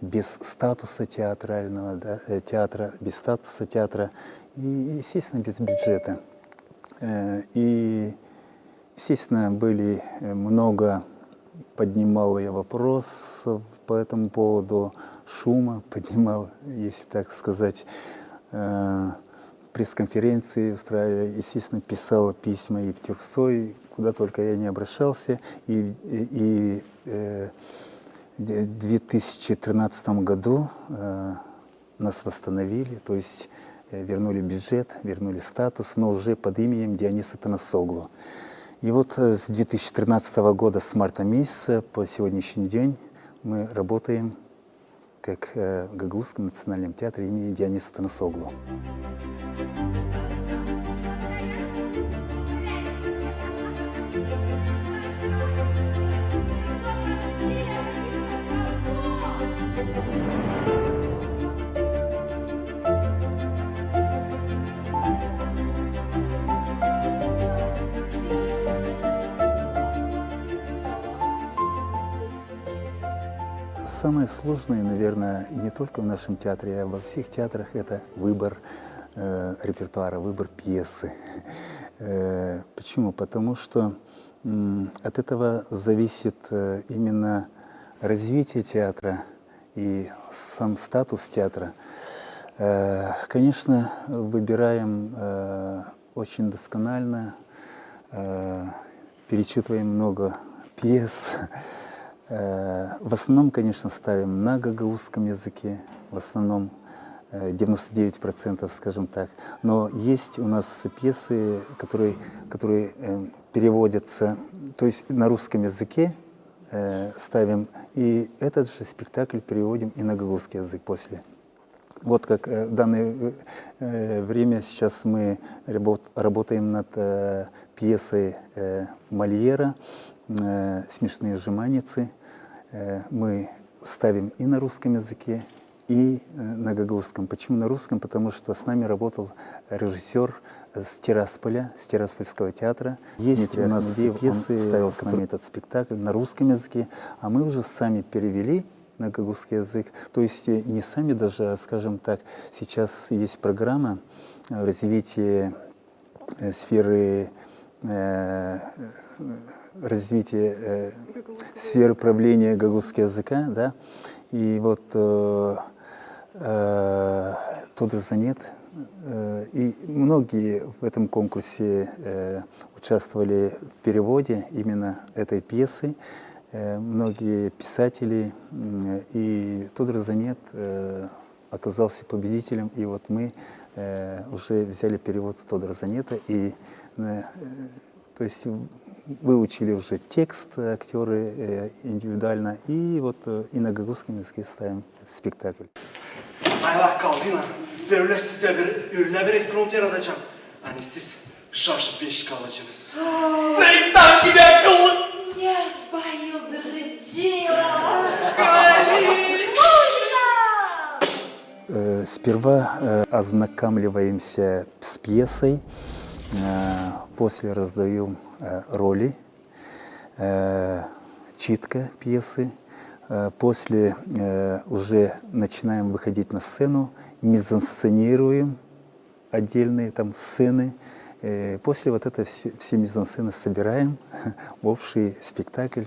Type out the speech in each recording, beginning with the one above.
без статуса театрального, да, театра, без статуса театра и, естественно, без бюджета. И, естественно, были много, поднимал я вопрос по этому поводу, шума поднимал, если так сказать, пресс-конференции устраивали, естественно, писал письма и в Тюрксой, куда только я не обращался. И в 2013 году нас восстановили, то есть вернули бюджет, вернули статус, но уже под именем Диониса Танасоглу. И вот с 2013 года, с марта месяца по сегодняшний день мы работаем как в Гагаузском национальном театре имени Диониса Танасоглу. Самое сложное, наверное, не только в нашем театре, а во всех театрах, это выбор репертуара, выбор пьесы. Почему? Потому что от этого зависит именно развитие театра и сам статус театра. Конечно, выбираем очень досконально, перечитываем много пьес. В основном, конечно, ставим на гагаузском языке, в основном 99%, скажем так. Но есть у нас пьесы, которые переводятся, то есть на русском языке ставим, и этот же спектакль переводим и на гагаузский язык после. Вот как в данное время сейчас мы работаем над пьесой Мольера «Смешные жеманницы». Мы ставим и на русском языке, и на гагаузском. Почему на русском? Потому что с нами работал режиссер с Тирасполя, с Тираспольского театра. Есть у нас пьесы, ставил с нами этот спектакль на русском языке, а мы уже сами перевели на гагаузский язык. То есть не сами даже, а, скажем так, сейчас есть программа развития сферы сферы правления гагаузского языка, да, и вот Тодор Занет и многие в этом конкурсе участвовали в переводе именно этой пьесы, многие писатели, и Тодор Занет оказался победителем, и вот мы уже взяли перевод Тодора Занета, и то есть выучили уже текст актеры индивидуально, и вот и на гагаузском языке ставим этот спектакль. Ayvah kaldı mı? Devlet size ürüne bir ekstront yaratacağım. Hani siz şaş beş kalacaksınız. Şeytan gibi akıllı! Ne bayıldırıcı ya! Галин! Сперва ознакомливаемся с пьесой, после раздаем роли, читка пьесы, после уже начинаем выходить на сцену, мизансценируем отдельные там сцены, после вот это все мизансцены собираем в общий спектакль.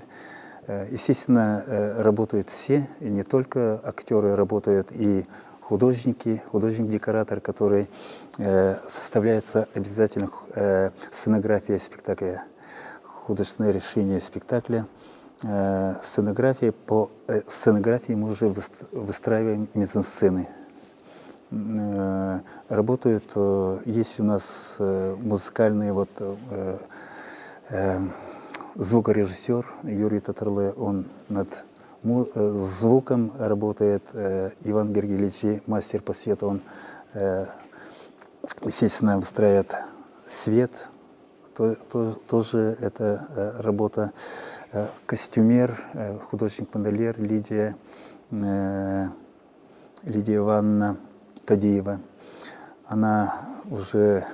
Естественно, работают все, и не только актеры, работают и художники, художник-декоратор, который составляется обязательно сценография спектакля, художественное решение спектакля. Сценография, по сценографии мы уже выстраиваем мизансцены. Работают, есть у нас музыкальные вот звукорежиссер Юрий Татарлы, он над звуком работает, Иван Гергеличи, мастер по свету, он, естественно, выстраивает свет, тоже это работа. Костюмер, художник-модельер Лидия Ивановна Тадеева, она уже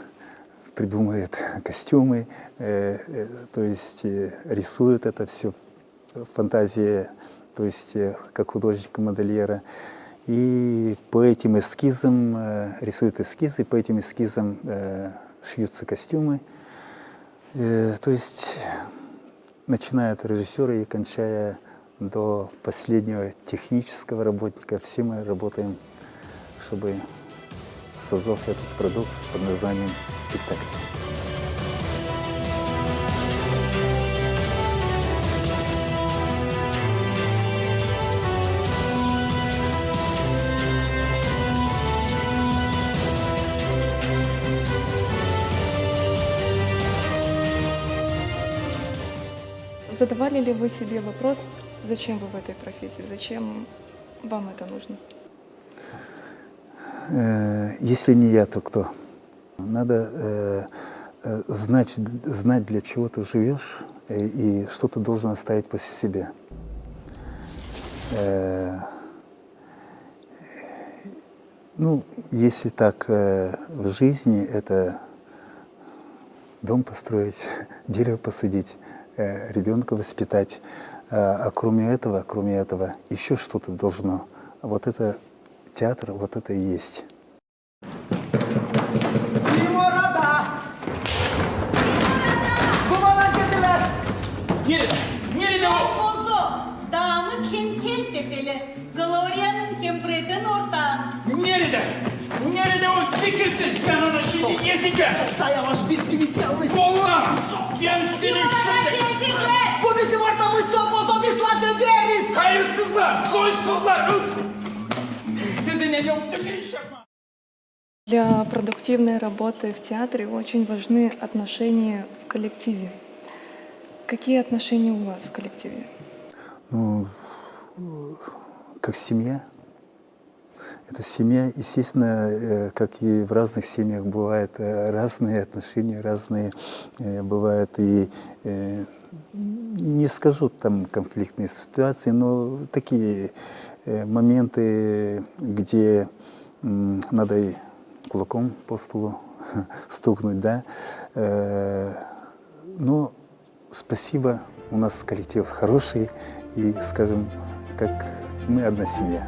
придумывает костюмы, то есть рисует это все, фантазия то есть как художника-модельера. И по этим эскизам рисуют эскизы, по этим эскизам шьются костюмы. То есть начиная от режиссера и кончая до последнего технического работника, все мы работаем, чтобы создался этот продукт под названием спектакль. Задавали ли вы себе вопрос, зачем вы в этой профессии, зачем вам это нужно? Если не я, то кто? Надо знать, для чего ты живешь и что ты должен оставить после себя. Ну, если так в жизни, это дом построить, дерево посадить, ребенка воспитать. А кроме этого, еще что-то должно. Вот это театр, вот это и есть. Nerede o? Bozu, dağınık hem tel tepeli, Gloria'nın hem Bred'in ortağı. Nerede o fikirsiz? Ben onu şimdi yeseceğim. Daha yavaş biz değiliz yalnız. Vallahi ben seni şimdi... Bu bizim ortamız Bozo, biz lan deriz. Hayırsızlar, soysuzlar. Sizinle yapacak iş yapma. Для продуктивной работы в театре очень важны отношения в коллективе. Какие отношения у вас в коллективе? Ну, как семья. Это семья, естественно, как и в разных семьях бывают разные отношения, разные бывают и, не скажу там конфликтные ситуации, но такие моменты, где надо и кулаком по столу стукнуть, да. Но спасибо, у нас коллектив хороший и, скажем, как мы одна семья.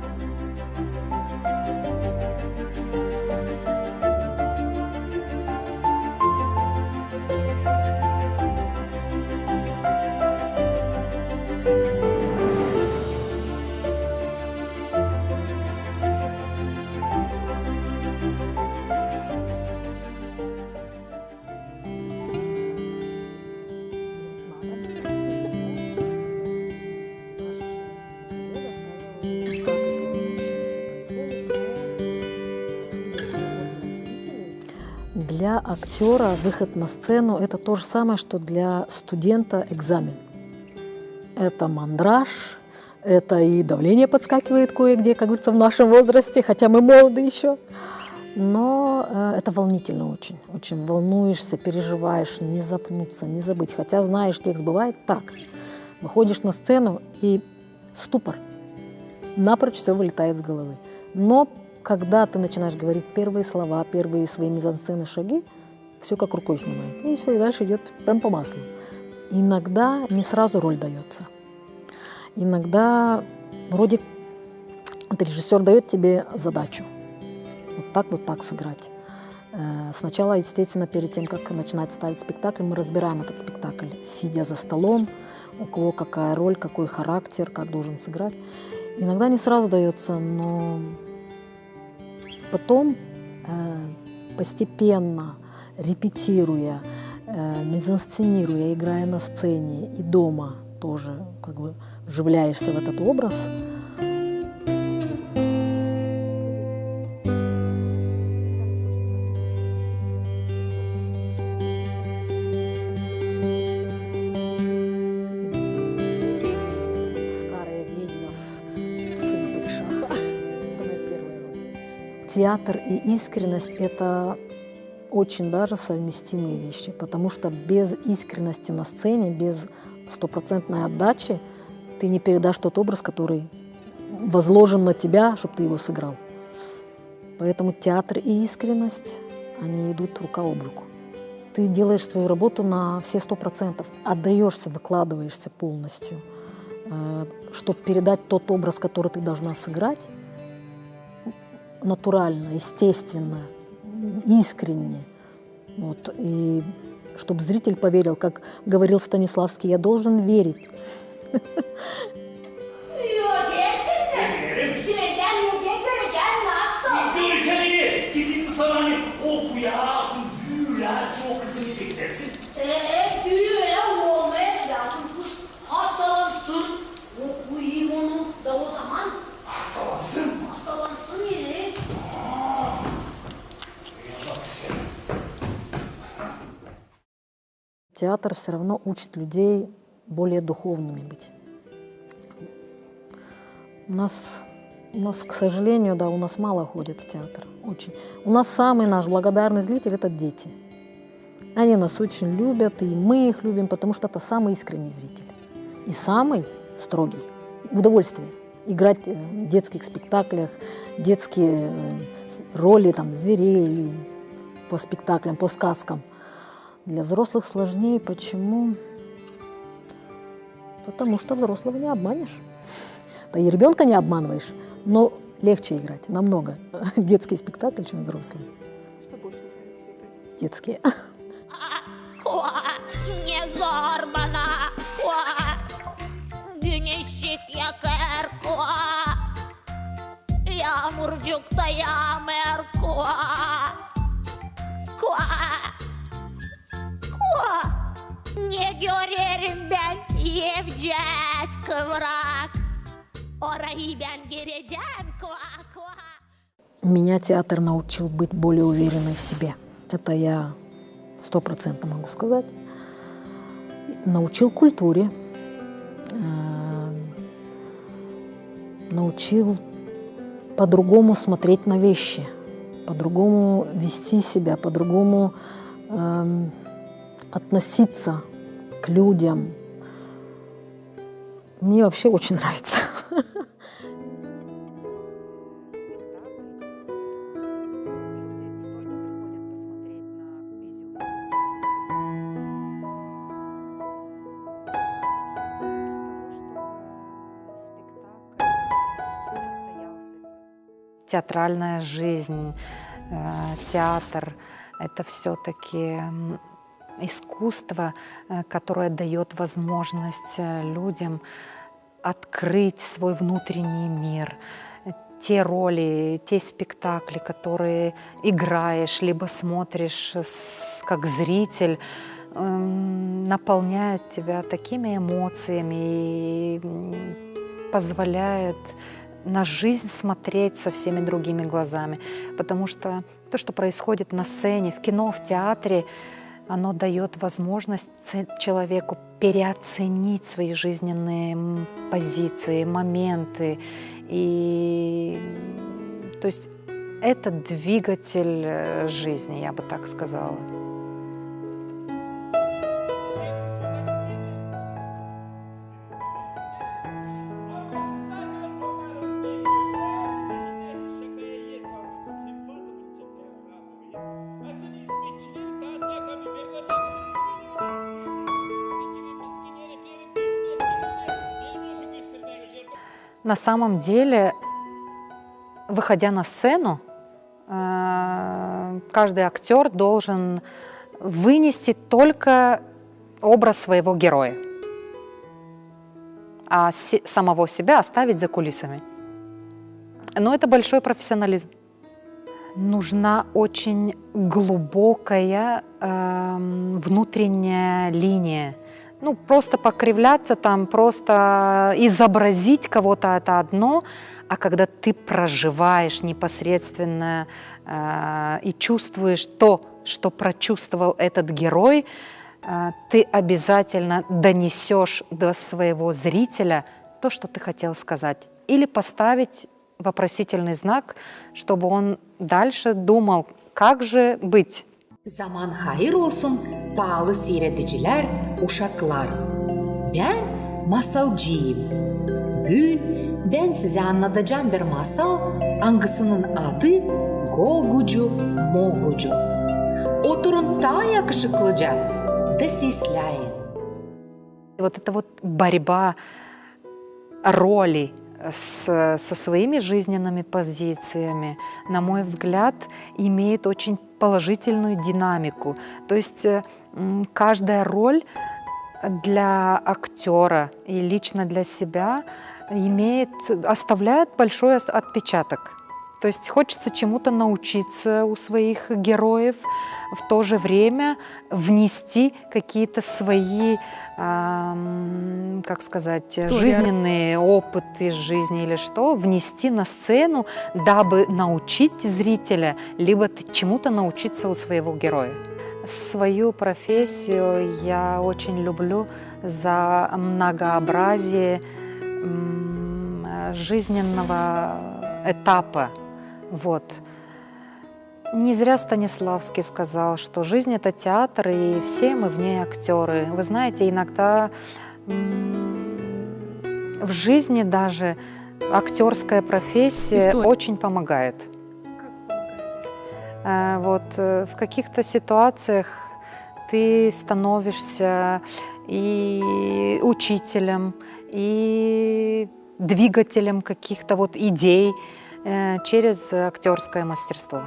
Для актера выход на сцену – это то же самое, что для студента экзамен. Это мандраж, это и давление подскакивает кое-где, как говорится, в нашем возрасте, хотя мы молоды еще. Но это волнительно очень. Очень волнуешься, переживаешь, не запнуться, не забыть. Хотя знаешь, текст бывает так. Выходишь на сцену и ступор. Напрочь все вылетает с головы. Но когда ты начинаешь говорить первые слова, первые свои мизансцены, шаги, все как рукой снимает. И все, и дальше идет прям по маслу. Иногда не сразу роль дается. Иногда вроде вот режиссер дает тебе задачу. Вот так сыграть. Сначала, естественно, перед тем, как начинать ставить спектакль, мы разбираем этот спектакль, сидя за столом, у кого какая роль, какой характер, как должен сыграть. Иногда не сразу дается, но потом, постепенно, репетируя, мизансценируя, играя на сцене и дома тоже как бы вживляешься в этот образ. Старая ведьма в «Сыне падишаха». Это моя первая роль. Театр и искренность – это очень даже совместимые вещи, потому что без искренности на сцене, без стопроцентной отдачи ты не передашь тот образ, который возложен на тебя, чтобы ты его сыграл. Поэтому театр и искренность, они идут рука об руку. Ты делаешь свою работу на все 100%, отдаешься, выкладываешься полностью. чтобы передать тот образ, который ты должна сыграть, натурально, естественно, искренне. Вот, и чтобы зритель поверил, как говорил Станиславский, я должен верить. Görkemini gidip sana hani okuyasın, büyülersin, o kızı beklersin. Büyüye olmaya lazım. Kız hastalansın. Okuyayım onu da o zaman. Hastalansın. Hastalansın yine. Театр все равно учит людей более духовными быть. У нас, к сожалению, да, у нас мало ходят в театр. Очень. У нас самый наш благодарный зритель – это дети. Они нас очень любят, и мы их любим, потому что это самый искренний зритель. И самый строгий. Удовольствие. Играть в детских спектаклях, детские роли, там, зверей по спектаклям, по сказкам. Для взрослых сложнее. Почему? Потому что взрослого не обманешь. Да и ребенка не обманываешь, но легче играть, намного. Детский спектакль, чем взрослый. Что больше нравится играть? Детские. Ne zor bana. Güneşlik yakar. Yağmurcukta yağmur. Ne görerim ben yiyeceğiz kıvrak. Orayı ben gireceğim. Меня театр научил быть более уверенной в себе. Это я 100% могу сказать. Научил культуре, научил по-другому смотреть на вещи, по-другому вести себя, по-другому относиться к людям. Мне вообще очень нравится. Театральная жизнь, театр – это все-таки искусство, которое дает возможность людям открыть свой внутренний мир. Те роли, те спектакли, которые играешь, либо смотришь как зритель, наполняют тебя такими эмоциями и позволяет на жизнь смотреть совсем другими глазами. Потому что то, что происходит на сцене, в кино, в театре, оно дает возможность человеку переоценить свои жизненные позиции, моменты. И, то есть это двигатель жизни, я бы так сказала. На самом деле, выходя на сцену, каждый актер должен вынести только образ своего героя, а самого себя оставить за кулисами. Но это большой профессионализм. Нужна очень глубокая внутренняя линия. Ну, просто покривляться там, просто изобразить кого-то — это одно, а когда ты проживаешь непосредственно и чувствуешь то, что прочувствовал этот герой, ты обязательно донесешь до своего зрителя то, что ты хотел сказать. Или поставить вопросительный знак, чтобы он dальше думал, как же быть. Zaman hayır olsun pahalı seyrediciler, uşaklar. Ben masalcıyım. Bugün ben size anlatacağım bir masal, hangisinin adı Gogucu Mogucu. Oturun daha yakışıklıca, да сесляйн. Вот эта вот борьба роли со своими жизненными позициями, на мой взгляд, имеет очень положительную динамику. То есть каждая роль для актера и лично для себя оставляет большой отпечаток. То есть хочется чему-то научиться у своих героев, в то же время внести какие-то свои, как сказать, жизненные опыты жизни или что, внести на сцену, дабы научить зрителя, либо чему-то научиться у своего героя. Свою профессию я очень люблю за многообразие жизненного этапа. Вот. Не зря Станиславский сказал, что жизнь — это театр, и все мы в ней актеры. Вы знаете, иногда в жизни даже актерская профессия очень помогает. Вот, в каких-то ситуациях ты становишься и учителем, и двигателем каких-то вот идей через актерское мастерство.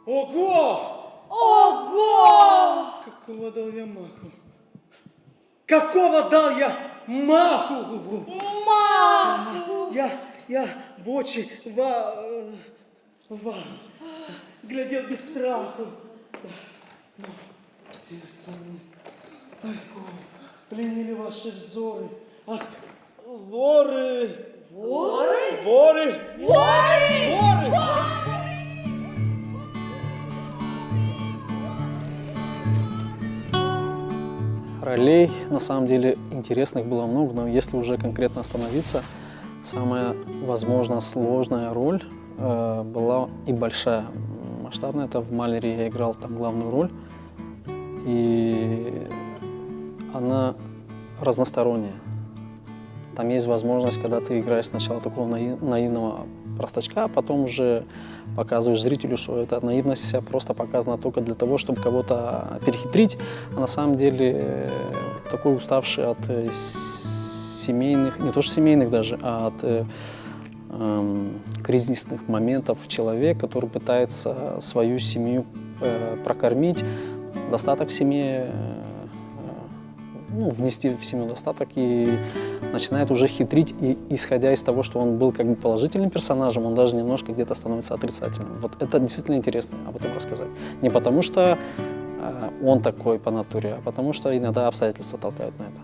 Ого! Ого! Какого дал я маху? Какого дал я маху? Маху! Я в очи вам глядел без страху. Но сердце мне такое пленили ваши взоры. Ах, воры! Воры? Воры! Воры! Воры! Ролей, на самом деле, интересных было много, но если уже конкретно остановиться, самая, возможно, сложная роль была и большая, масштабная. Это в «Малере» я играл там главную роль, и она разносторонняя. Там есть возможность, когда ты играешь сначала такого наивного простачка, а потом уже показываешь зрителю, что эта наивность вся просто показана только для того, чтобы кого-то перехитрить, а на самом деле такой уставший от семейных, не то что семейных даже, а от кризисных моментов человек, который пытается свою семью прокормить, достаток в семье, внести в семью достаток и начинает уже хитрить, и исходя из того, что он был как бы положительным персонажем, он даже немножко где-то становится отрицательным. Вот это действительно интересно об этом рассказать. Не потому что он такой по натуре, а потому что иногда обстоятельства толкают на это.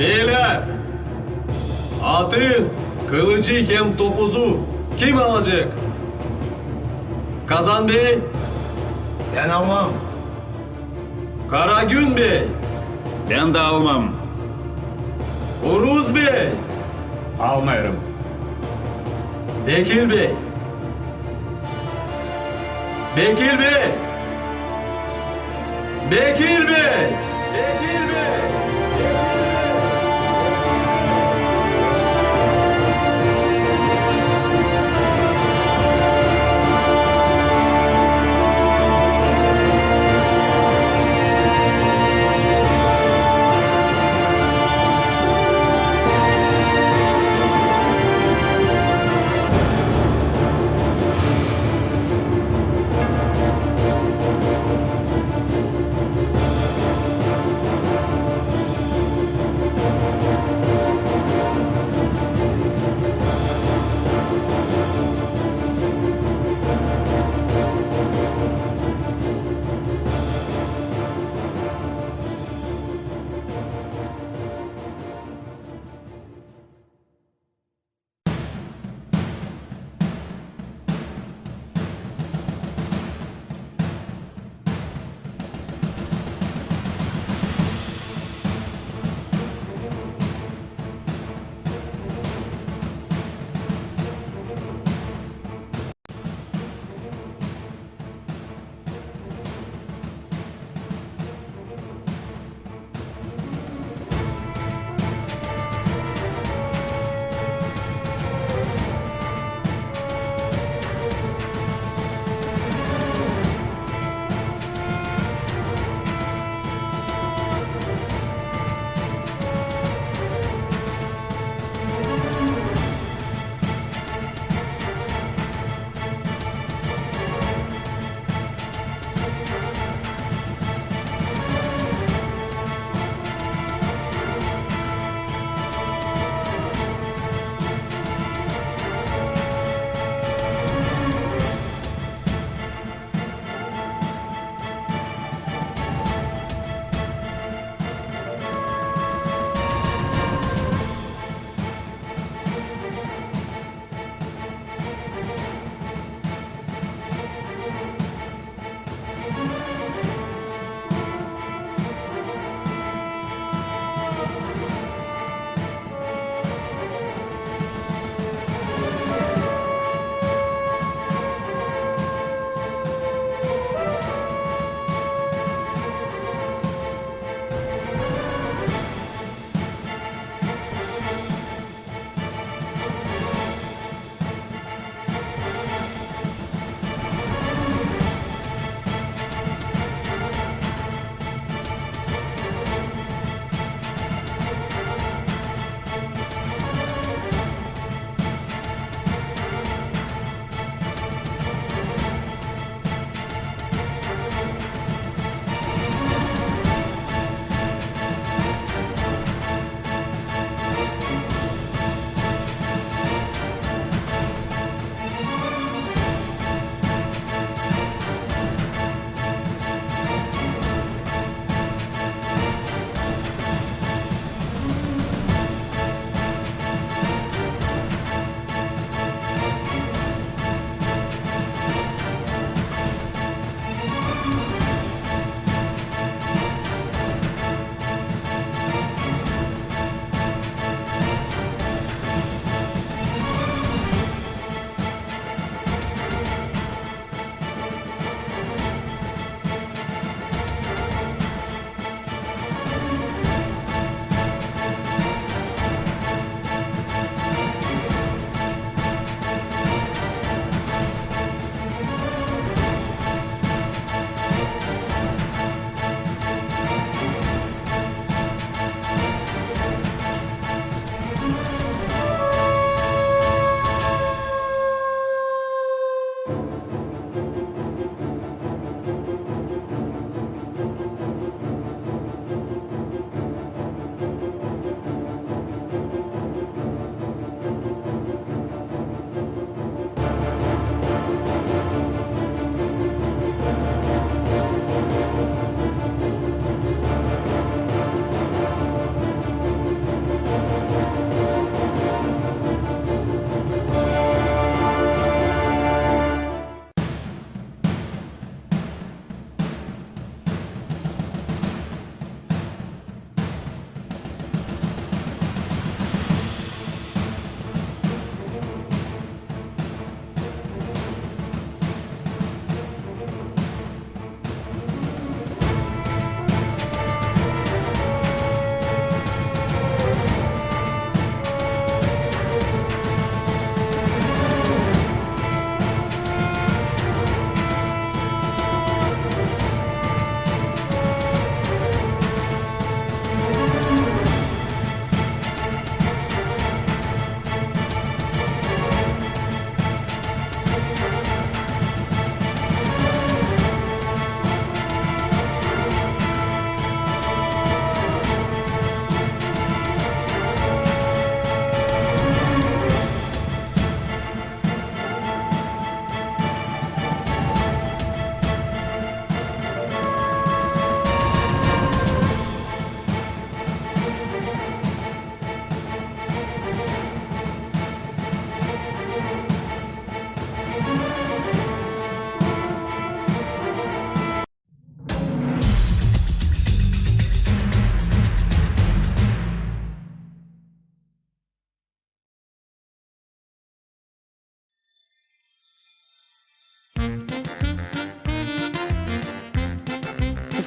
Beyler, atı, kılıcı hem topuzu kim alacak? Kazan Bey, Ben almam. Karagün Bey, Ben de almam. Uruz Bey, Almayırım. Bekir Bey. Bekir Bey. Bekir Bey. Bekir Bey.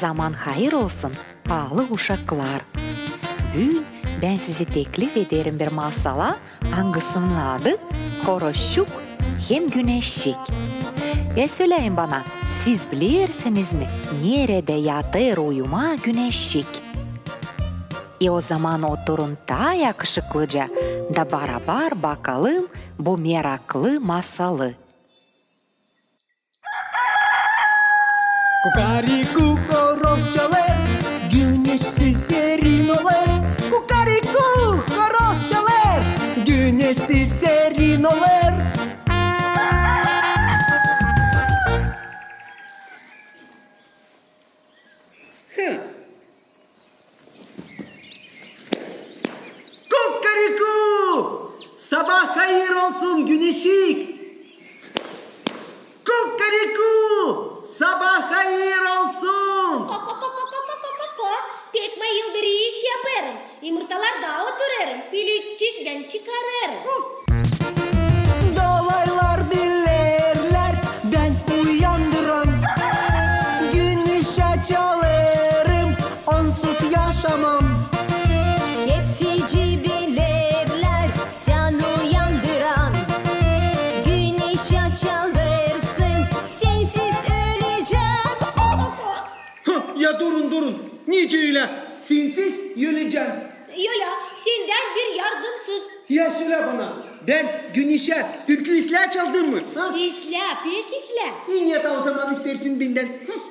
Zaman hayır olsun, pahalı uşaklar. Bugün ben size teklif ederim bir masala, hangisinin adı Horoşuk hem Güneşçik. Ve söyleyin bana, siz bilirsiniz mi nerede yatır uyuma Güneşçik? O zaman oturun da yakışıklıca da beraber bakalım bu meraklı masalı. Kukariku horoz çalar, güneşsiz serin olur. Kukariku horoz çalar, güneşsiz serin olur. Kukariku! Sabah hayır olsun güneşik. Kukariku! Sabah hayır olsun. Pek bayıldır iş yaparım. Yumurtalarda oturarım. Pilotçikten çıkarırım. Dolaylar bilirler ben uyandıran. Güneşe çalarım onsuz yaşamam. Hepsici bilirler sen uyandıran. Güneşe çalırsın sensiz öleceğim. Ya durun. Nice öyle? Sensiz yöleceğim. Yola senden bir yardımsız. Ya söyle bana. Ben Güneş'e türkü islah çaldım mı? Ha? İsla pek isla. Niye o zaman istersin benden?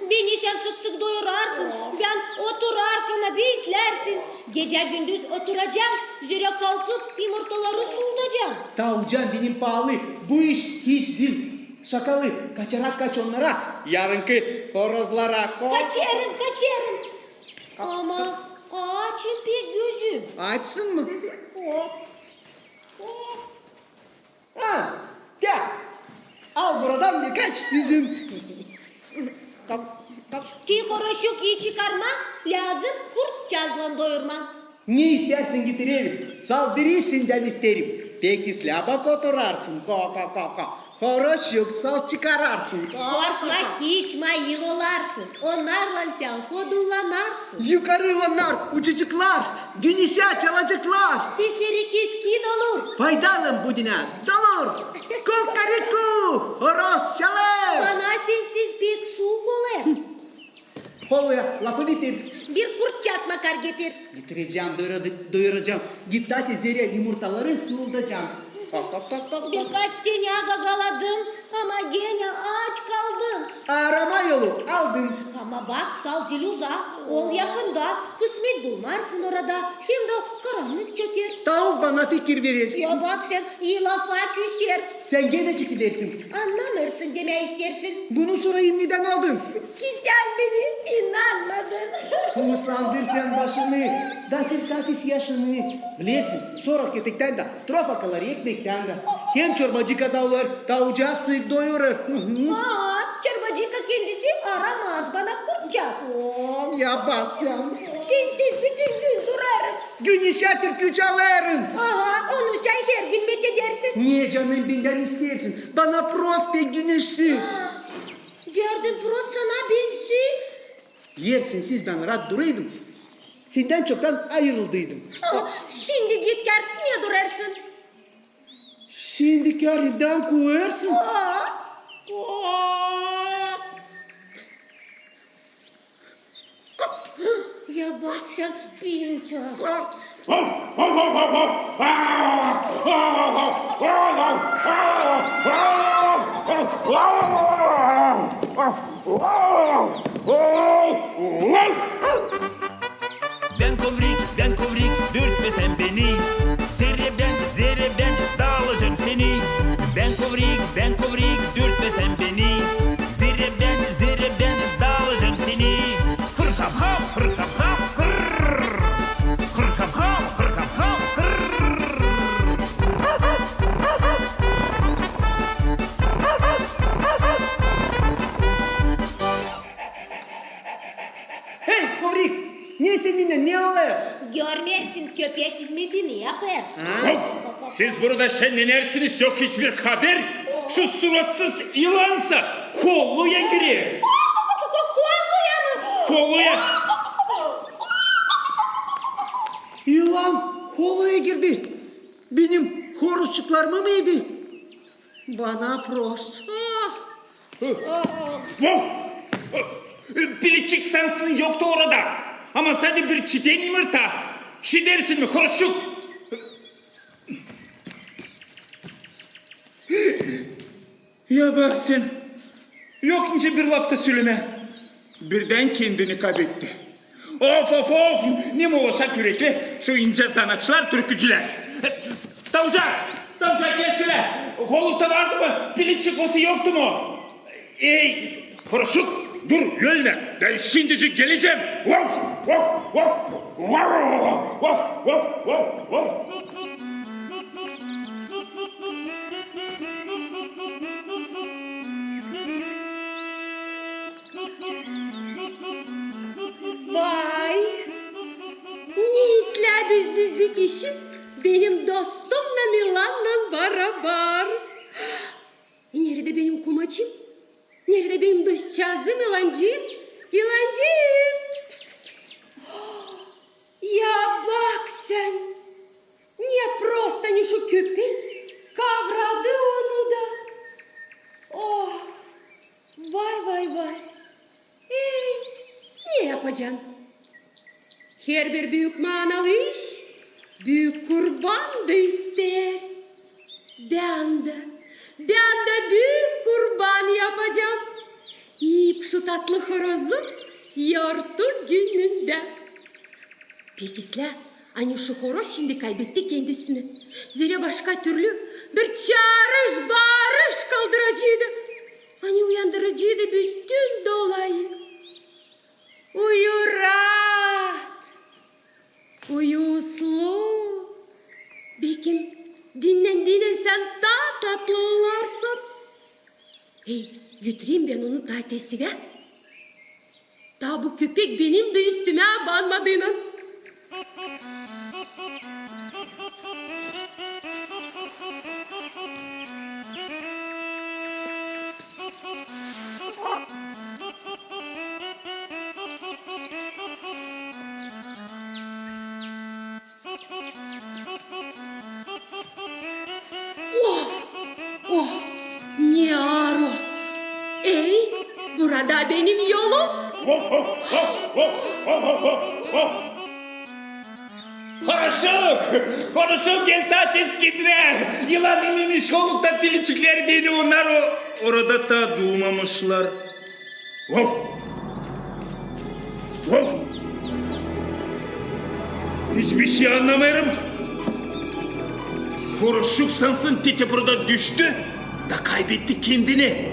Beni sen sık sık doyurarsın. Ben otur arkana bir islersin. Gece gündüz oturacağım. Üzere kalkıp yumurtaları soğutacağım. Tavcan benim pahalı. Bu iş hiç değil. Şakalı. Kaçarak kaç onlara. Yarınki horozlara. Kaçarım. Ama açın pek gözüm. Açsın mı? Ha, gel. Al buradan birkaç üzüm. Ki horoşuk iyi çıkarma lazım kurt cazlan doyurma. Ne istersin getireyim. Saldırısından isterim. Peki slaba oturarsın. Ko. Horoşuk sal çıkararsın. Korkma hiç mayıl olarsın. Onlarla sen kodulanarsın. Yukarı onlar, uçucuklar, güneşe çalacaklar. Sesleri keskin olur. Faydalı bu dina, dalur. Kukariku, horoz çalar. Bana sensiz pek soğuk olur. Oluyor, lafı bitir. Bir kurt casma kar getir. Getireceğim, doyuracağım. Git hadi zeriye yumurtaları soğutacağım. Birkaç tane gagaladım ama gene aç kaldım. Arama yolu aldım. Ama bak savcılı uzak, ol yakında. Kısmet bulmarsın orada. Hem de karanlık çöker. Tavuk bana fikir verir. Ya bak sen iyi lafa küser. Sen gene çekilirsin. Anlamırsın deme istersin. Bunu sorayım neden aldın? Ki sen beni inanmadın. Hırslandır sen başını. Dasil kafis yaşını. Bilirsin sonra köpekten de trofakaları ekmekten de. Hem çorbacı kadavlar tavucağı sık doyurur. Çorbacıka kendisi aramaz bana kurt casma. Ya bak sen. Sensiz bütün gün durarım. Güneşe türkü çalarım. Aha onu sen her gün methedersin. Niye canım benden istersin? Bana prospekt güneşsiz. Gördün Frost sana bensiz. Yersin siz ben rahat duraydım. Senden çoktan ayrıldıydım. Şimdi git gel niye durarsın? Şimdi karivden koyarsın. Ya bak sen pinta. Ben kovrik, dürtme sen beni. Zerreden dağılacağım seni. Ben kovrik, dürtme sen beni. Zerreden dağılacağım seni. Hırkam hav, hırr. Hırkam hav, hırr. Hey kovrik! Niye seninle ne oluyor? Görmersin köpek hizmetini yapar. Siz burada şenlenersiniz yok hiçbir haber. Şu suratsız yılansa kollu yengiri. Koallıya mı? Koluya. Yılan kolaya girdi. Benim horozçuklarıma mı yedi? Bana prost. Biricik sensin yoktu orada. Ama sen de bir çiten yumurta. Şi dersin mi Horoşçuk? Ya bak sen. Yok ince bir lafta söyleme. Birden kendini kaybetti. Of. Ne mi olacak yürekli? Şu ince sanatçılar, türkücüler. Tavcak gel şöyle. Kolukta vardı mı? Biricik olsa yoktu mu? Ey Horoşçuk dur ölme. Ben şimdicik geleceğim. Vay! Ne işler düzlük işi? Benim dostumla Milan'la beraber. Nerede benim kumacım? Nerede benim dostçağızım Yılancığım? Yılancığım! Pıs, pıs, pıs, pıs. Ya bak sen! Niye просто не şu köpek kavradı onu da? Oh! Vay! Ne yapacaksın? Her bir büyük manalı iş, büyük kurban da ister. Ben de büyük kurban yapacağım. Yiyip şu tatlı horozu yartı gününde. Peki hani şu horoz şimdi kaybetti kendisini. Zira başka türlü bir çağrış bağırış kaldıracıydı. Hani uyandırıcıydı bütün dolayı. Uyu rahat, uyu uslu. Bekim dinlen sen daha tatlı olarsın. Hey götüreyim ben onu tatesiye. Daha bu köpek benim de üstüme banmadığına. Oh, ne ağır o. Ey, burada benim yolum. Horoşçuk gel tates gidire. Yılan inmiş kolukta pilicikleri dedi onlar orada da doğmamışlar. Hiçbir şey anlamıyorum. Horoşçuk sansın teke burada düştü da kaybetti kendini.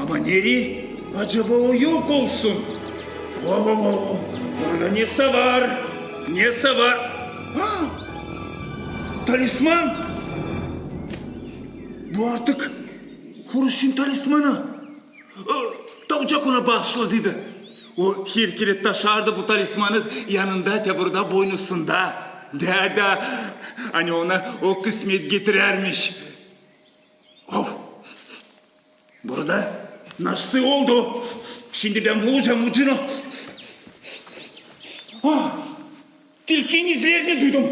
Ama nereye? Acaba o yok olsun. Orada neyse var? Ha? Talisman. Bu artık Horoş'un talismanı. Tavcak ona bağışladıydı. O hirkiri taşardı bu talismanı yanında te burada boynusunda. Da hani ona o kısmet getirermiş. Burada nasıl oldu? Şimdi ben bulacağım ucunu. Tilkinin izlerini duydum.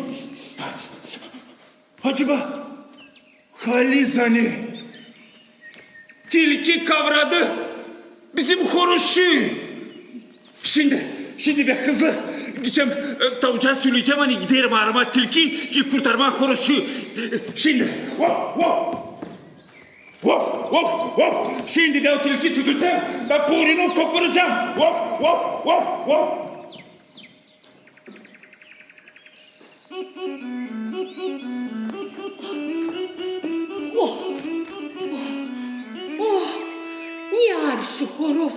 Acaba Halizani tilki kavradı bizim Horoş'u. Şimdi ben hızlı gideceğim tavcağa söyleyeceğim hani giderim arama tilki ki kurtarma Horoş'u. Şimdi Şimdi ben o tilki tutacağım da kuyruğunu koparacağım. Ne ağır şu horoz.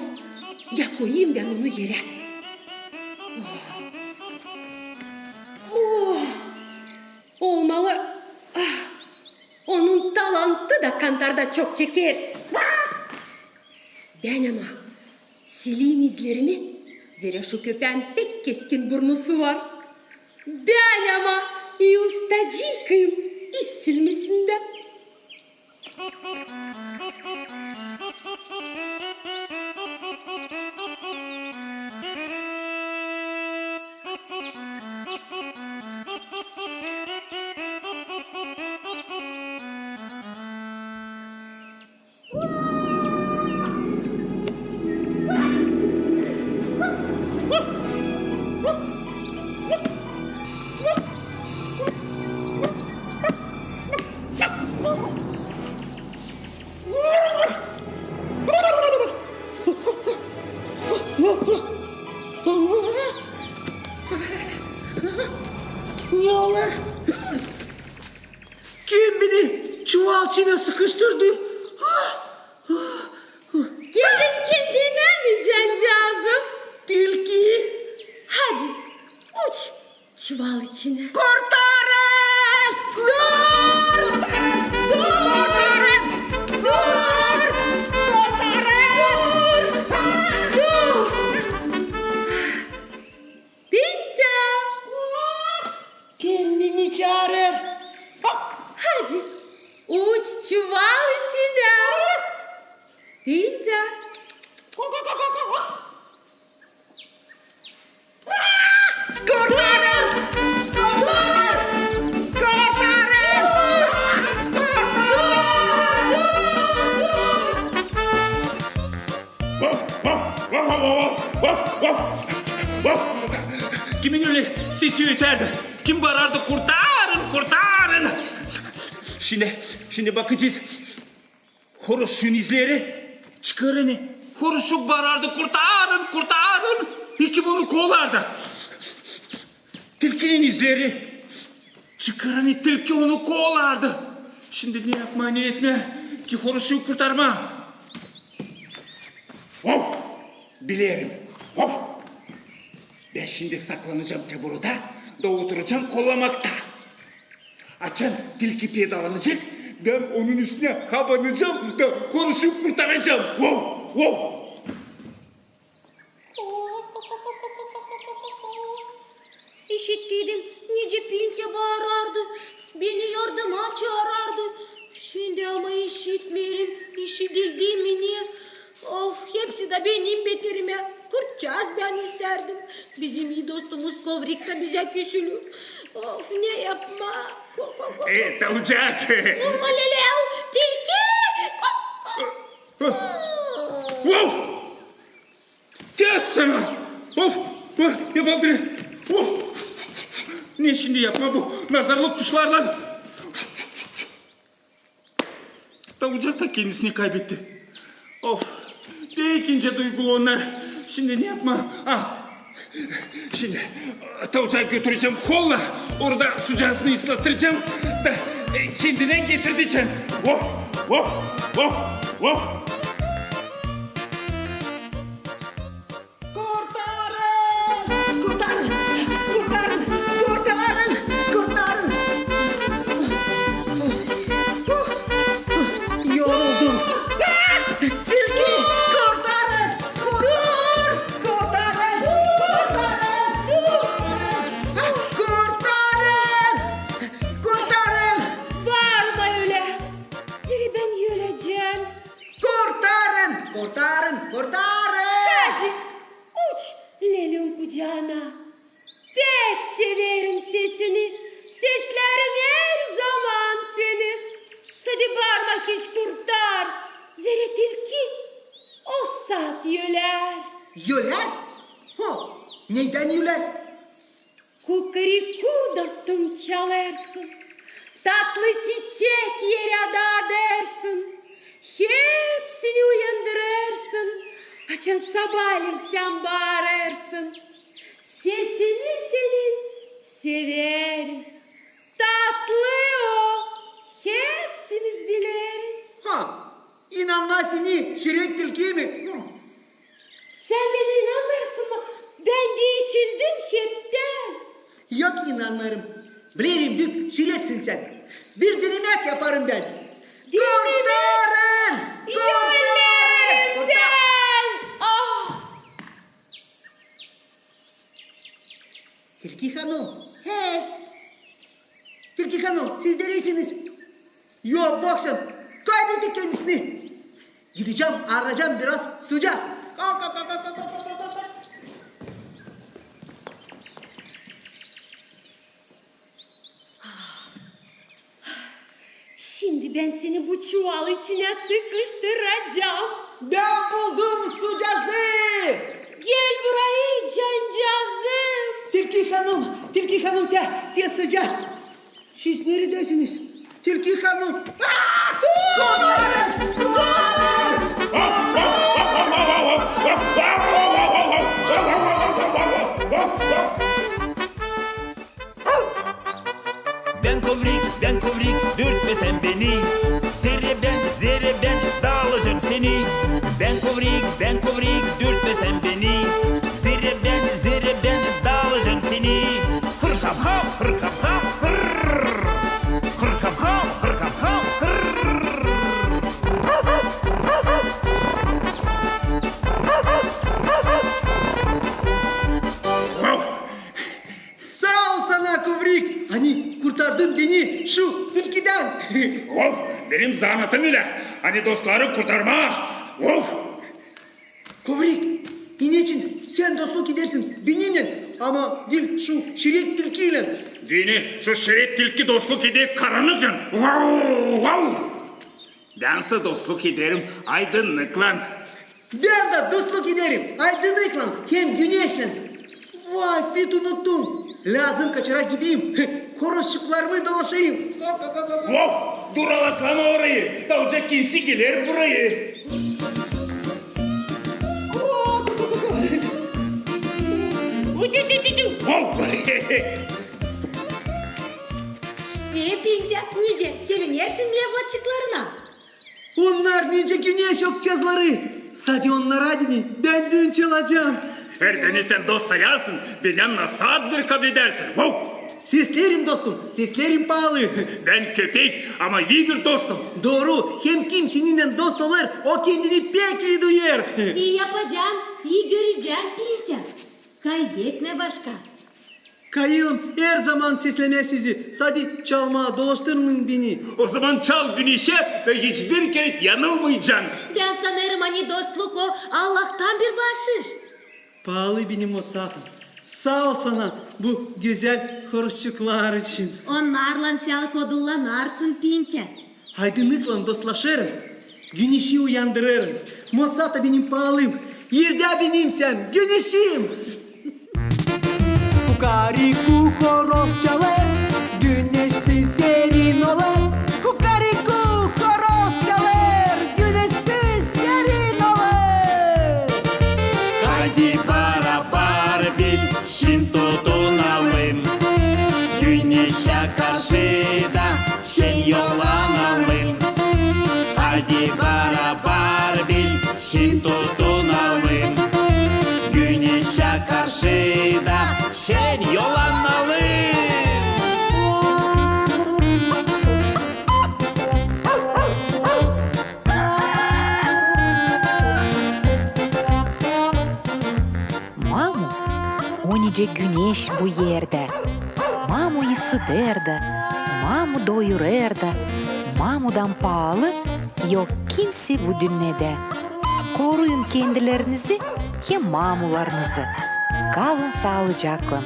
Ya koyayım ben onu yere. Olmalı. Onun talantı da kantarda çok çeker. Ben ama sileyim izlerini. Zira şu köpeğin pek keskin burnusu var. Ben ama iyi ustacıyım iz silmesinde. Ne olur? Kim beni çuval içine sıkıştırdı? Geldin kendine mi cancağızım? Tilki. Hadi uç çuval içine. Kurtarın! Dur! Dur! Kurtarın! Dur! Dur! Dur! Bitti. Kendini çağırır. Hadi uç çuval içine. Bitti. Kurtarın! Kurtarın! Kurtarın! Kimin öyle sesi öterdi? Kim bağırdı? Kurtarın! Kurtarın! Şimdi bakacağız. Horoşun izleri çıkarını. Horoşuk bağırdı. Kurtarın! Kurtarın! Kim onu kovalardı? Tilkinin izleri çıkarını, tilki onu kovalardı. Şimdi ne yapma ne etme ki horoşuğu kurtarma. Wow! Bilirim. Wow! Ben şimdi saklanacağım teburuda da oturacağım kollamakta. Açan tilki pedalanacak. Ben onun üstüne kabanacağım da horoşuğu kurtaracağım. Wow! Wow! İşittiydim nice pinke bağırardı. Beni yardıma çağırardı. Şimdi ama işitmeyelim. İşitildi mi niye? Of hepsi de benim beterime. Kurtacağız ben isterdim. Bizim iyi dostumuz Kovrik da bize küsülür. Of ne yapma. Olacak. Olalev tilki. Wow! Kes sana! Of! Yapabilirim. Of! Ne şimdi yapma bu nazarlı kuşlarla? Tavukcak da kendisini kaybetti. Of! Ne ikinci duygulu onlar. Şimdi ne yapma? Şimdi tavukcağı götüreceğim kolla. Orada sucağısını ıslattıracağım. Da kendine getireceğim. Wow! Wow! Wow! Wow! Yoruldum. Tilki! Kurtarın! Dur! Kurtarın! Dur! Kurtarın! Kurtarın! Bağırma öyle. Seni ben öleceğim. Kurtarın! Kurtarın! Kurtarın! Hadi uç Lelun kucağına. Pek severim sesini. Seslerim her zaman seni. Hadi bağırma hiç kurtar. Zere tilki o saat yüler. Yüler? Neyden yüler? Kukariku dostum çalarsın. Tatlı çiçek yere dersin. Hepsini uyandırırsın. Açın sabahleyin sen bağırırsın. Sesini senin severiz. Tatlı o. Hepsimiz biliriz. İnanma seni şirek tilki mi? Sen beni inanmıyorsun mu? Ben değişildim hepten. Yok inanmıyorum. Bilirim dük şiretsin sen. Bir denemek yaparım ben. Kurtarın! Yollarım ben. Ah. Tilki hanım. Hey! Tilki hanım siz neresiniz? Yok baksın. Kaybettik kendisini. Gideceğim arayacağım biraz sucağız. Şimdi ben seni bu çuval içine sıkıştıracağım. Ben buldum sucası. Gel buraya cancağızım. Tilki hanım te sucağız. Siz neredesiniz? Tilki hanım. ben kovrik, dürtme sen beni. Zerreden dağılacağım seni. Ben kovrik, dürtme sen beni. Zerreden dağılacağım seni. Hırkam hav, hırr. Hırkam hav, hırr. Sağ ol sana Kovrik. Hani kurtardın beni şu tilkiden. Of, benim zanatım ile. Hani dostları kurtarma. Of. Kovrik, İneciğim sen dostluk edersin benimle ama değil şu şiret tilkiyle. Dini şu şeref tilki dostluk edip karanlıkla. Wow. Bense dostluk ederim aydınlıkla. Ben de dostluk ederim aydınlıkla hem güneşle. Vay fit unuttum. Lazım kaçarak gideyim. Koroşçuklarımı dolaşayım. Wow, duralaklama orayı. Tavca kimsi gelir burayı. Wow. Pintya, nice sevinersin levlatçıklarına. Onlar nice güneş okçazları. Sadece onlara dinle. Ben düğün çalacağım. Her beni sen dost sayarsın. Bir yanına saat bir kabul edersin. Wow. Seslerim dostum. Seslerim pahalı. Ben köpek ama iyi bir dostum. Doğru. Hem kim seninle dost olur o kendini pek iyi duyar. İyi yapacaksın, iyi göreceksin Pintya. Kaybetme başka. Kayığım her zaman seslemez sizi. Sadece çalma dolaştırmayın beni. O zaman çal güneşe ve hiçbir kere yanılmayacaksın. Ben sanırım hani dostluk o Allah'tan bir bahşiş. Pahalı benim Mozart'ım. Sağ ol sana bu güzel konuştuklar için. Onlarla sen kodulanarsın Pintya. Aydınlıkla dostlaşırım. Güneşi uyandırırım. Mozart da benim pahalım. Yerde benim sen güneşim. Kukariku horoz çalar, güneşli serin olur. Kukariku horoz çalar, güneşli serin olur. Haydi beraber biz şin tutunalım. Güneşe karşı da şen yollanalım. Haydi beraber biz şin tutunalım. Güneşe karşı da şen yollanalım. Маму, o nice güneş bu yerde. Mamu ısıtır da, mamu doyurur da. Mamudan pahalı yok kimse bu dünyada. Koruyun kendilerinizi hem mamularınızı. Kalın sağlıcakla.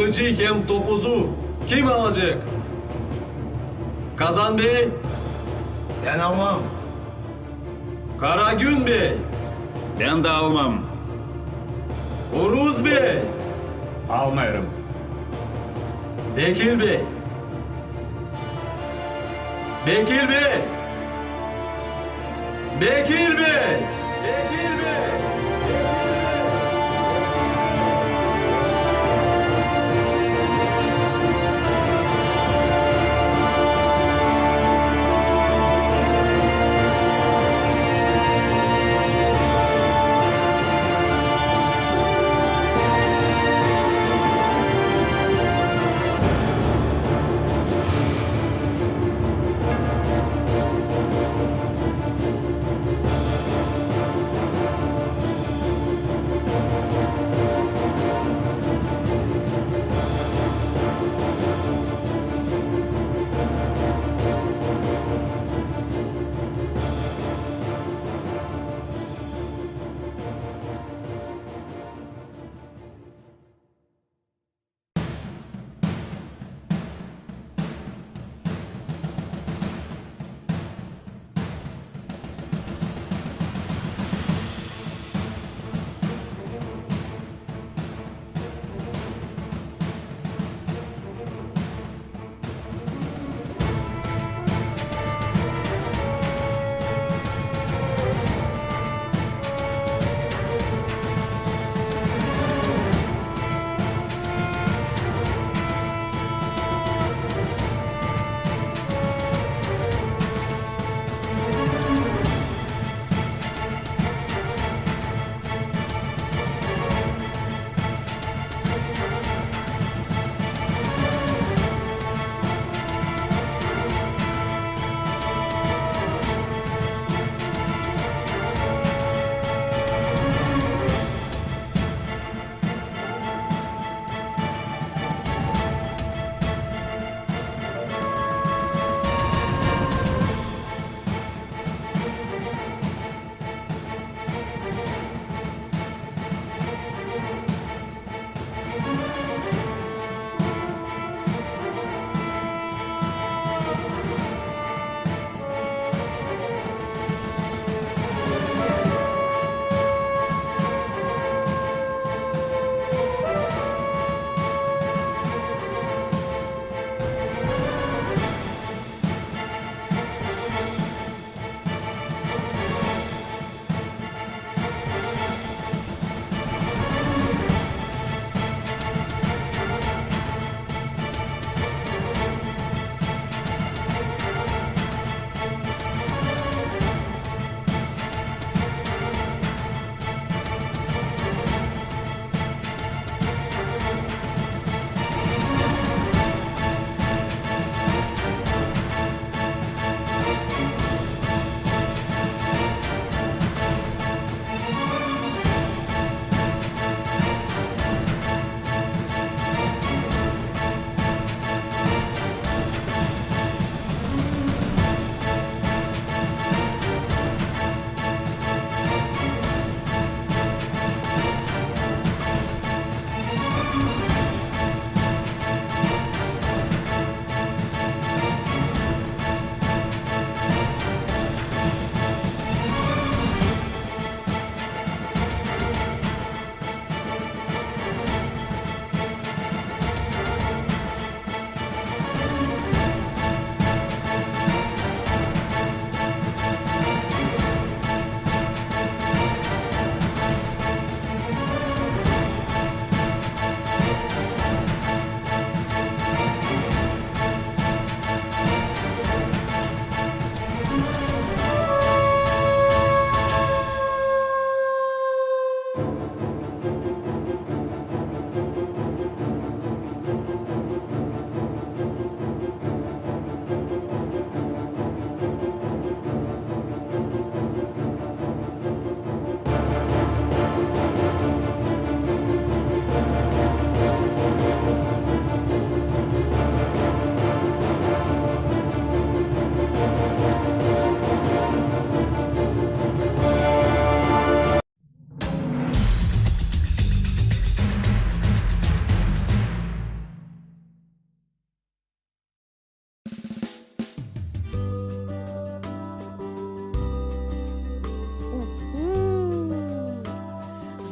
Kılıcı hem topuzu kim alacak? Kazan Bey, Ben almam. Karagün Bey, Ben de almam. Uruz Bey, Almayırım. Bekir Bey. Bekir Bey. Bekir Bey. Bekir Bey.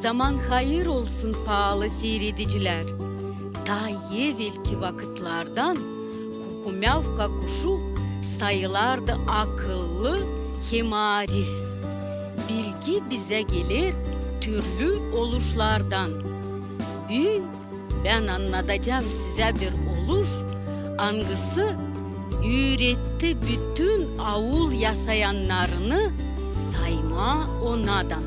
Zaman hayır olsun pahalı seyrediciler. Ta evvelki vakitlerden kukumyavka kuşu sayılardı akıllı hem arif. Bilgi bize gelir türlü oluşlardan. Bugün ben anlatacağım size bir oluş. Hangisi üretti bütün avul yaşayanlarını sayma onadan.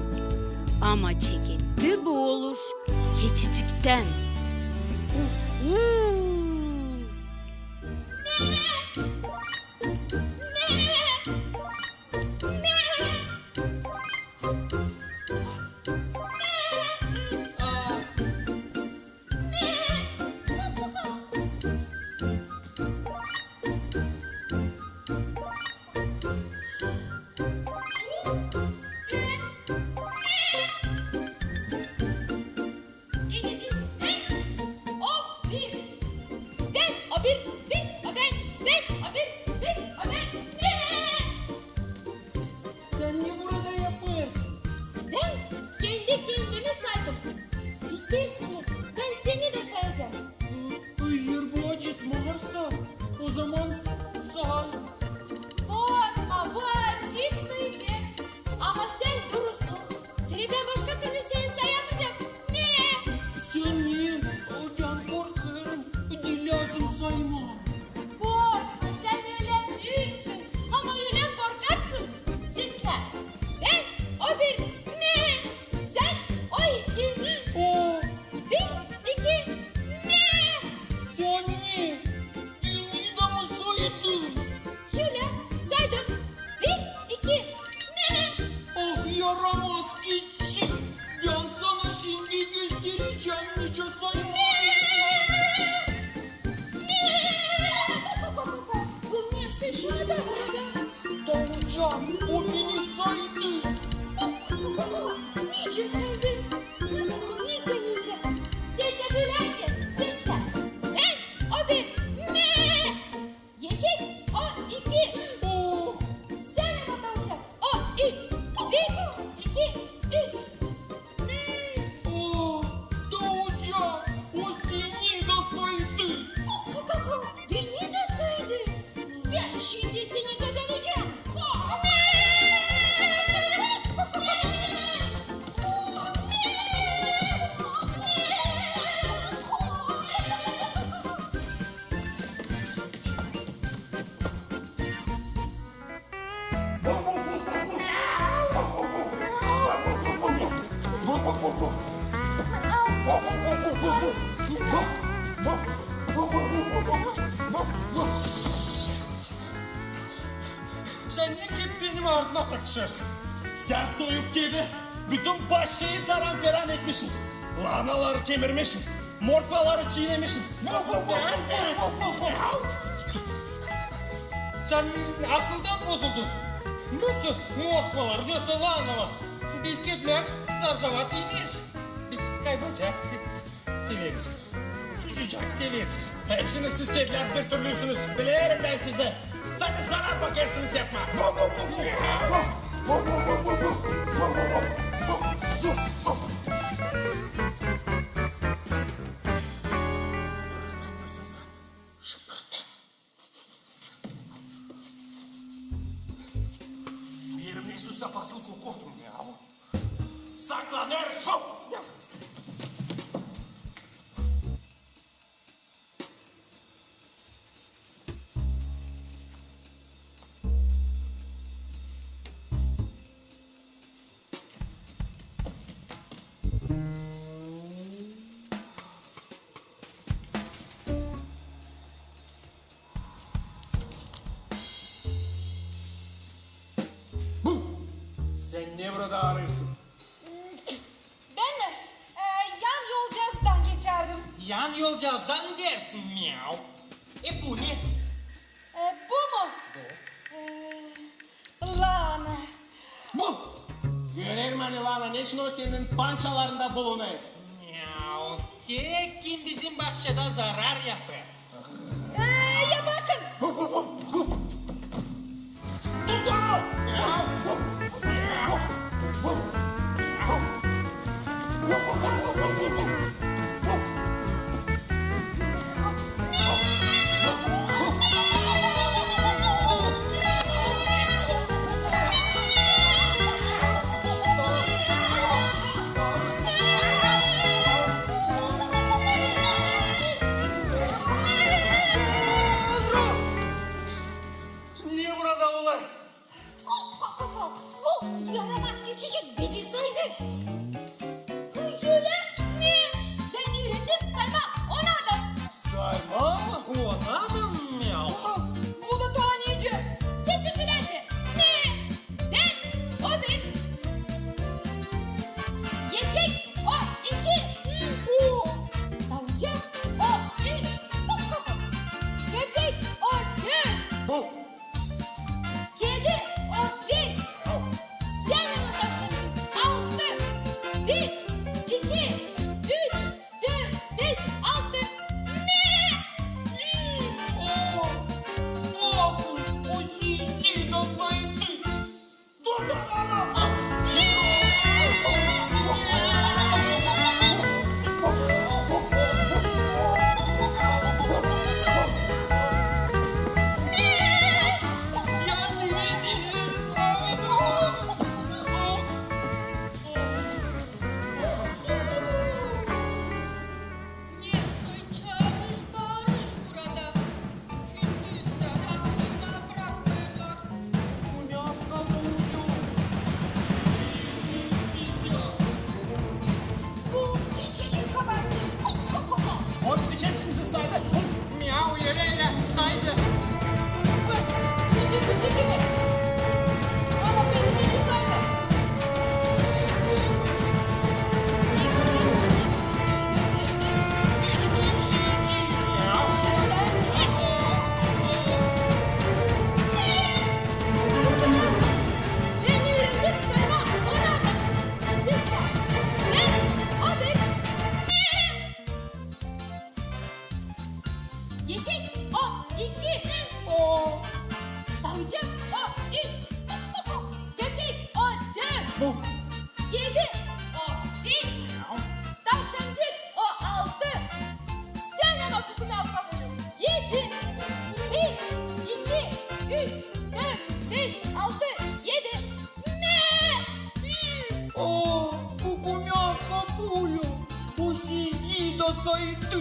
Ama çekitti bu oluş geçicikten. Sen niye burada yapıyorsun? Ben kendi kendimi saydım. İstersin mi? Ben seni de sayacağım. Hayır bu acıtmazsa. O zaman say. Korkma bu acıtmayacak. Ama sen durursun. Seni ben başka türlü seni sayamayacağım. Ne? Sen niye? Ben korkarım. Dil lazım sayma. Korkma sen öyle büyüksün. Ama öyle korkaksın. Sesler. Ben o bir ne? Sen o iki. O Bir iki ne? sen niye? Dilini de mı saydın? Şöyle saydım. Bir iki ne? Ah yaramaz keçi. Ben sana şimdi göstereceğim nice saymayı. Bu ne şaşırdı? Doğucan o beni saydı. Niçin sevdin? Niçin? Dediler ki sesler. Ben o bir ne? Yeşil o iki. O Sen ama olacak. O üç. Bir iki üç. o Doğucan o seni de saydı. Beni de saydı. Ben şimdi seni kazanacağım. Sen ne gibi benim ardına takışıyorsun? Sen soyup kedi bütün başşeyi daramperam etmişsin. Lahanaları kemirmişsin. Mortvaları çiğnemişsin. Sen akıldan bozuldun. Nasıl mortvalar, nasıl lahanalar? Biz kediler zarzavat yemiyoruz. Biz kaybacak severiz. Sucacak severiz. Hepsiniz siz kediler bir türlüsünüz. Bilirim ben size. Sakın zarar bakarsınız yapma. Yerim ne susa fasıl koku. Saklanırsın. Sen ne burada arıyorsun? Ben mi? Yan yolcazdan geçerdim. Yan yolcazdan dersin miyav. Bu ne? Bu mu? Lahana. Bu. Görelim hani lana ne için o senin pançalarında bulunuyor? Miyav. Kim bizim bahçede zarar yapar? Ya bakın. Tut onu! iki. Tavşan o üç. Köpek o dört. Kedi o beş. Tavşancık o altı. Sen ama tutunav kabulü. Yedi. Bir, iki, üç, dört, beş, altı, yedi. Кукумя какую, усизи до сайды.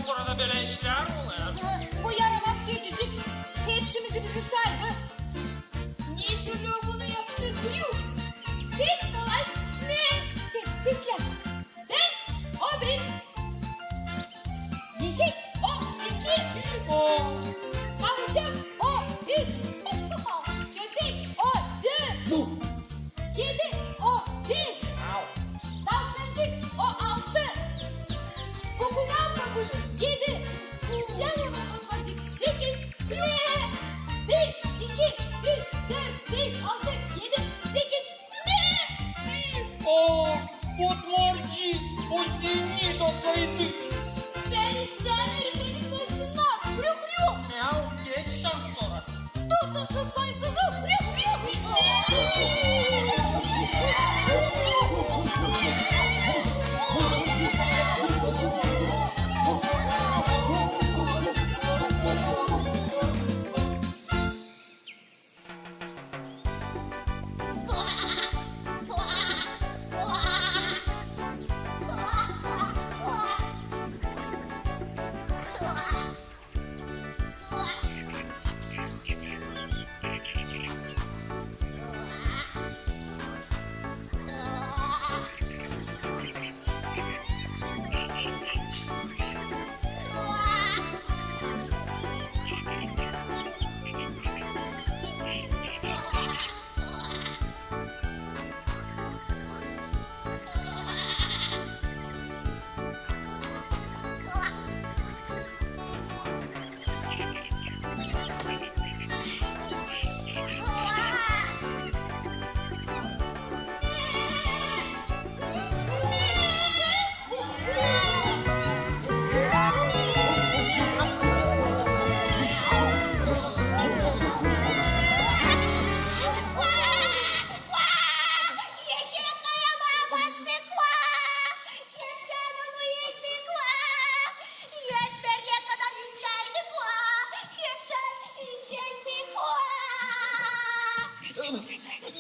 Burada böyle işler mi oluyor? Bu yaramaz geçicik hepsimizi bizi saydı. Niye türlü bunu yaptık biliyor musun? Pek kolay. Ne? Sesler. Ben, o bir. Yeşil, o iki. Tavşan, o üç. Köpek, o dört. Kedi, o beş. Tavşancık, o altı. Kokulan kokulu, yedi. Sen matematik, sekiz. Ne? Bir, iki, üç, dört, beş, altı, yedi, sekiz. Ne? Вот морчи, усини до сайды. Ben istemiyorum, beni koysunlar. Hırı. Geç şans sonra. Tutun şu soysuzu. Hırı.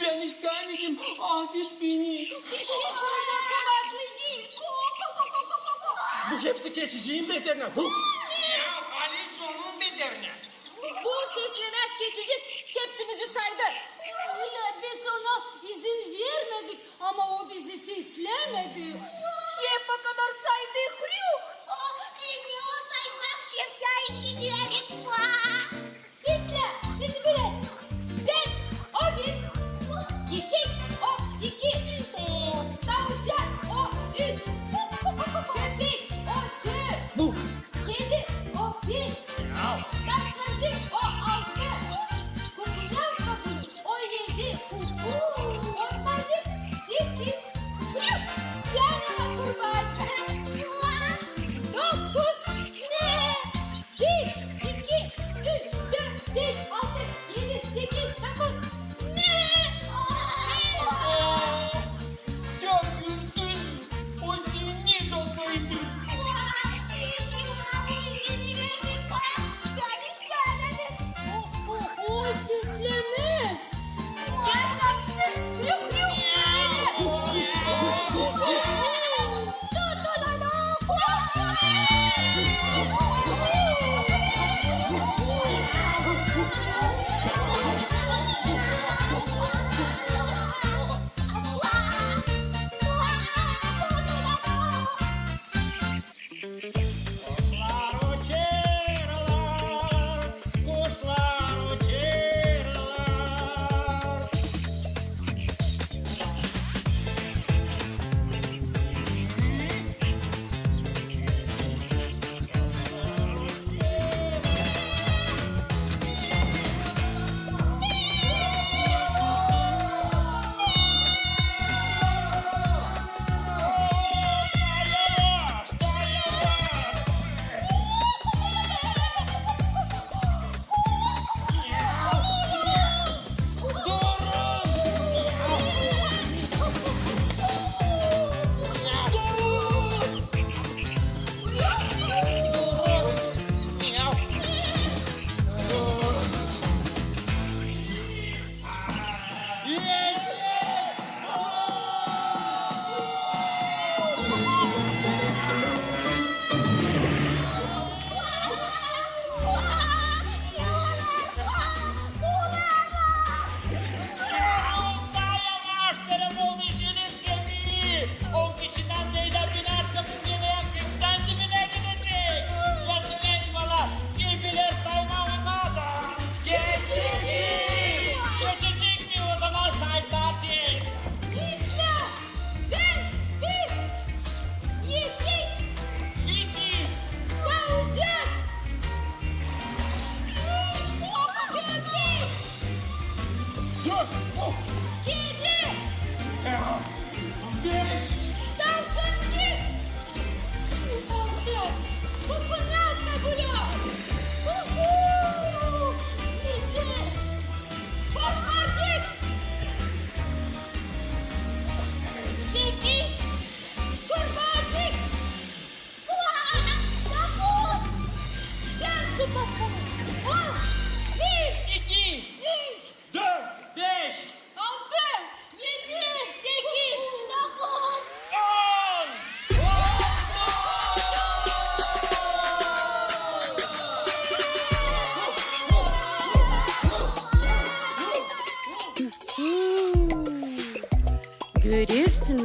Ben istemedim, affet beni. Yeşil fırına kabaklı değil. Bu hepsi geçiciğin beterine. Ali sonun beterine. Bu seslemez geçicik hepsimizi saydı. Öyle biz ona izin vermedik ama o bizi seslemedi. Hep o kadar saydı hırıyor. Beni o saymak şefta işi diyelim. Sesle, sesi bilet. Ben, o bir. Yeşil, o iki. Tavşan, o üç. Köpek, o dört.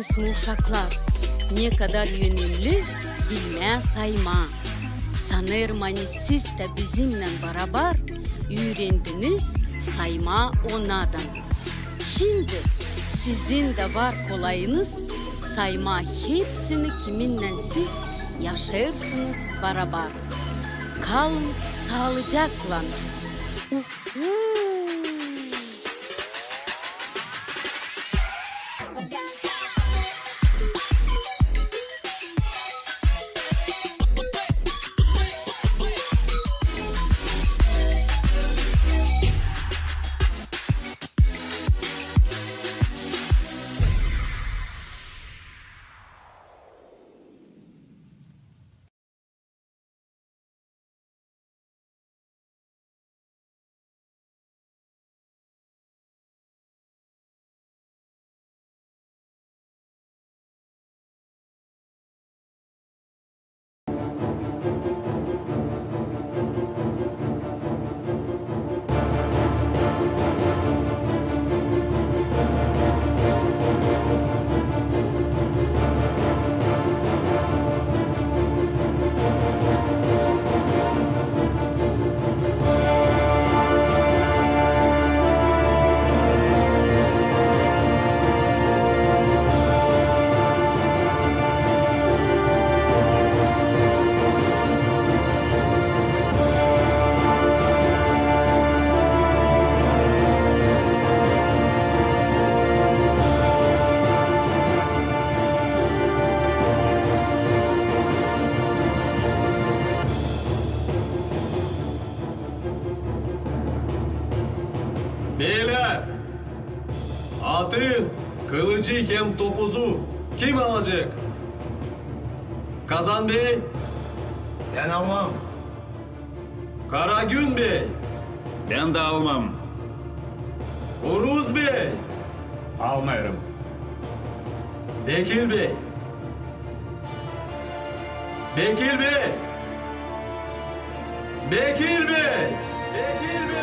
genç uşaklar. Ne kadar önemli bilme sayma. Sanırım hani siz de bizimle beraber öğrendiniz sayma onadan. Şimdi sizin de var kolayınız sayma hepsini kiminle siz yaşarsınız beraber. Kalın sağlıcakla. Beyler, atı, kılıcı hem topuzu kim alacak? Kazan Bey, Ben almam. Karagün Bey, Ben de almam. Uruz Bey, Almayırım. Bekir Bey, Bekir Bey, Bekir Bey, Bekir Bey.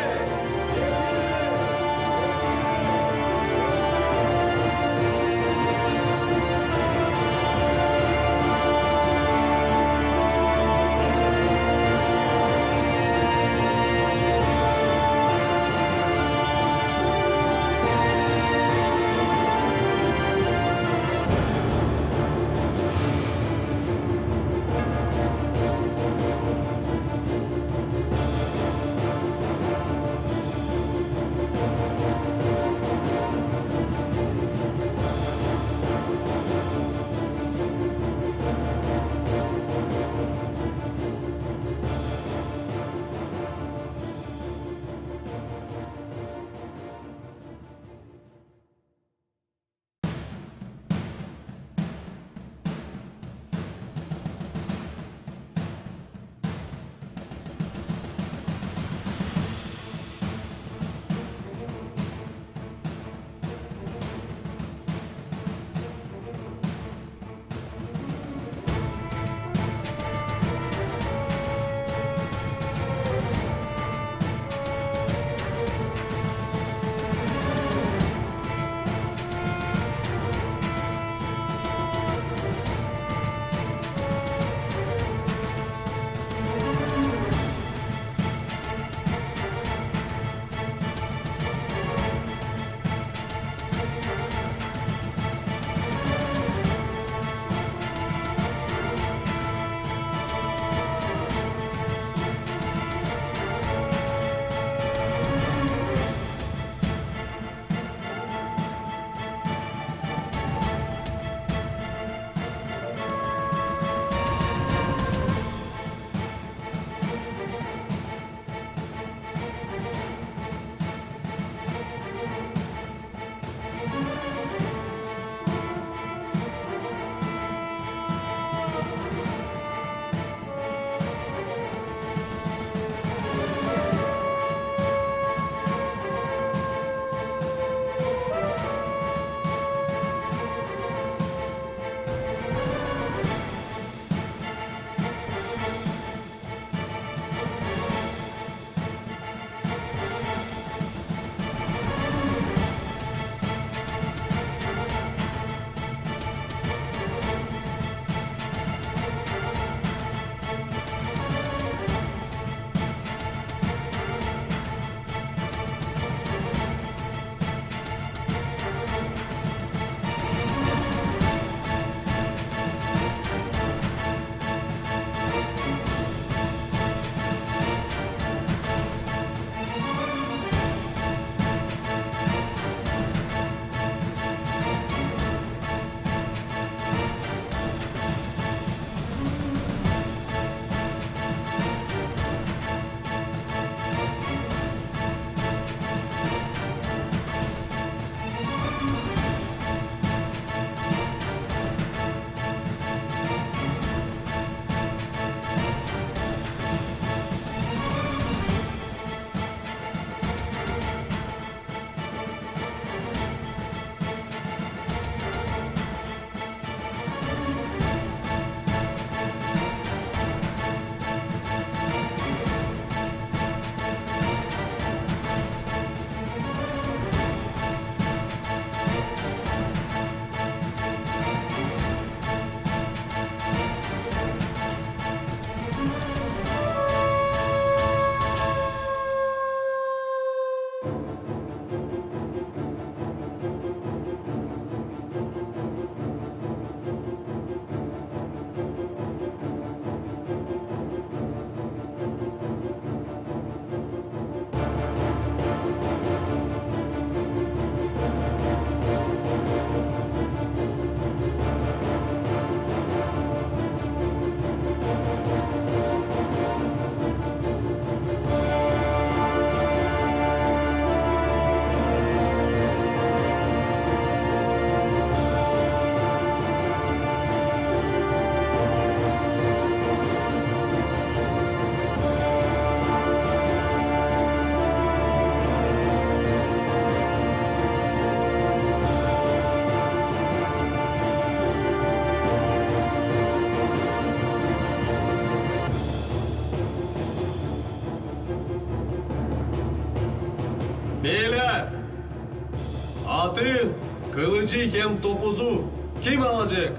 Atı, kılıcı hem topuzu kim alacak?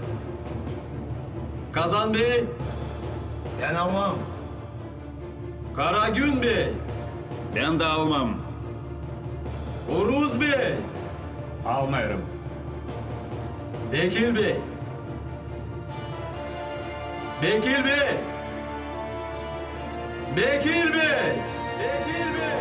Kazan Bey, Ben almam. Karagün Bey, Ben de almam. Uruz Bey, Almayırım. Bekir Bey. Bekir Bey. Bekir Bey. Bekir Bey.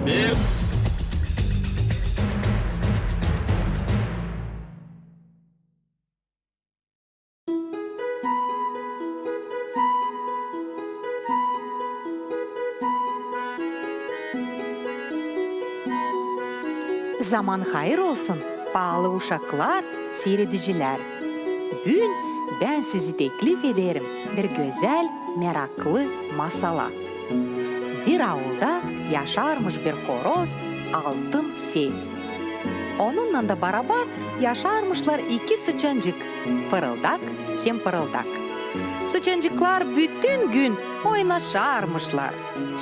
Bir. Zaman hayır olsun, pahalı uşaklar, seyrediciler. Bugün ben sizi teklif ederim bir güzel, meraklı masala. Bir avulda yaşarmış bir horoz, altın ses. Onunla da beraber yaşarmışlar iki sıçancık, pırıldak hem pırıldak. Sıçancıklar bütün gün oynaşarmışlar,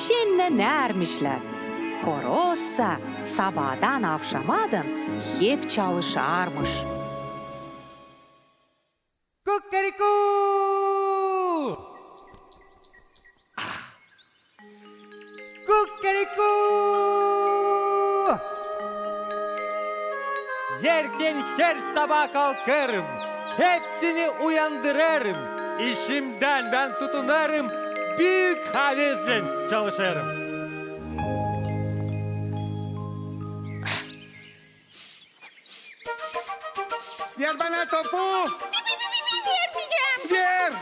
şenlenermişler. Horozsa sabahdan akşamadan hep çalışarmış. Kukeriku! Kukeriku! Yerken her sabah kalkarım. Hepsini uyandırırım. İşimden ben tutunarım. Büyük havesle çalışırım. Ver bana topu. Vermeyeceğim. Ver. Vermeyeceğim.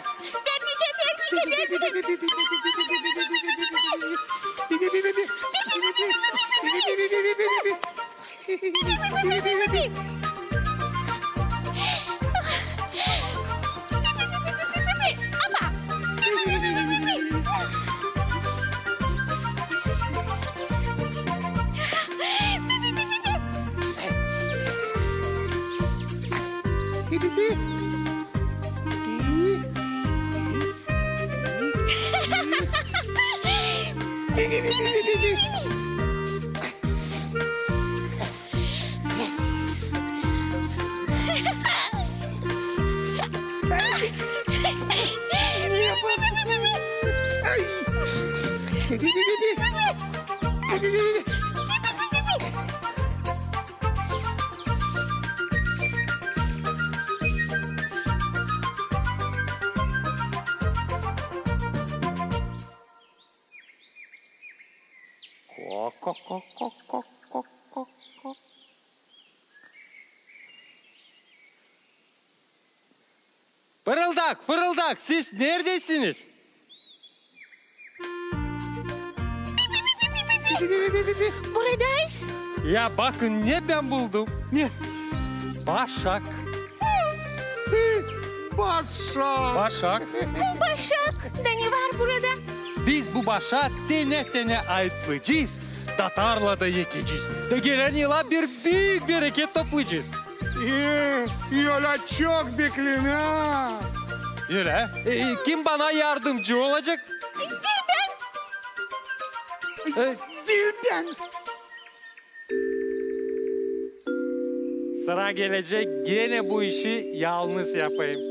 Fırıldak, fırıldak, siz neredesiniz? Buradayız. Ya bakın ne ben buldum. Ne? Başak. Başak. Başak. Başak. Da ne var burada? Biz bu başa tane ayıtlayacağız. Tatarla da yekeceğiz. De gelen yıla bir büyük bereket toplayacağız. Yola çok bekleyin ha. Yürü. Kim bana yardımcı olacak? Değil ben. Sıra gelecek gene bu işi yalnız yapayım.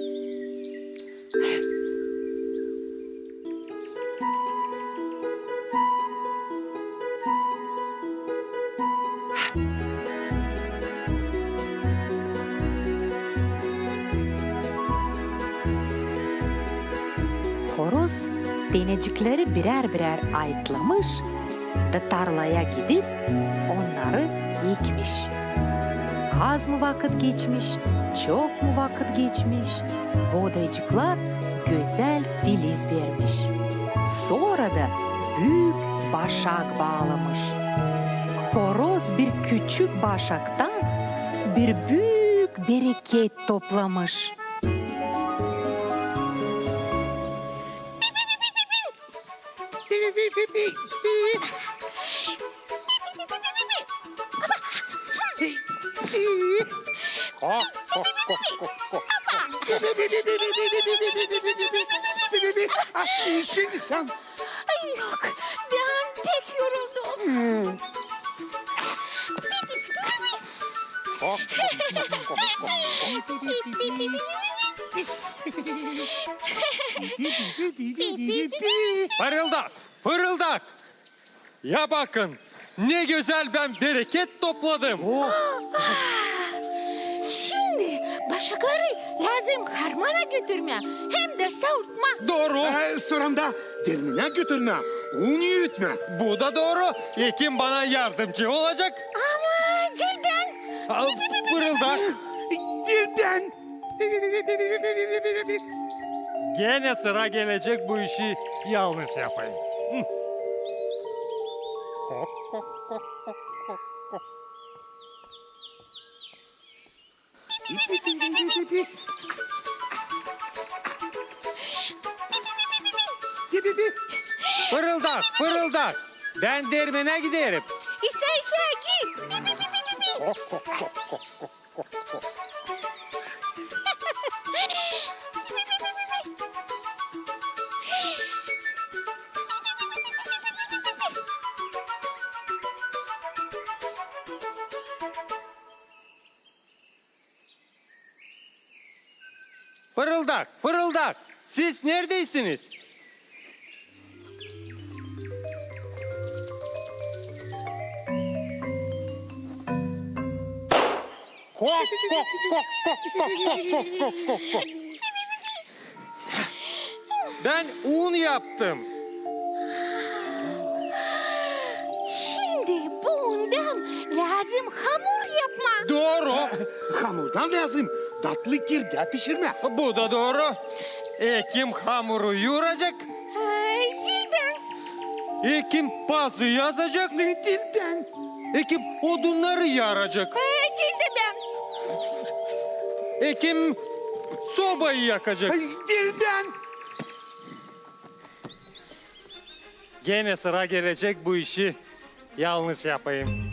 Horoz denecikleri birer birer ayıtlamış da tarlaya gidip onları ekmiş. Az mı vakit geçmiş, çok mu vakit geçmiş, buğdaycıklar güzel filiz vermiş. Sonra da büyük başak bağlamış. Horoz bir küçük başaktan bir büyük bereket toplamış. Şimdi sen. Ay yok. Ben pek yoruldum. Fırıldak, fırıldak. Ya bakın ne güzel ben bereket topladım. Şimdi başakları lazım harmana götürme. Hem de savurtma. Doğru. Sonra da dermine götürme. un yutma. Bu da doğru. Ekim bana yardımcı olacak. Ama Dilben. Al, fırıldak. Dilben. Gene sıra gelecek bu işi yalnız yapayım. Fırıldak, fırıldak. Ben dermene giderim. İste git. Fırıldak, fırıldak. Siz neredeysiniz? Kok, kok, kok, kok, kok, kok, kok, kok, kok. Ben un yaptım. Şimdi bundan lazım hamur yapma. Doğru. Hamurdan lazım. Tatlı kirde pişirme. Bu da doğru. Ekim hamuru yoğuracak. Ay Dilben. Ekim pazı yazacak. Dilben. Ekim odunları yaracak. Ay Dilben. Ekim sobayı yakacak. Dilben. Gene sıra gelecek bu işi yalnız yapayım.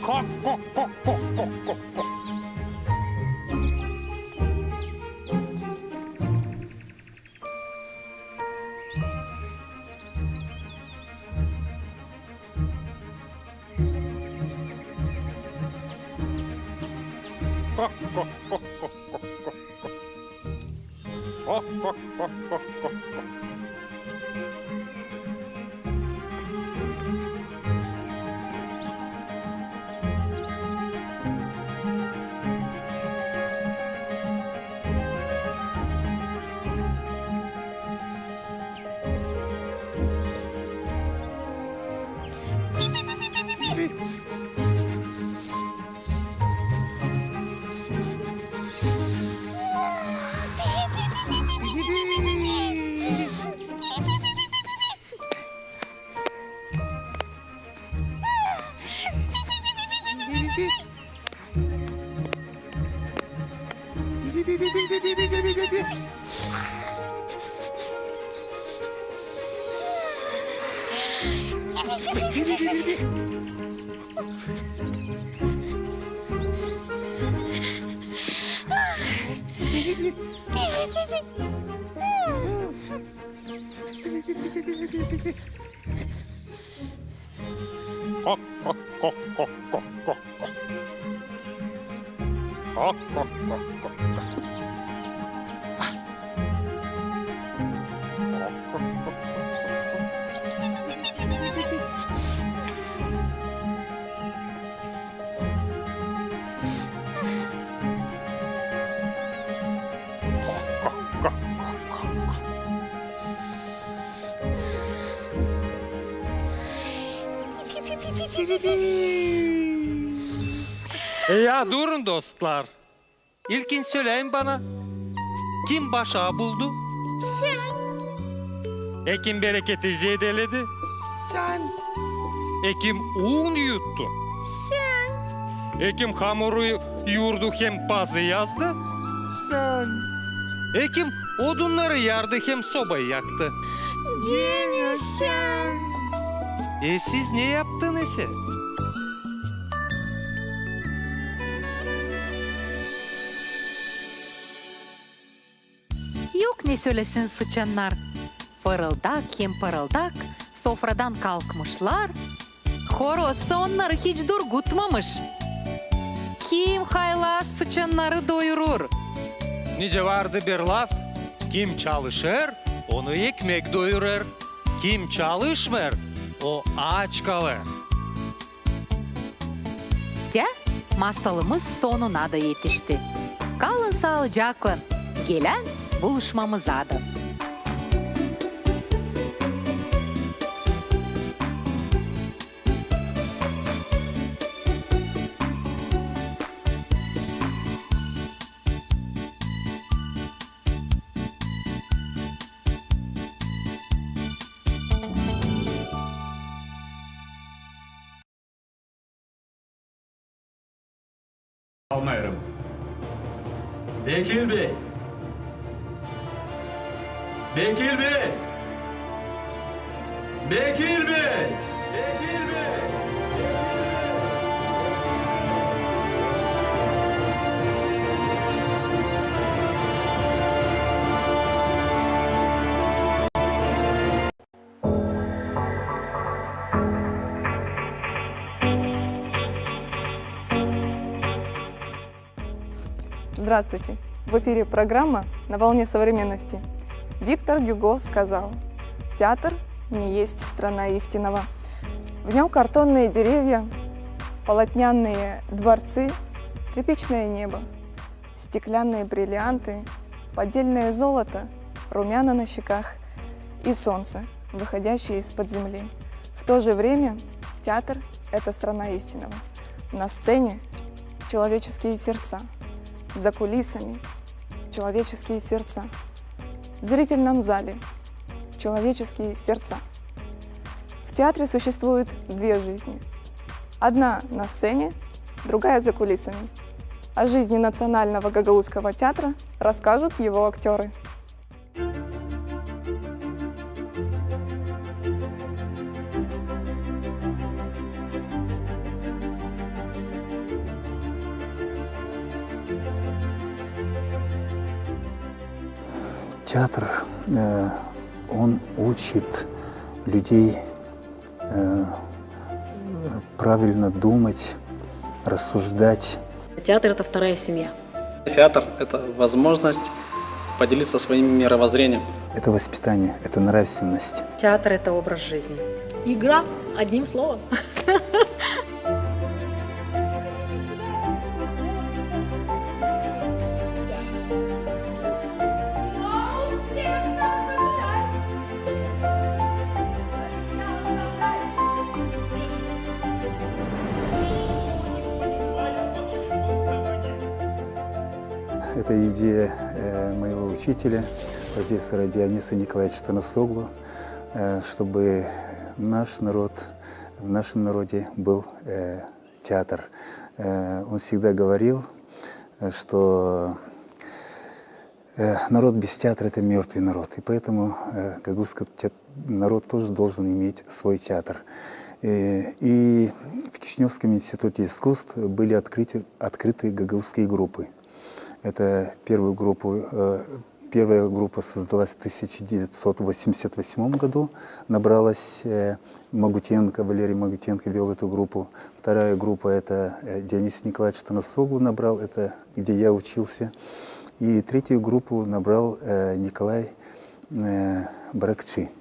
Kok, kok, kok, kok, kok, kok, kok. Kok, kok, kok, kok, kok, kok, kok. Kok, kok, kok, kok, kok, kok. Kok, kok, kok, kok, kok, kok, kok. Kok, kok, kok, kok, kok. Kok, kok, kok, kok, Ya durun dostlar. İlkin söyleyin bana. Kim başa buldu? Sen. Ekim bereketi zedeledi. Sen. Ekим un yuttu? Sen. Ekim hamuru yoğurdu hem pazı yazdı? Sen. Ekim odunları yardı hem sobayı yaktı? Yine sen. Siz ne yaptınız? Yok ne söylesin sıçanlar. Fırıldak hem pırıldak sofradan kalkmışlar. Horoz onları hiç durgutmamış. Kim haylaz sıçanları doyurur? Nice vardı bir laf. Kim çalışır, onu ekmek doyurur. Kim çalışmır, o aç kalır. De, masalımız sonuna da yetişti. Kalın sağlıcakla. Gelen buluşmamıza da. Almayarım. Vekil bey. Vekil bey. Vekil bey. Vekil bey. Здравствуйте! В эфире программа «На волне современности». Виктор Гюго сказал: «Театр не есть страна истинного». В нем картонные деревья, полотняные дворцы, тряпичное небо, стеклянные бриллианты, поддельное золото, румяна на щеках и солнце, выходящее из-под земли. В то же время театр – это страна истинного. На сцене – человеческие сердца. За кулисами – человеческие сердца. В зрительном зале – человеческие сердца. В театре существует две жизни. Одна на сцене, другая за кулисами. О жизни Национального гагаузского театра расскажут его актеры. Театр, он учит людей правильно думать, рассуждать. Театр — это вторая семья. Театр – это возможность поделиться своим мировоззрением. Это воспитание, это нравственность. Театр – это образ жизни. Игра, одним словом. Это идея моего учителя, профессора Диониса Николаевича Танасоглу, чтобы наш народ, в нашем народе был театр. Он всегда говорил, что народ без театра – это мертвый народ, и поэтому гагаузский народ тоже должен иметь свой театр. И в Кишиневском институте искусств были открыты гагаузские группы. Это первая группа создалась в 1988 году, набралась Магутенко, Валерий Магутенко вел эту группу. Вторая группа – это Дионис Николаевич Танасоглу набрал, это где я учился. И третью группу набрал Николай Баракчи,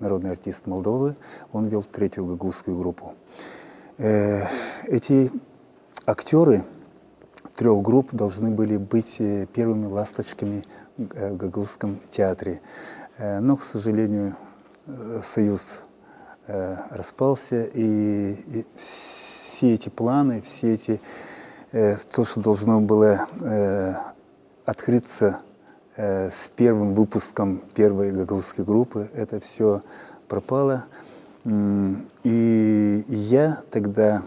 народный артист Молдовы. Он вел третью гагаузскую группу. Эти актеры трех групп должны были быть первыми ласточками в гагаузском театре. Но, к сожалению, союз распался, и все эти планы, то, что должно было открыться с первым выпуском первой гагаузской группы, это все пропало. И я тогда,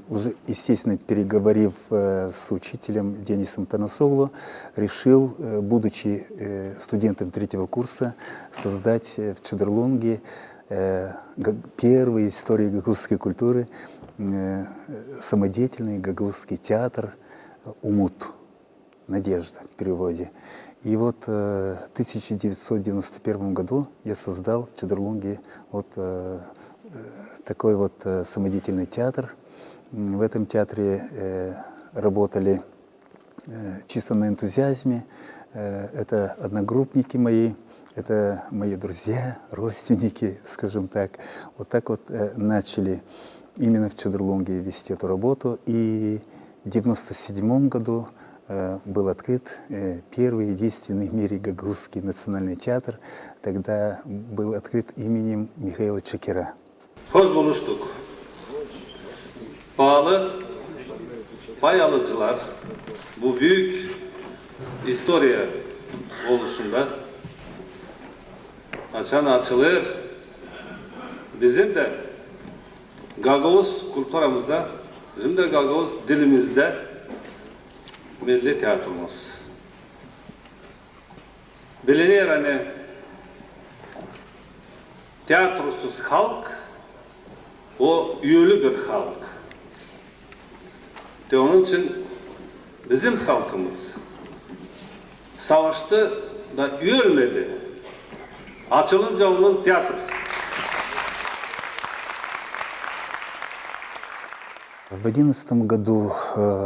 уже, естественно, переговорив с учителем Денисом Танасоглу, решил, будучи студентом 3-го курса, создать в Чедерлунге первый в истории гагаузской культуры самодеятельный гагаузский театр «Умут», «Надежда» в переводе. И вот в 1991 году я создал в Чедерлунге вот такой вот самодеятельный театр. В этом театре работали чисто на энтузиазме. Это одногруппники мои, это мои друзья, родственники, скажем так. Вот так вот начали именно в Чедерлунге вести эту работу. И в 1997 году был открыт первый единственный в мире гагаузский национальный театр. Тогда был открыт именем Михаила Чекера. Hoş buluştuk. Pahalı pay alıcılar bu büyük istoriya oluşunda açan açılır. Bizim de Gagavuz kulturumuza, bizim de Gagavuz dilimizde milli tiyatromuz. Bilinir hani tiyatrosuz halk o üyeli bir halk. De onun için bizim halkımız savaştı da ölmedi. Açılınca onun tiyatrosu. В 2011 году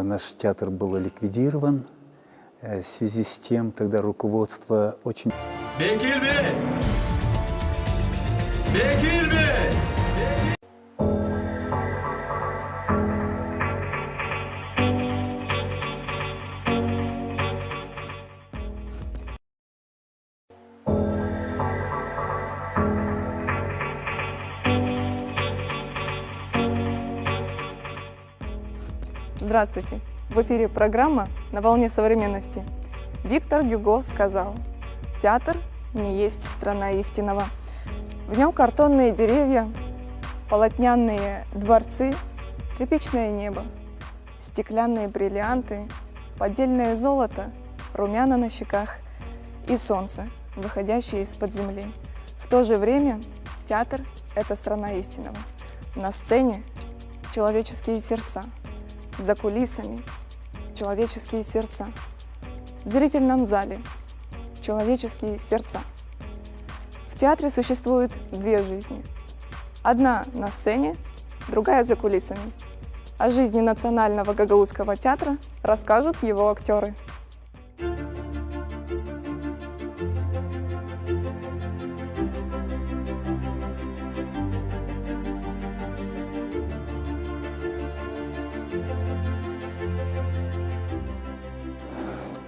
наш театр был ликвидирован. В связи с тем, тогда руководство очень... Bekir Bey! Bekir Bey! Здравствуйте! В эфире программа «На волне современности». Виктор Гюго сказал: «Театр не есть страна истинного». В нем картонные деревья, полотняные дворцы, тряпичное небо, стеклянные бриллианты, поддельное золото, румяна на щеках и солнце, выходящее из-под земли. В то же время театр – это страна истинного. На сцене – человеческие сердца, за кулисами – человеческие сердца, в зрительном зале – человеческие сердца. В театре существует две жизни. Одна на сцене, другая за кулисами. О жизни Национального гагаузского театра расскажут его актеры.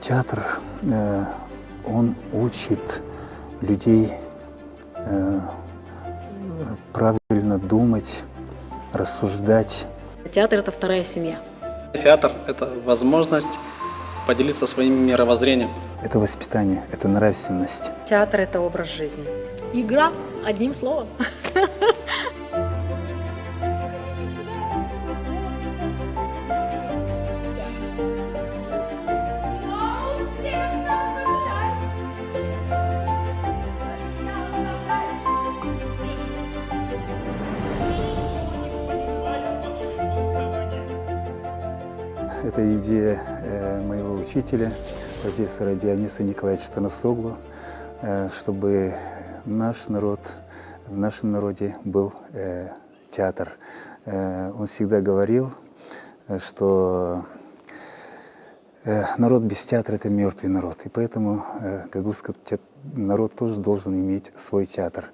Театр, он учит людей правильно думать, рассуждать. Театр – это вторая семья. Театр – это возможность поделиться своим мировоззрением. Это воспитание, это нравственность. Театр – это образ жизни. Игра, одним словом. Это идея моего учителя, профессора Диониса Николаевича Танасоглу, чтобы наш народ, в нашем народе был театр. Он всегда говорил, что народ без театра – это мертвый народ, и поэтому гагаузский народ тоже должен иметь свой театр.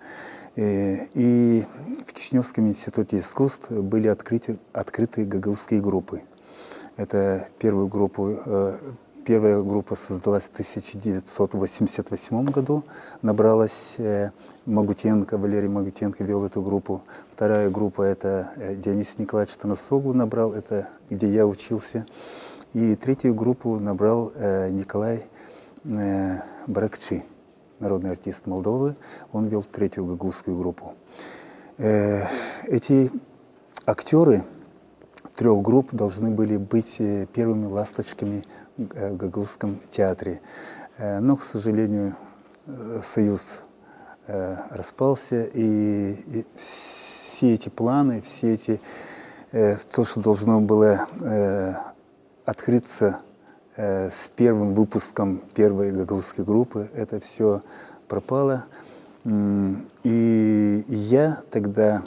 И в Кишиневском институте искусств были открыты гагаузские группы. Это первая группа создалась в 1988 году, набралась Магутенко, Валерий Магутенко вел эту группу. Вторая группа – это Дионис Николаевич Танасоглу набрал, это где я учился. И третью группу набрал Николай Баракчи, народный артист Молдовы. Он вел третью гагаузскую группу. Эти актеры 3 групп должны были быть первыми ласточками в Гагузском театре. Но, к сожалению, союз распался, и все эти планы, все эти, то, что должно было открыться с первым выпуском первой гагузской группы, это все пропало. И я тогда,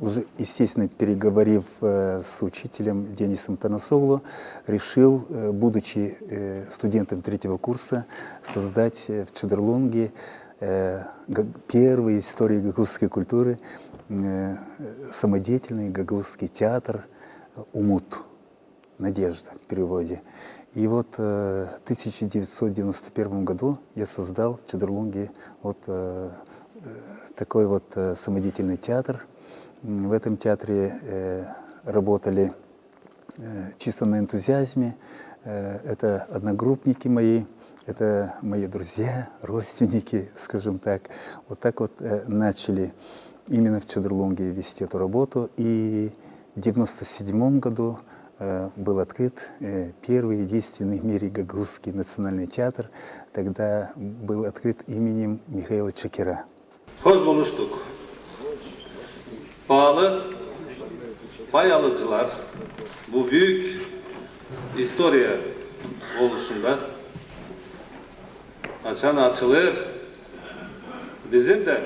уже, естественно, переговорив с учителем Денисом Танасоглу, решил, будучи студентом 3-го курса, создать в Чедерлунге первый в истории гагузской культуры самодеятельный гагузский театр «Умут», «Надежда» в переводе. И вот в 1991 году я создал в Чедерлунге вот такой вот самодеятельный театр. В этом театре работали чисто на энтузиазме. Это одногруппники мои, это мои друзья, родственники, скажем так. Вот так вот начали именно в Чедерлунге вести эту работу. И в 1997 году был открыт первый единственный в мире гагузский национальный театр. Тогда был открыт именем Михаила Чакира. Hoş buluştuk. Pahalı pay alıcılar bu büyük istoriya oluşunda açan açılır. Bizim de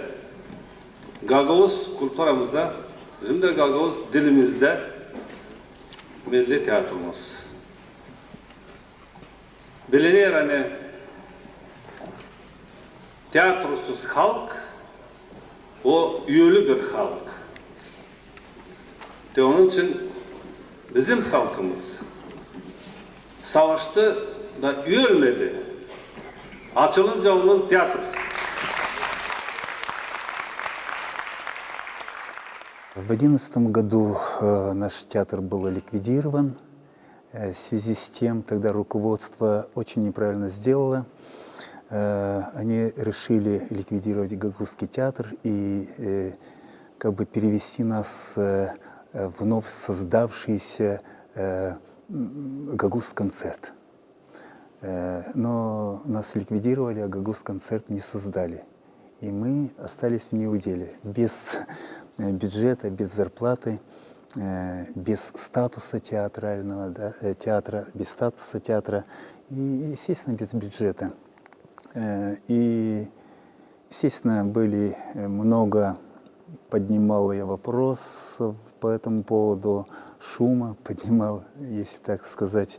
Gagavuz kulturumuza, bizim de Gagavuz dilimizde milli tiyatromuz. Bilinir hani tiyatrosuz halk o üyeli bir halk. De onun için bizim halkımız savaştı da ölmedi. Açılınca onun tiyatrosu. В 2011 году наш театр был ликвидирован. В связи с тем, тогда руководство очень неправильно сделало. Они решили ликвидировать Гагузский театр и как бы перевести нас в вновь создавшийся Гагуз-концерт. Но нас ликвидировали, а Гагуз-концерт не создали. И мы остались в неуделе, без бюджета, без зарплаты, без статуса театрального, да, театра, без статуса театра и, естественно, без бюджета. И, естественно, были много, поднимал я вопрос по этому поводу, шума поднимал, если так сказать,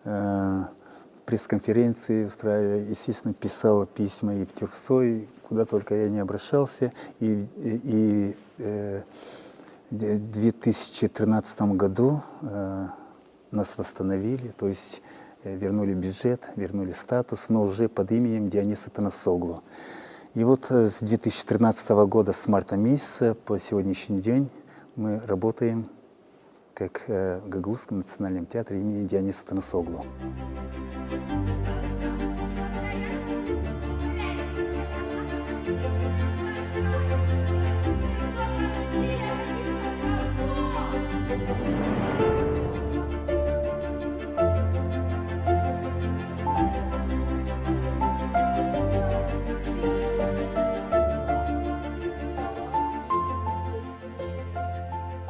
пресс-конференции устраивали, естественно, писал письма и в Тюрксой, куда только я не обращался. И в 2013 году нас восстановили, то есть вернули бюджет, вернули статус, но уже под именем Диониса Танасоглу. И вот с 2013 года, с марта месяца по сегодняшний день мы работаем как в Гагузском национальном театре имени Диониса Танасоглу.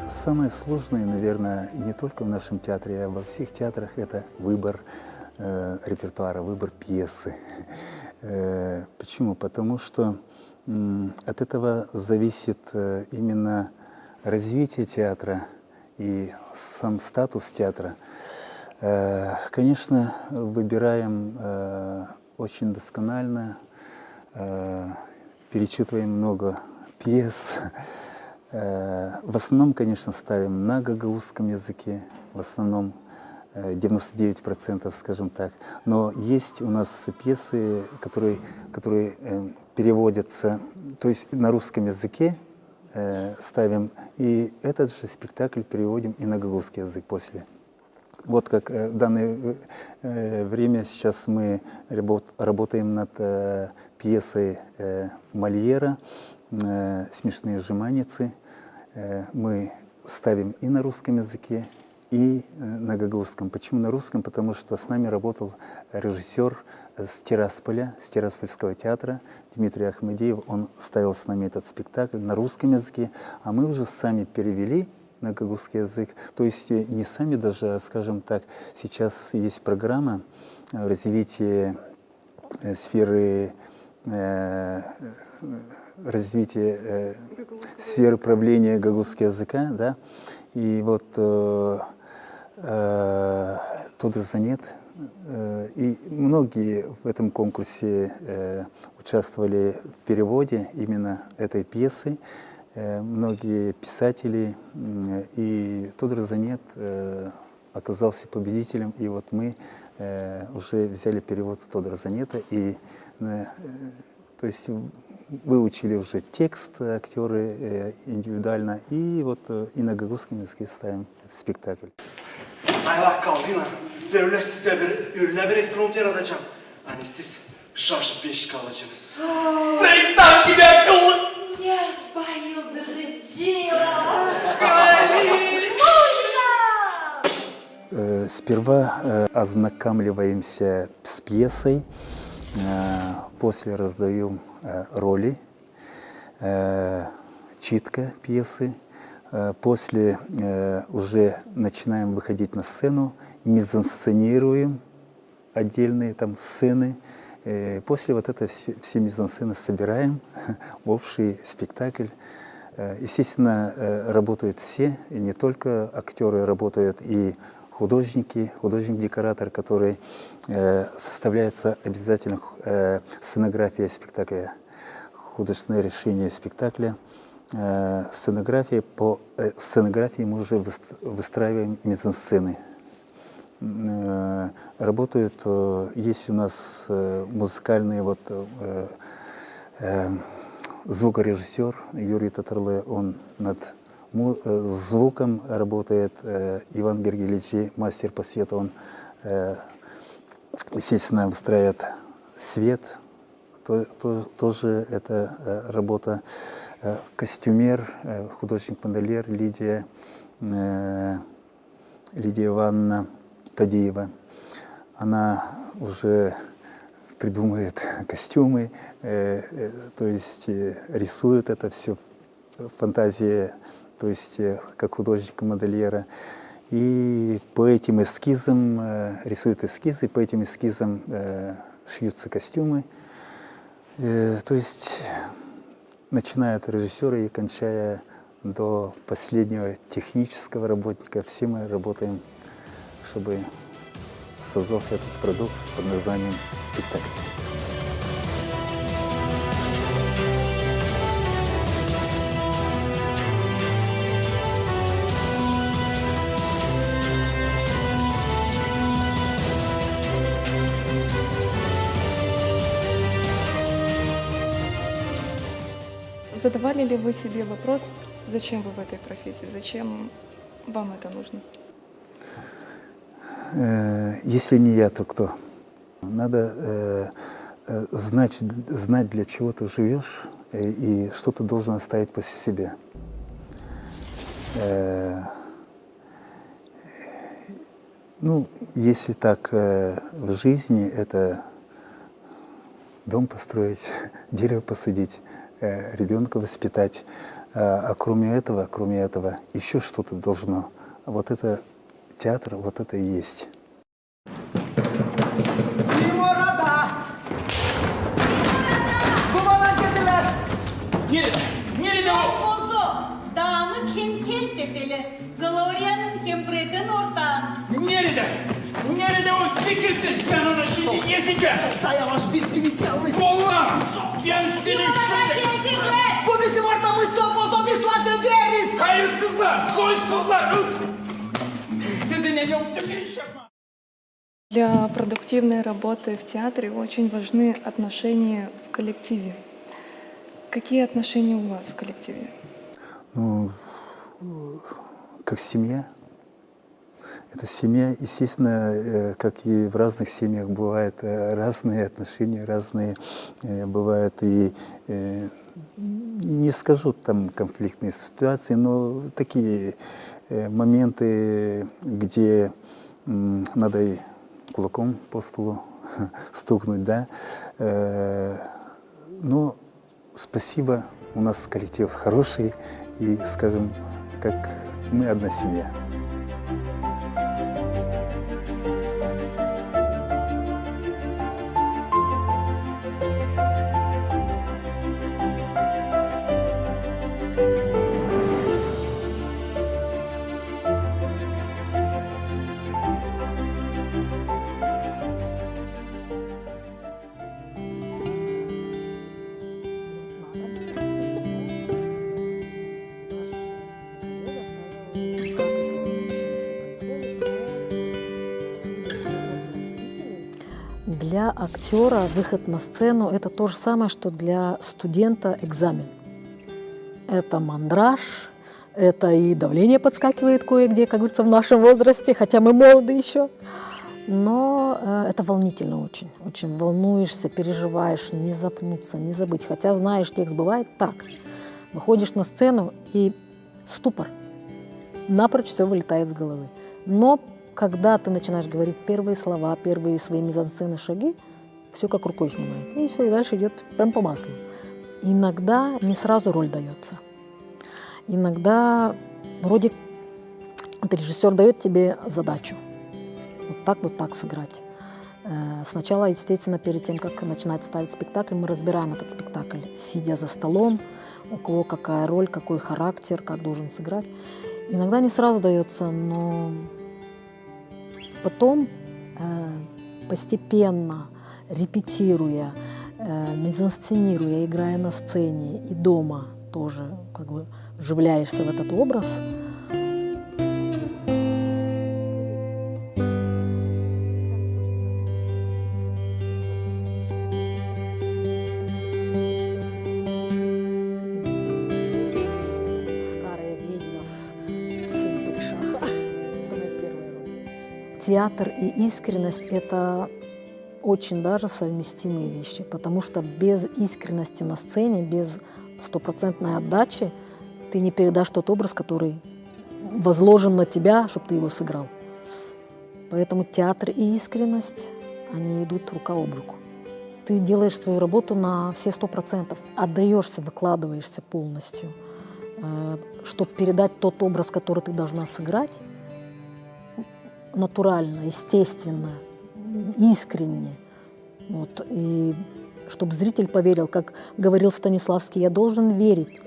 Самое сложное, наверное, не только в нашем театре, а во всех театрах, это выбор репертуара, выбор пьесы. Почему? Потому что от этого зависит именно развитие театра и сам статус театра. Конечно, выбираем очень досконально, перечитываем много пьес. В основном, конечно, ставим на гагаузском языке, в основном 99%, скажем так. Но есть у нас пьесы, которые переводятся, то есть на русском языке ставим, и этот же спектакль переводим и на гагаузский язык после. Вот как в данное время сейчас мы работаем над пьесой Мольера «Смешные жеманницы». Мы ставим и на русском языке, и на гагаузском. Почему на русском? Потому что с нами работал режиссер с Тирасполя, с Тираспольского театра, Дмитрий Ахмадеев. Он ставил с нами этот спектакль на русском языке, а мы уже сами перевели на гагаузский язык. То есть не сами даже, а, скажем так, сейчас есть программа развития сферы сферы правления гагаузского языка, да, и вот Тодор Занет и многие в этом конкурсе участвовали в переводе именно этой пьесы, многие писатели, и Тодор Занет оказался победителем, и вот мы уже взяли перевод Тодора Занета, и то есть выучили уже текст актеры индивидуально, и вот и на гагаузском языке ставим этот спектакль. Ayvah kaldı mı? Devlet size ürüne bir ekstra not yaratacağım. Hani siz şaşıp beş kalacaksınız. Şeytan gibi akıllı! Я bayıldırıcı. Сперва ознакомливаемся с пьесой, после раздаем роли, читка пьесы, после уже начинаем выходить на сцену, мизансценируем отдельные там сцены, после вот это все мизансцены собираем в общий спектакль. Естественно, работают все, и не только актеры, работают и художники, художник-декоратор, который составляется обязательно сценография спектакля, художественное решение спектакля. Сценография, по сценографии мы уже выстраиваем мизансцены. Работают, есть у нас музыкальные вот звукорежиссер Юрий Татарле, он над звуком работает, Иван Гергеличи, мастер по свету, он, естественно, выстраивает свет, тоже это работа. Костюмер, художник-модельер Лидия Ивановна Тадеева. Она уже придумывает костюмы, то есть рисует это все в фантазии, то есть как художника-модельера. И по этим эскизам, рисует эскизы, по этим эскизам шьются костюмы. То есть начиная от режиссера и кончая до последнего технического работника, все мы работаем, чтобы создался этот продукт под названием спектакль. Задавали ли вы себе вопрос, зачем вы в этой профессии, зачем вам это нужно? Если не я, то кто? Надо знать, для чего ты живешь и что ты должен оставить после себя. Ну, если так в жизни, это дом построить, дерево посадить, ребенка воспитать. А кроме этого, еще что-то должно. Вот это театр, вот это и есть. Bozo, dağını kim tel tepeli, Gloria'nın hem Bred'in ortağı. Nerede? Nerede o fikirsiz yanına şimdi gezeceğiz? Yavaş biz divizyonlıyız. Allah! Ben seni şimdi... Bu bizim ortamızda bozo biz lan döneriz. Hayırsızlar, soysuzlar! Sizinle yokça bir iş yapma. Для продуктивной работы в театре очень важны отношения в коллективе. Какие отношения у вас в коллективе? Ну, как семья. Это семья, естественно, как и в разных семьях бывают разные отношения, разные бывают и не скажу там конфликтные ситуации, но такие моменты, где надо и кулаком по столу стукнуть, да. Но спасибо, у нас коллектив хороший, и, скажем, как мы одна семья. Для актера выход на сцену – это то же самое, что для студента экзамен. Это мандраж, это и давление подскакивает кое-где, как говорится, в нашем возрасте, хотя мы молоды еще. Но это волнительно очень. Очень волнуешься, переживаешь, не запнуться, не забыть. Хотя знаешь, текст бывает так. Выходишь на сцену и ступор. Напрочь все вылетает с головы. Но когда ты начинаешь говорить первые слова, первые свои мизансцены, шаги, все как рукой снимает. И все, и дальше идет прям по маслу. Иногда не сразу роль дается. Иногда вроде режиссер дает тебе задачу. Вот так сыграть. Сначала, естественно, перед тем, как начинать ставить спектакль, мы разбираем этот спектакль, сидя за столом, у кого какая роль, какой характер, как должен сыграть. Иногда не сразу дается, но потом, постепенно, репетируя, мизансценируя, играя на сцене и дома тоже как бы вживляешься в этот образ. Старая ведьма в «Сыне падишаха». Это моя первая роль. Театр и искренность – это очень даже совместимые вещи, потому что без искренности на сцене, без стопроцентной отдачи ты не передашь тот образ, который возложен на тебя, чтобы ты его сыграл. Поэтому театр и искренность, они идут рука об руку. Ты делаешь свою работу на все 100%, отдаешься, выкладываешься полностью, чтобы передать тот образ, который ты должна сыграть, натурально, естественно, искренне. Вот. И чтобы зритель поверил, как говорил Станиславский, я должен верить.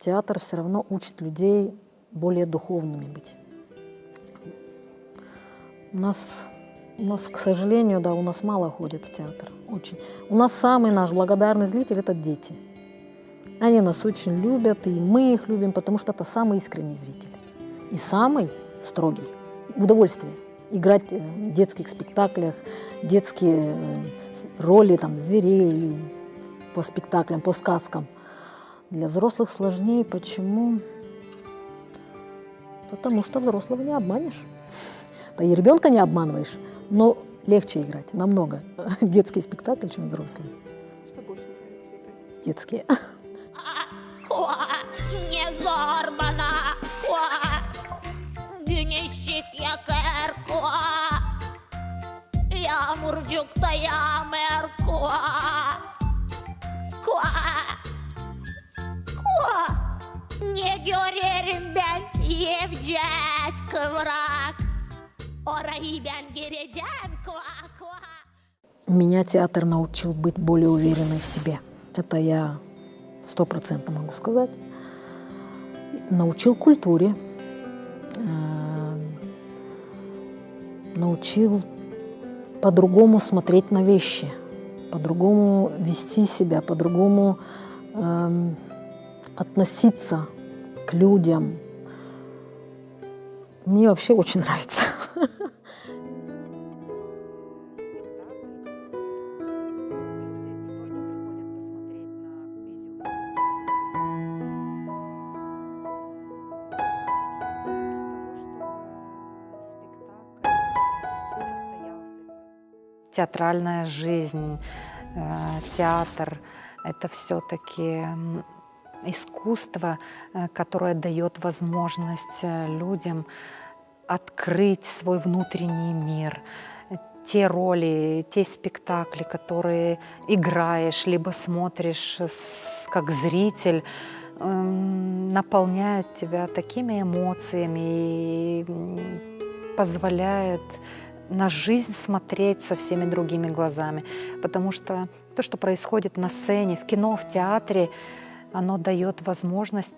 Театр все равно учит людей более духовными быть. У нас, к сожалению, да, у нас мало ходят в театр. Очень. У нас самый наш благодарный зритель – это дети. Они нас очень любят, и мы их любим, потому что это самый искренний зритель. И самый строгий. Удовольствие. Играть в детских спектаклях, детские роли, там, зверей по спектаклям, по сказкам. Для взрослых сложнее. Почему? Потому что взрослого не обманешь. Да и ребенка не обманываешь, но легче играть, намного. Детский спектакль, чем взрослый. Что больше нравится играть? Детские. Не зорбана, güneşlik yakar yağmurcukta yağmer ne görerim ben yevcez kıvrak orayı ben gireceğim Меня театр научил быть более уверенной в себе. Это я 100% могу сказать. Научил культуре, научил по-другому смотреть на вещи, по-другому вести себя, по-другому относиться к людям, Мне вообще очень нравится. Театральная жизнь, театр — это все-таки искусство, которое дает возможность людям открыть свой внутренний мир. Те роли, те спектакли, которые играешь, либо смотришь как зритель, наполняют тебя такими эмоциями и позволяют на жизнь смотреть со всеми другими глазами. Потому что то, что происходит на сцене, в кино, в театре, оно дает возможность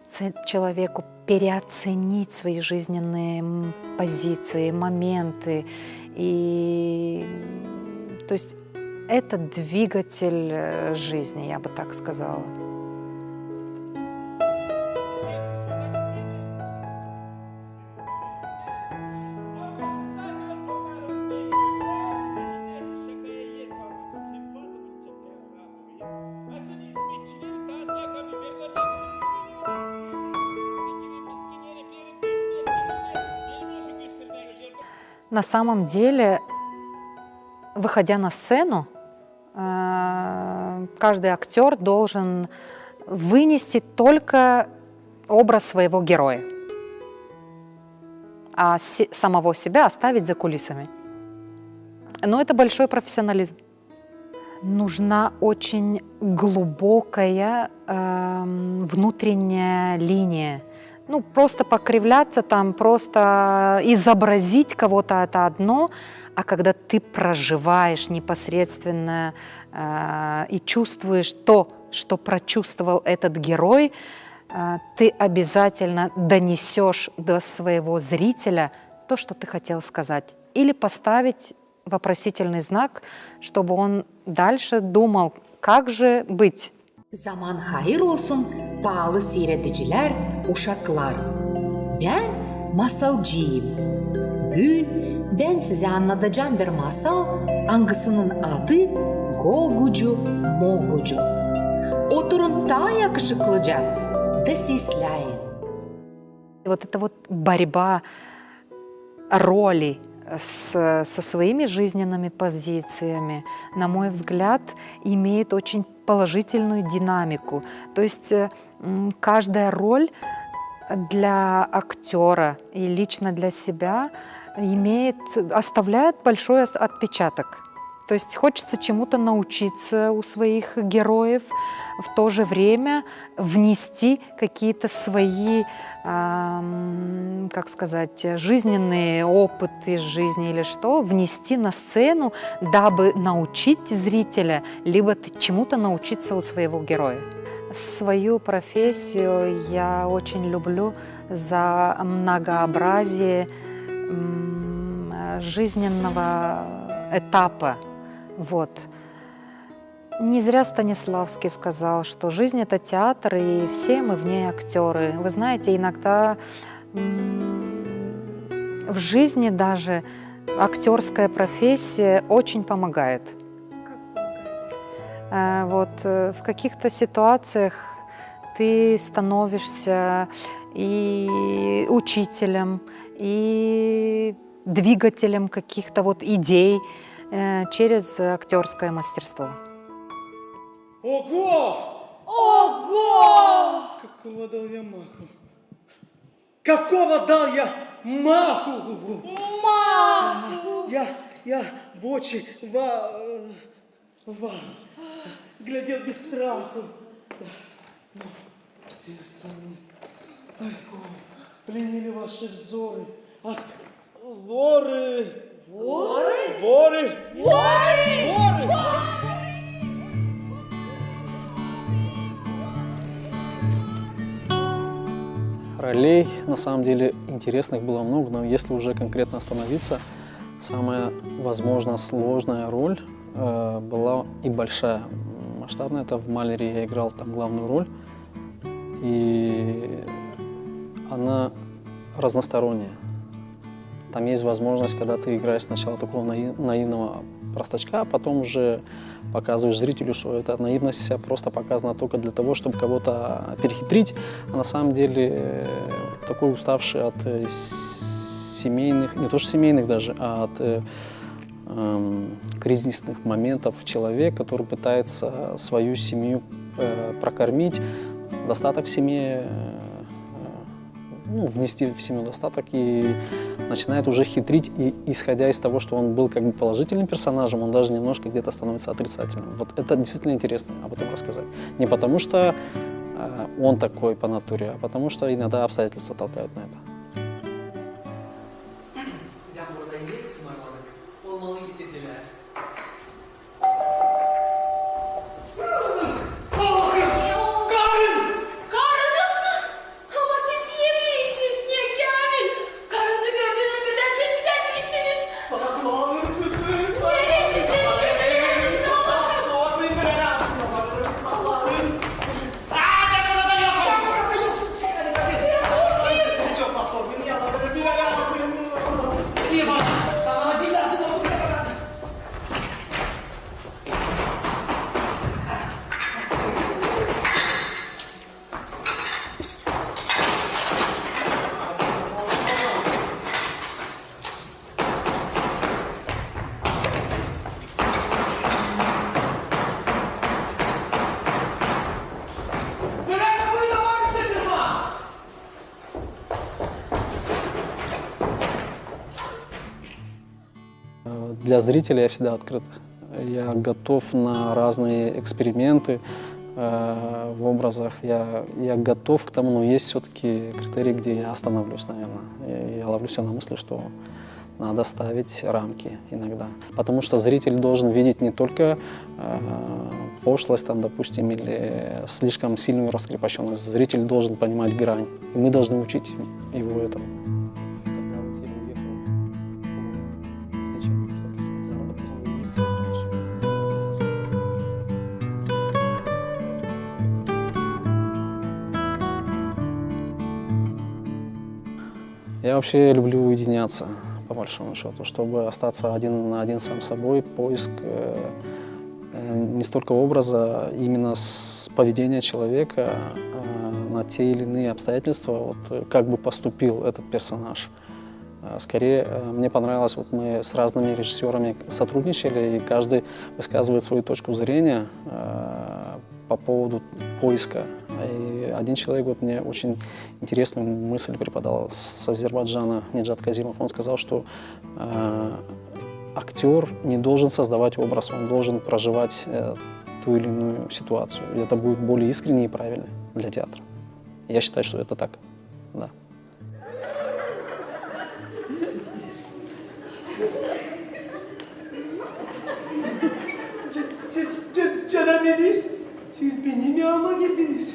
человеку переоценить свои жизненные позиции, моменты. И, то есть это двигатель жизни, я бы так сказала. На самом деле, выходя на сцену, каждый актер должен вынести только образ своего героя, а самого себя оставить за кулисами. Но это большой профессионализм. Нужна очень глубокая внутренняя линия. Ну, просто покривляться там, просто изобразить кого-то — это одно, а когда ты проживаешь непосредственно и чувствуешь то, что прочувствовал этот герой, ты обязательно донесешь до своего зрителя то, что ты хотел сказать. Или поставить вопросительный знак, чтобы он дальше думал, как же быть. Zaman hayır olsun pahalı seyrediciler, uşaklar. Ben masalcıyım. Bugün ben size anlatacağım bir masal, hangisinin adı Gogucu Mogucu. Oturun daha yakışıklıca da sesleyin. Вот эта вот борьба роли со своими жизненными позициями, на мой взгляд, имеет очень положительную динамику. То есть каждая роль для актера и лично для себя оставляет большой отпечаток. То есть хочется чему-то научиться у своих героев, в то же время внести какие-то свои, как сказать, жизненные опыты жизни или что, внести на сцену, дабы научить зрителя, либо чему-то научиться у своего героя. Свою профессию я очень люблю за многообразие жизненного этапа. Вот. Не зря Станиславский сказал, что жизнь — это театр, и все мы в ней актеры. Вы знаете, иногда в жизни даже актерская профессия очень помогает. Вот, в каких-то ситуациях ты становишься и учителем, и двигателем каких-то вот идей через актерское мастерство. Ого! Ого! Какого дал я маху? Какого дал я маху? Маху! Я в очи вам глядел без страху. Но сердце мне тайком пленили ваши взоры. Ах, воры! Воры? Воры! Воры! Воры! Ролей, на самом деле, интересных было много, но если уже конкретно остановиться, самая, возможно, сложная роль была и большая, масштабная. Это в «Малере» я играл там главную роль, и она разносторонняя. Там есть возможность, когда ты играешь сначала такого наивного простачка, а потом уже показываешь зрителю, что эта наивность вся просто показана только для того, чтобы кого-то перехитрить, а на самом деле такой уставший от семейных, не то что семейных даже, а от кризисных моментов человек, который пытается свою семью прокормить, достаток в семье, внести в семью достаток и начинает уже хитрить, и исходя из того, что он был как бы положительным персонажем, он даже немножко где-то становится отрицательным. Вот это действительно интересно об этом рассказать. Не потому что он такой по натуре, а потому что иногда обстоятельства толкают на это. Для зрителя я всегда открыт. Я готов на разные эксперименты в образах. Я готов к тому, но есть все-таки критерии, где я остановлюсь, наверное. Я ловлю себя на мысли, что надо ставить рамки иногда. Потому что зритель должен видеть не только пошлость, там, допустим, или слишком сильную раскрепощенность. Зритель должен понимать грань. И мы должны учить его этому. Я вообще люблю уединяться, по большому счету, чтобы остаться один на один сам собой, поиск не столько образа, именно с поведения человека на те или иные обстоятельства, вот, как бы поступил этот персонаж. Скорее, мне понравилось, вот мы с разными режиссерами сотрудничали, и каждый высказывает свою точку зрения по поводу поиска. И один человек вот мне очень интересную мысль преподал с Азербайджана, Ниджат Казимов. Он сказал, что актер не должен создавать образ, он должен проживать ту или иную ситуацию. И это будет более искренне и правильно для театра. Я считаю, что это так, да. Canım Deniz, siz benim yanıma geldiniz.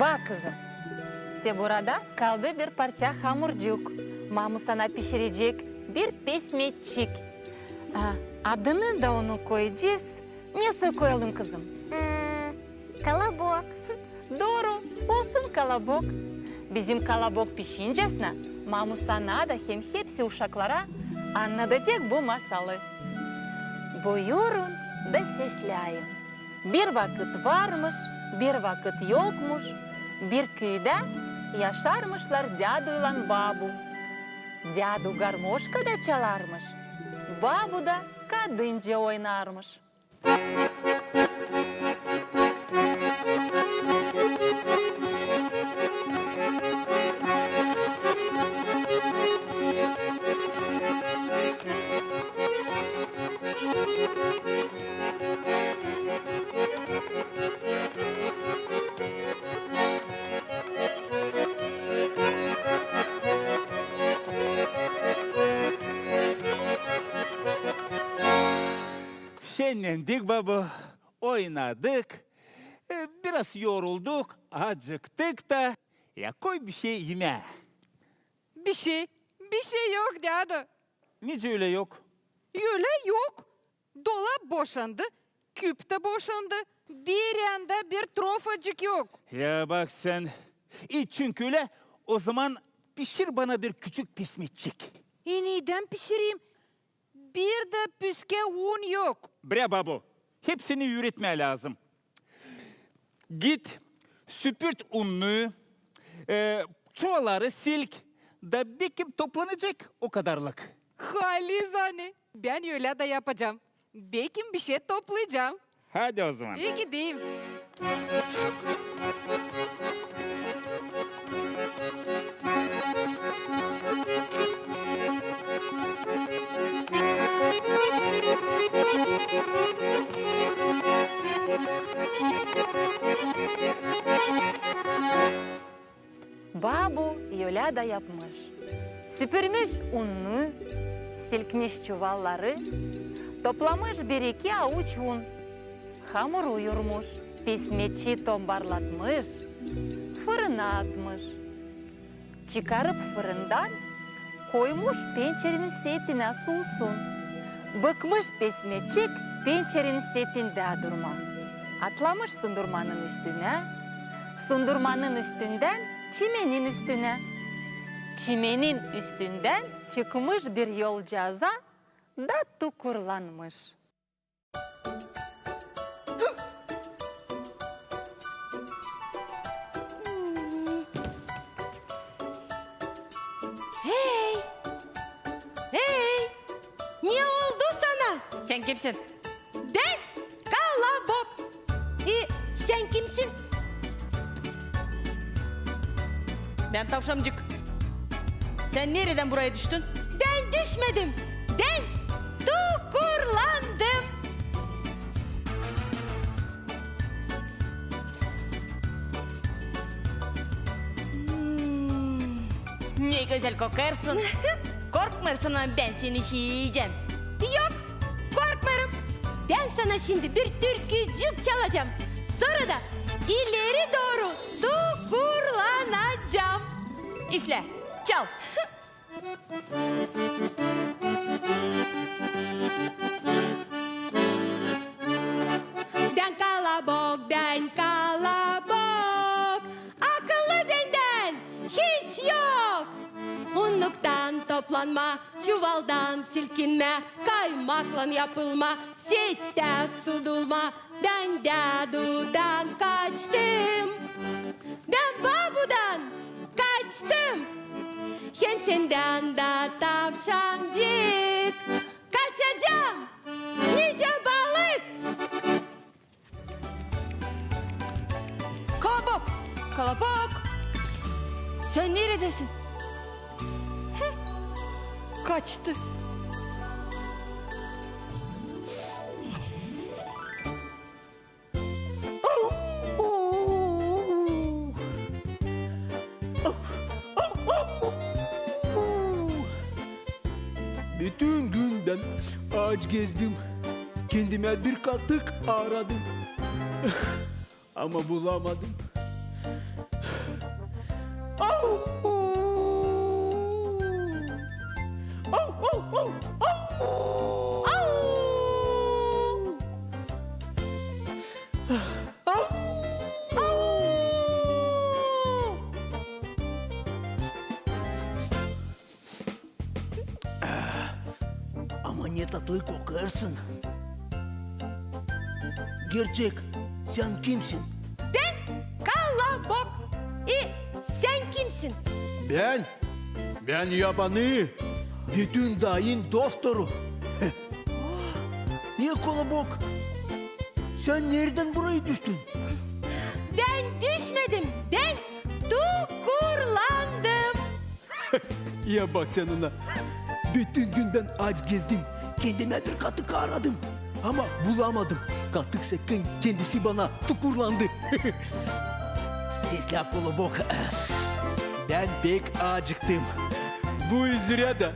Bak kızım, te burada kaldı bir parça hamurcuk. Mamu sana pişirecek bir pesmetçik. Adını da onu koyacağız. Ne soy koyalım kızım? Колобок. Doğru, olsun kalabok. Bizim kalabok pişincesine mamu sana da hem hepsi uşaklara anlatacak bu masalı. Buyurun da sesleyin. Bir vakit varmış, bir vakit yokmuş. Bir köyde yaşarmışlar daduyla babu. Dadu garmoşka da çalarmış. Babu da kadınca oynarmış. Eğlendik baba, oynadık. Biraz yorulduk, acıktık da. Ya koy bir şey yeme. Bir şey yok dede. Nice öyle yok? Öyle yok. Dolap boşandı, küp de boşandı. Bir yanda bir trofacık yok. Ya bak sen. Çünkü öyle o zaman pişir bana bir küçük pismitçik. Neden pişireyim? Bir de püske un yok. Bre babu, hepsini üretmeye lazım. Git, süpürt unlu, çuvalları silk, da bekim toplanacak o kadarlık. Halizane. Ben öyle de yapacağım. Belki bir şey toplayacağım. Hadi o zaman. İyi gideyim. Babu öyle de yapmış. Süpürmüş ununu, silkmiş çuvalları, toplamış bir iki avuç un. Hamur yoğurmuş, pismetçi tombarlatmış, fırına atmış. Çıkarıp fırından koymuş pencerenin setine soğusun. Bıkmış pismetçik pencerenin setinde durma. Atlamış sundurmanın üstüne, sundurmanın üstünden çimenin üstüne. Çimenin üstünden çıkmış bir yolcaza da tukurlanmış. Hey! Hey! Ne oldu sana? Sen kimsin? Den kalabok. Sen kimsin? Ben tavşancık. Sen nereden buraya düştün? Ben düşmedim. Den tukurlandım. Ne güzel kokarsın. Korkmuyorsun ama ben seni yiyeceğim. Yok, korkmarım. Ben sana şimdi bir türkücük çalacağım. Sonra da ileri doğru tukurlanacağım. İfle, çal. Den kalabok. Akıllı benden hiç yok. Unluktan toplanma, çuvaldan silkinme, kaymakla yapılma, sette sudulma. Ben dadudan kaçtım, ben babudan kaçtım. Hem senden da tavşancık, kaçacağım nice balık. Kolabok, kolabok. Sen neredesin? Kaçtı. Bütün günden ağaç gezdim. Kendime bir katık aradım. Ama bulamadım. Ama ne tatlı kokarsın. Gerçek, sen kimsin? Den kalabok. Sen kimsin? Ben yabanı. Bütün dayın doktoru. Niye kolabok? Sen nereden buraya düştün? Ben düşmedim. Den tukurlandım. Ya bak sen ona. Bütün günden aç gezdim. Kendime bir katık aradım. Ama bulamadım. Katık sakın kendisi bana tukurlandı. Sesli kolabok. Ben pek acıktım. Bu üzere de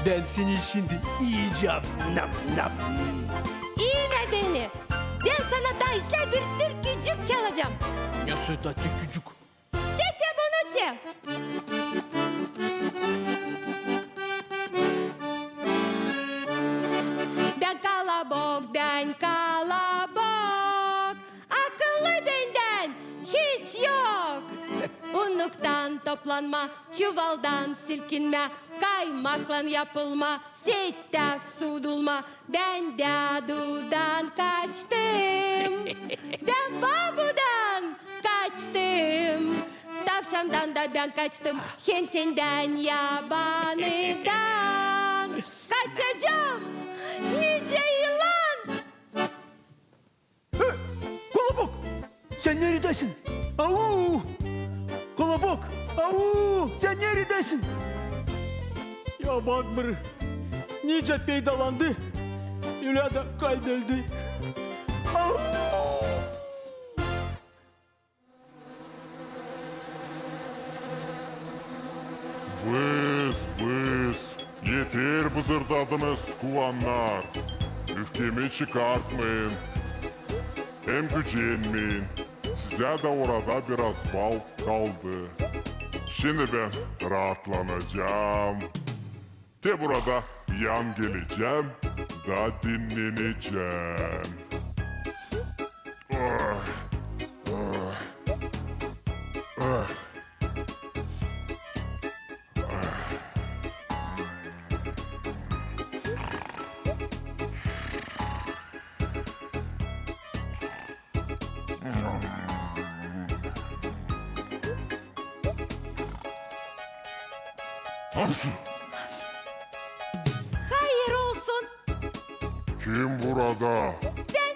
ben seni şimdi yiyeceğim. Nam nam. İğne sana Tays'la bir türkücük çalacağım. Nasıl da tükücük? Tete bunu te. Ben kalabok, akıllı benden hiç yok. Unluktan toplanma, çuvaldan silkinme, kaymakla yapılma, sette sudulma. Ben dadudan kaçtım, ben babudan kaçtım. Tavşandan da ben kaçtım, hem senden yabanıdan. Kaçacağım nice yılan. Kolobok! Sen neredesin? Au! Kolobok! Au! Sen neredesin? Ya bakmır. Nice peydalandı. Öyle de kayboldu. Au! Vız, yeter bızırdadınız kuvanlar. Öfkemi çıkartmayın. Hem gücenmeyin. Size de orada biraz bal kaldı. Şimdi ben rahatlanacağım. De burada yan geleceğim da dinleneceğim. Ah, ah, ah. Hayır olsun. Kim burada? Ben.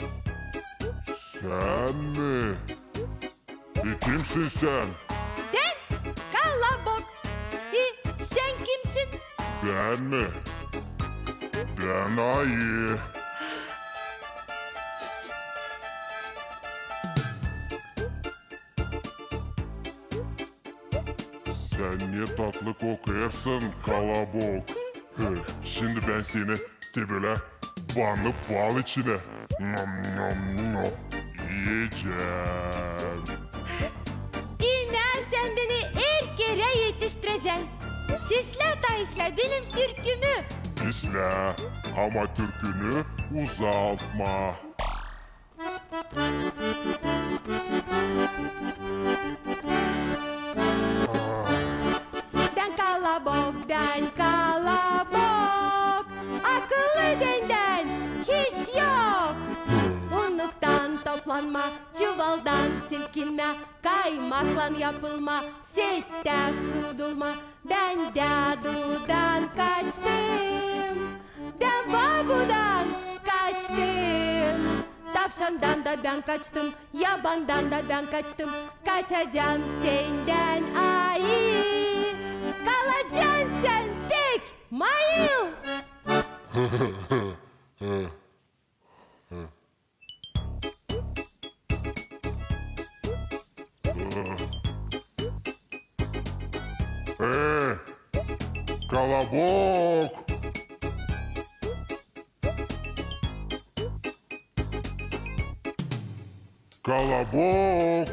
Sen mi? Kimsin sen? Ben kalabok. Sen kimsin? Ben mi? Ben ayı. Sen ne tatlı kokarsın kalabok. Şimdi ben seni de böyle banıp bal içine nom nom yiyeceğim. Yine sen beni erkeğe yetiştireceksin. Sisle Tays'la benim türkümü. İsle ama türkünü uzatma. Ben kalabok. Akıllı benden hiç yok. Unluktan toplanma, çuvaldan silkinme, kaymakla yapılma, sette sudulma. Ben dadudan kaçtım, ben babudan kaçtım. Tavşandan da ben kaçtım, yabandan da ben kaçtım. Kaçacağım senden ayı, kalacaksın sen pek mayıl. Kalabok! Kalabok!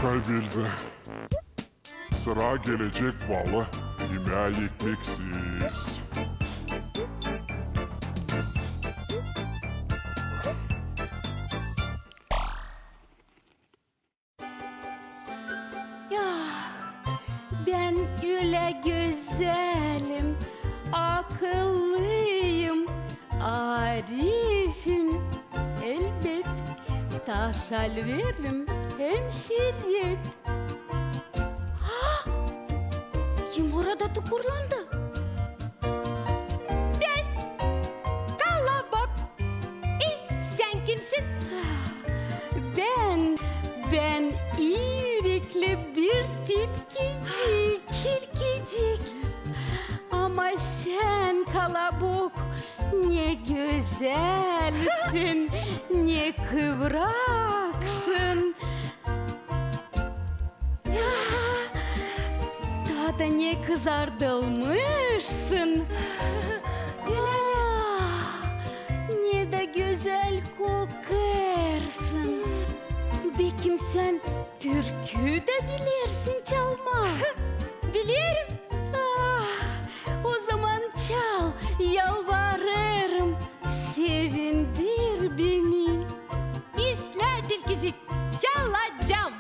Kaybildi. Sıra gelecek balı yemeğe ekmeksiz. Ben öyle güzelim, akıllıyım, arifim. Elbet taşal veririm hemşiriyet. Kim orada tukurlandı? Ben kalabok. Sen kimsin? Ben iyi yürekli bir tilkicik. Ama sen kalabok, ne güzelsin, ne kıvraksın. Daha da ne kızardılmışsın. Ne de güzel kokarsın. Bekim sen türkü de bilirsin çalma. Bilirim. O zaman çal, yalvarırım. Sevindir beni. İsla tilkicik, çalacağım.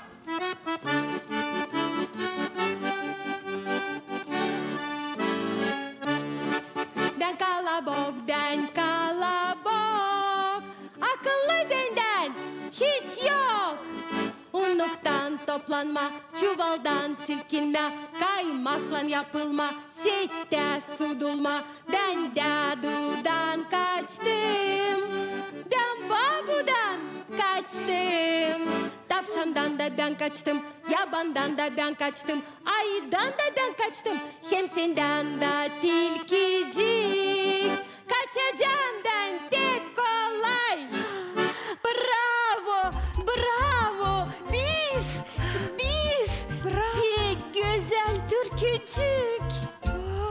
Ben kalabok, akıllı benden hiç yok. Unluktan toplanma, çuvaldan silkinme, kaymakla yapılma, sette sudulma. Ben dadudan kaçtım, ben babudan kaçtım. Tavşandan da ben kaçtım, yabandan da ben kaçtım, ayıdan da ben kaçtım. Hem senden da tilkicik, kaçacağım ben pek kolay. Bravo, bravo, biz pek güzel türkücük.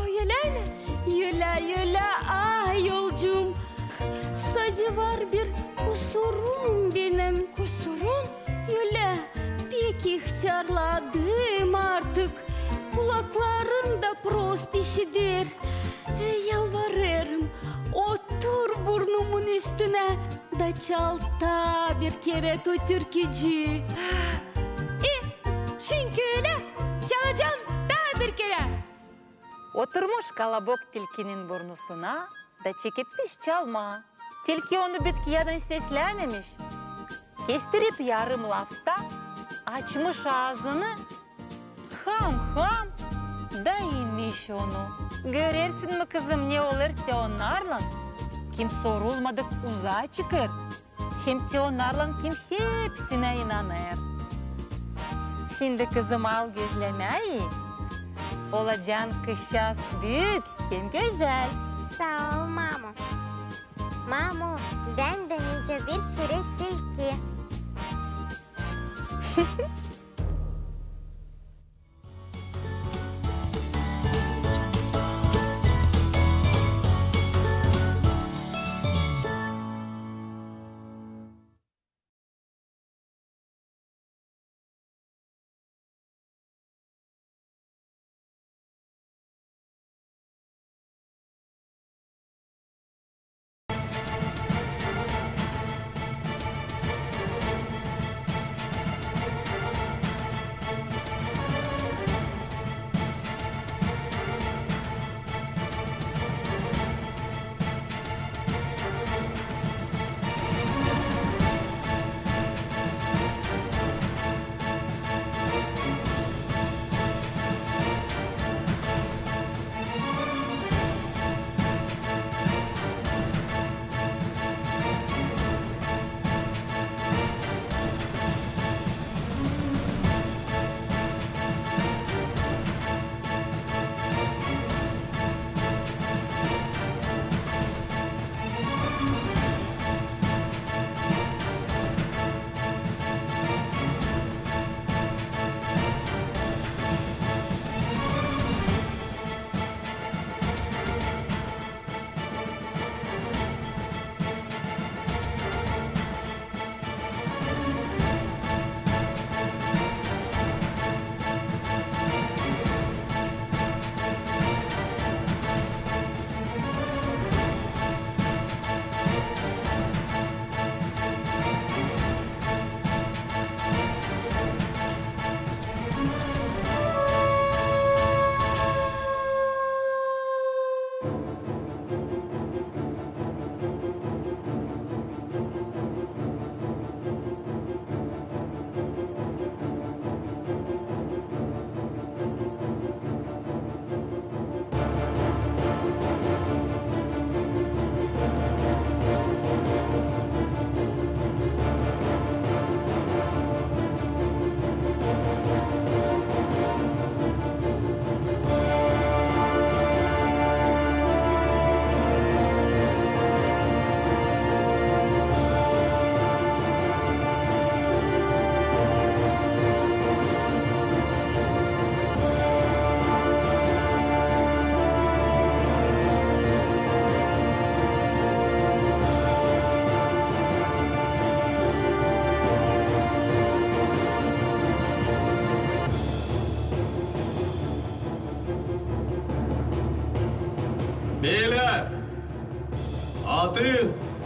Yelene, yüle ah yolcum. Sadece var bir kusurum benim. Kusurun? Yüle, pek ihtiyarladım artık. Kulaklarım da prost işidir. Yalvarırım, otur burnumun üstüne da çal ta bir kere o türkücü. Çünkü öyle çalacağım daha bir kere. Oturmuş kalabok tilkinin burnusuna da çekitmiş çalma. Tilki onu bitkiyeden seslememiş. Kestirip yarım lafta açmış ağzını. Ham da yemiş onu. Görersin mi kızım ne olur ki onlarla? Kim sorulmadık uzağa çıkar. Hem ki onlarla kim hepsine inanır. Şimdi kızım al gözlemeyi. Olacağın kışas büyük hem güzel. Sağ ol Mamu. Mamu, ben de nice bir süre tilki.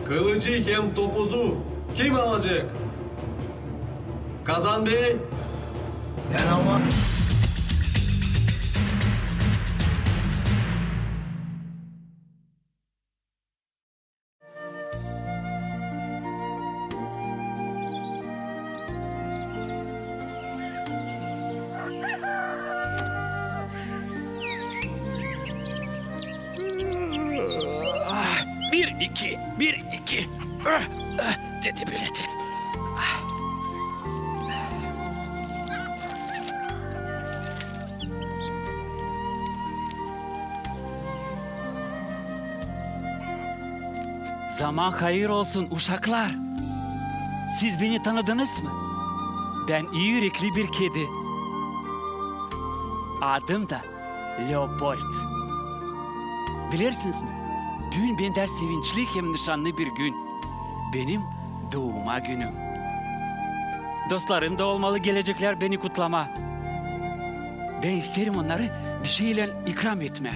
Kılıcı hem topuzu kim alacak? Kazan Bey. Ben Allah. Bir, iki, bir, iki. Dedi bileti. Zaman hayır olsun uşaklar. Siz beni tanıdınız mı? Ben iyi yürekli bir kedi. Adım da Leopold. Bilirsiniz mi? Bugün benden sevinçli hem nişanlı bir gün. Benim doğuma günüm. Dostlarım da olmalı gelecekler beni kutlama. Ben isterim onları bir şeyle ikram etme.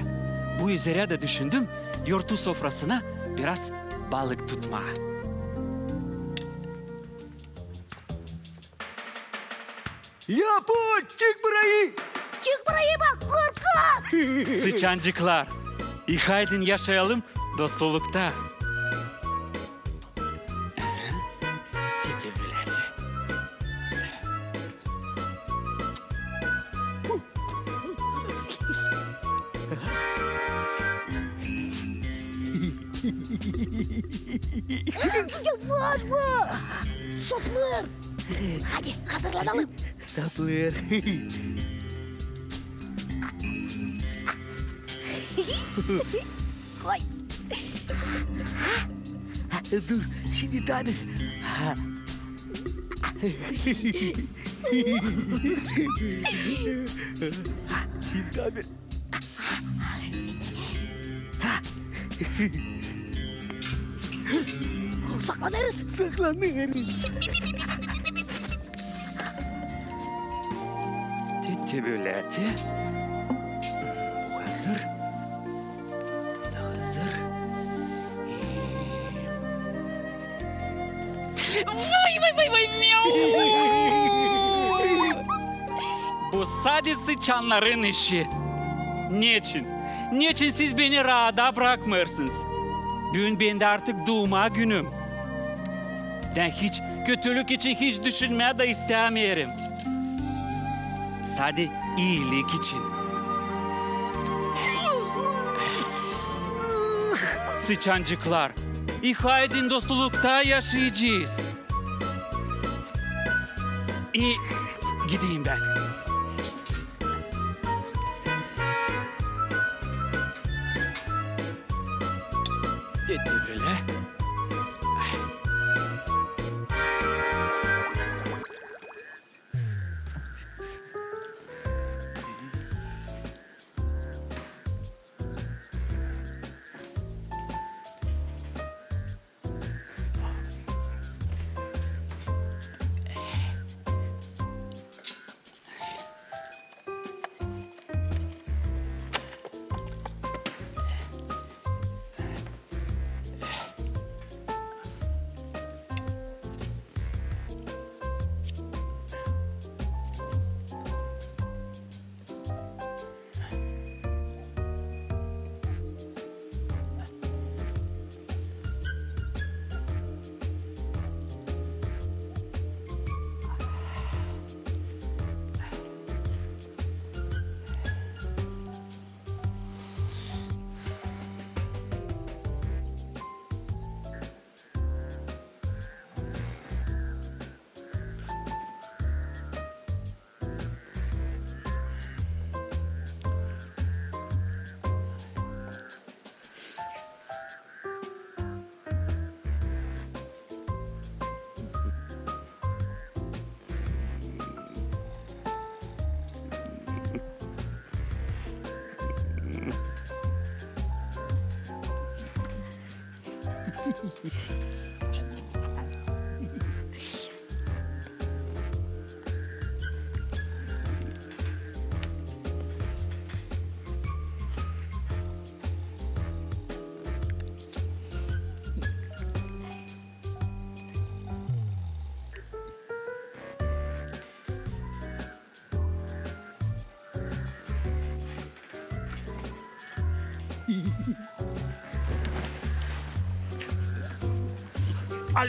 Bu üzere de düşündüm yurtun sofrasına biraz balık tutma. Leopold çık burayı. Çık buraya bak korkak. Sıçancıklar. İyi haydin yaşayalım dostlukta. Yavaş mı? Saplar. Hadi hazırlanalım. Saplar. Koy. Dur şimdi tadır. Şimdi tadır. Saklanırız. Saklanırız. Titibületi. Bu hazır. Bu da hazır. Vay miau. Bu sadece sıçanların işi. Niçin? Niçin siz beni rahata bırakmıyorsunuz? Bugün benim de artık doğuma günüm. Ben hiç kötülük için hiç düşünmeye de istemiyorum. Sadece iyilik için. Sıçancıklar, ihya edin dostlukta yaşayacağız. İyi, gideyim ben. Dedi böyle.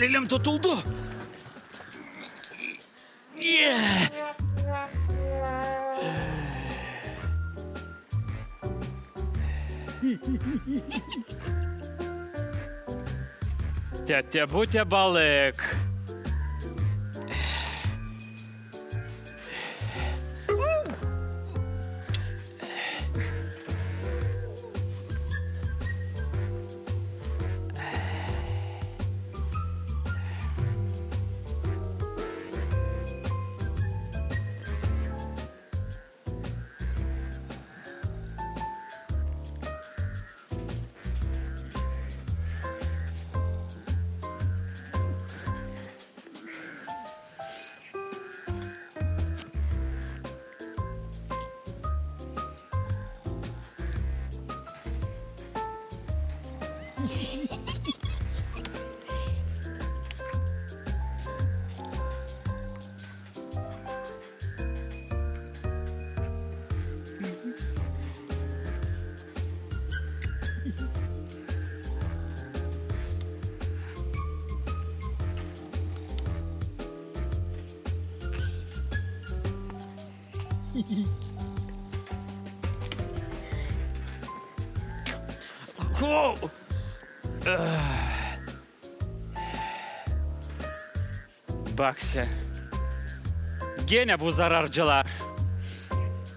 Elim tutuldu. Yeah. Tete bute balık. Bak sen. Gene bu zararcılar.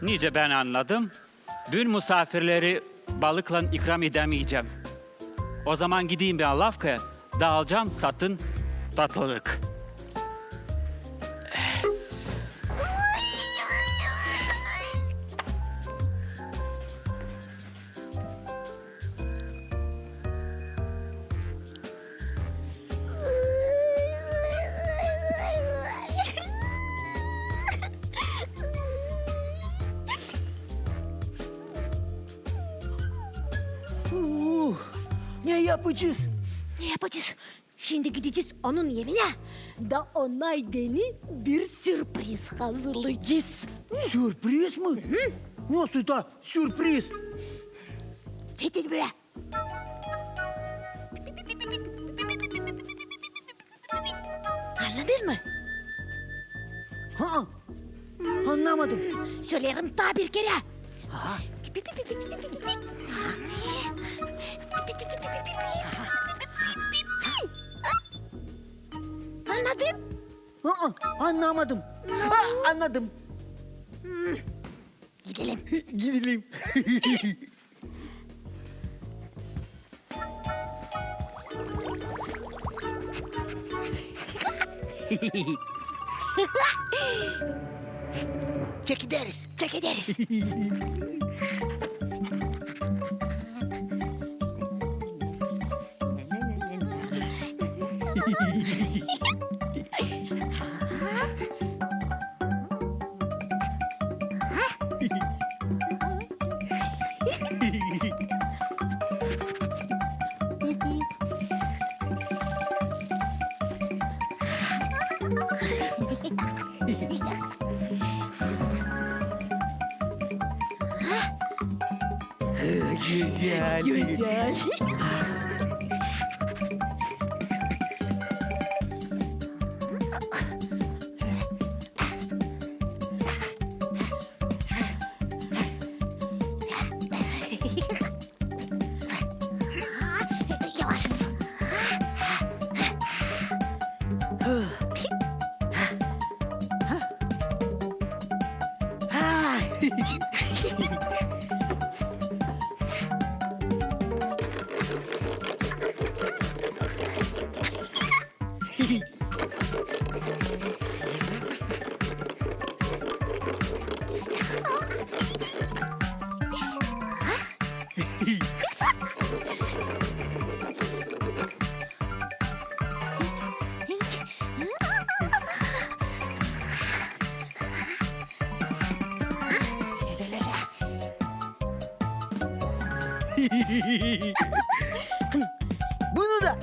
Nice ben anladım. Dün misafirleri balıkla ikram edemeyeceğim. O zaman gideyim ben Lavka'ya, dağılacağım satın tatlılık. Ne yapacağız? Ne yapacağız? Şimdi gideceğiz onun evine. Da ona yeni bir sürpriz hazırlayacağız. Sürpriz mi? Nasıl da sürpriz? Tehdit buraya. Anladın mı? Ha, anlamadım. Söylerim daha bir kere. Anladın? Anlamadım. Ha, anladım. Gidelim. Gidelim. Çek ederiz. Çek ederiz. Güzel. Güzel. Yavaş. Bunu da.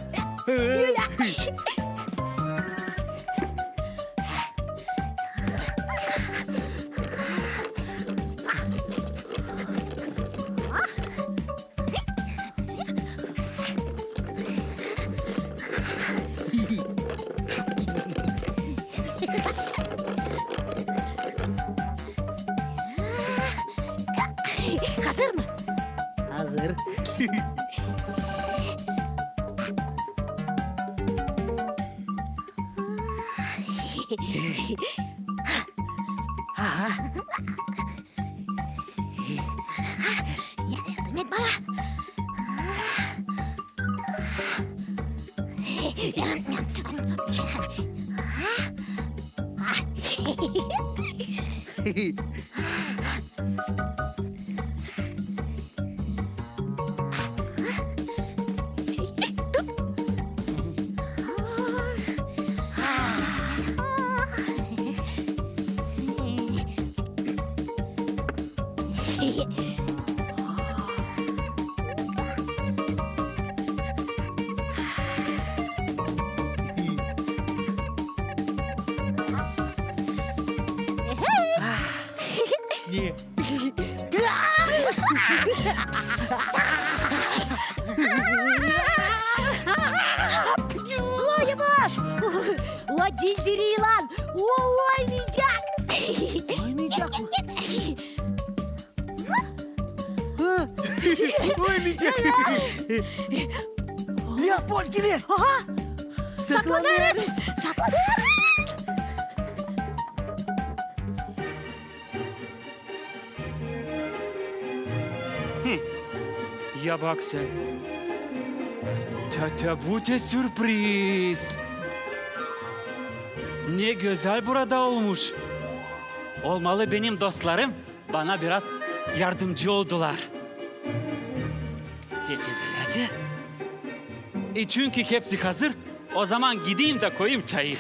Yardım et bana. Niye? Ula yavaş. Ula dildiri lan. Oynayacak. Oynayacak mı? Oynayacak. Leopold gelir. Aha. Saklanıyoruz. Saklanıyoruz. Ya bak sen. Bu sürpriz. Ne güzel burada olmuş. Olmalı benim dostlarım bana biraz yardımcı oldular. Dedi. Çünkü hepsi hazır. O zaman gideyim de koyayım çayı.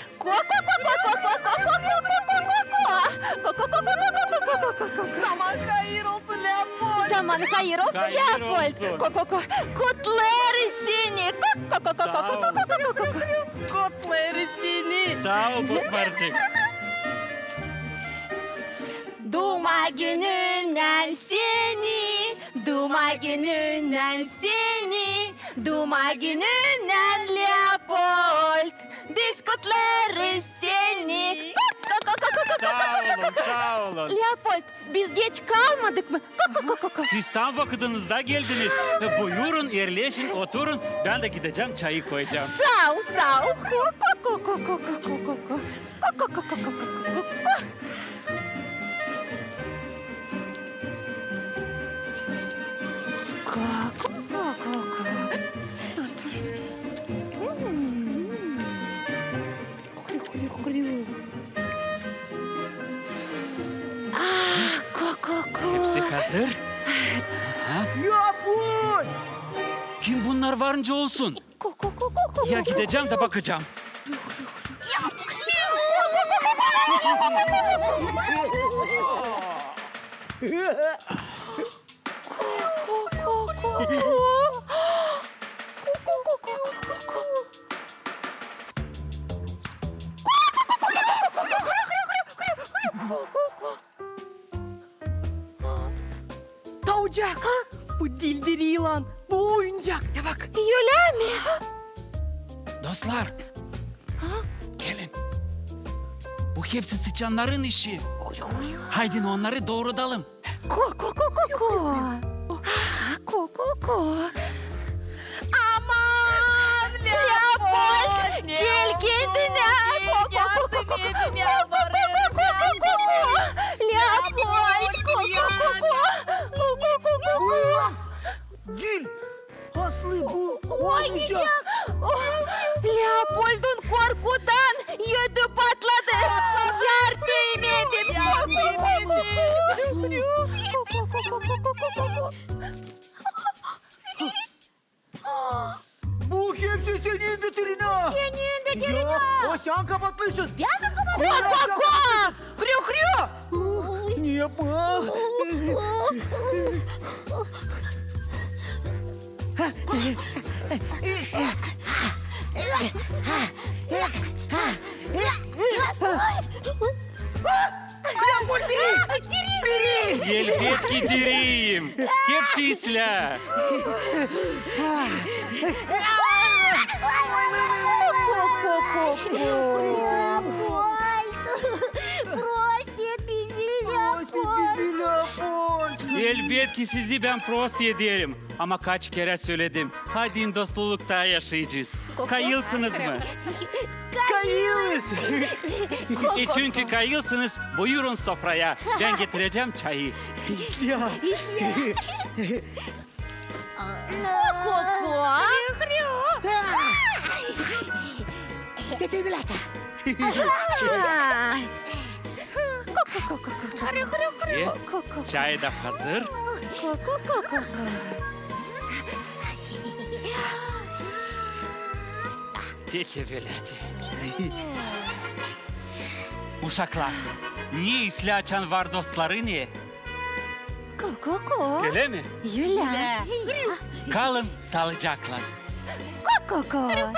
Zaman hayır olsun Leopold. Zaman hayır olsun Hayır Leopold. olsun. Kutlarız seni. Sağ ol. Kutlarız seni. Sağ ol Kokmarcık. Duma gününden seni, duma gününden seni, duma gününden Leopold. Biz kutlarız seni. Sağ olun. Leopold, biz geç kalmadık mı? Siz tam vakitinizde geldiniz. Buyurun yerleşin, oturun. Ben de gideceğim çayı koyacağım. Sağ ol. Hepsi hazır. Ha? Leopold! Kim bunlar varınca olsun. Ya gideceğim de bakacağım. Tavcak. Bu dildiri yılan. Bu oyuncak. Ya bak. Öyle mi? Dostlar. Gelin. Bu hepsi sıçanların işi. Haydi onları doğrudalım. Aman Leopold, gel kendine. Yardım edin yalvarırım. Leopold. Gül! Aslı bu Oynayacak. Leopold'un korkudan yüzü patladı. Yardım edin. Bu hepsi senin veteriner. Senin veteriner. Ya, o sen kapatmışsın. Ben mi kapatıyorum? Kryo! Ne yapma? Leopold diri! Gel hep gidireyim. Hepsi isla. Бросьте bizi Leopold. Elbet ki sizi ben prost ederim. Ama kaç kere söyledim. Hadi dostlukta yaşayacağız. Kayılsınız mı? Kayığız. Çünkü kayılsınız, buyurun sofraya. Ben getireceğim çayı. Ya. Ко-ко. Tete bilata. Çay da hazır. Tete veledi. Uşaklar, niye isli açan var dostları niye? Ко-ко-ко. Öyle mi? Юля. Kalın sağlıcakla. Ко-ко-ко.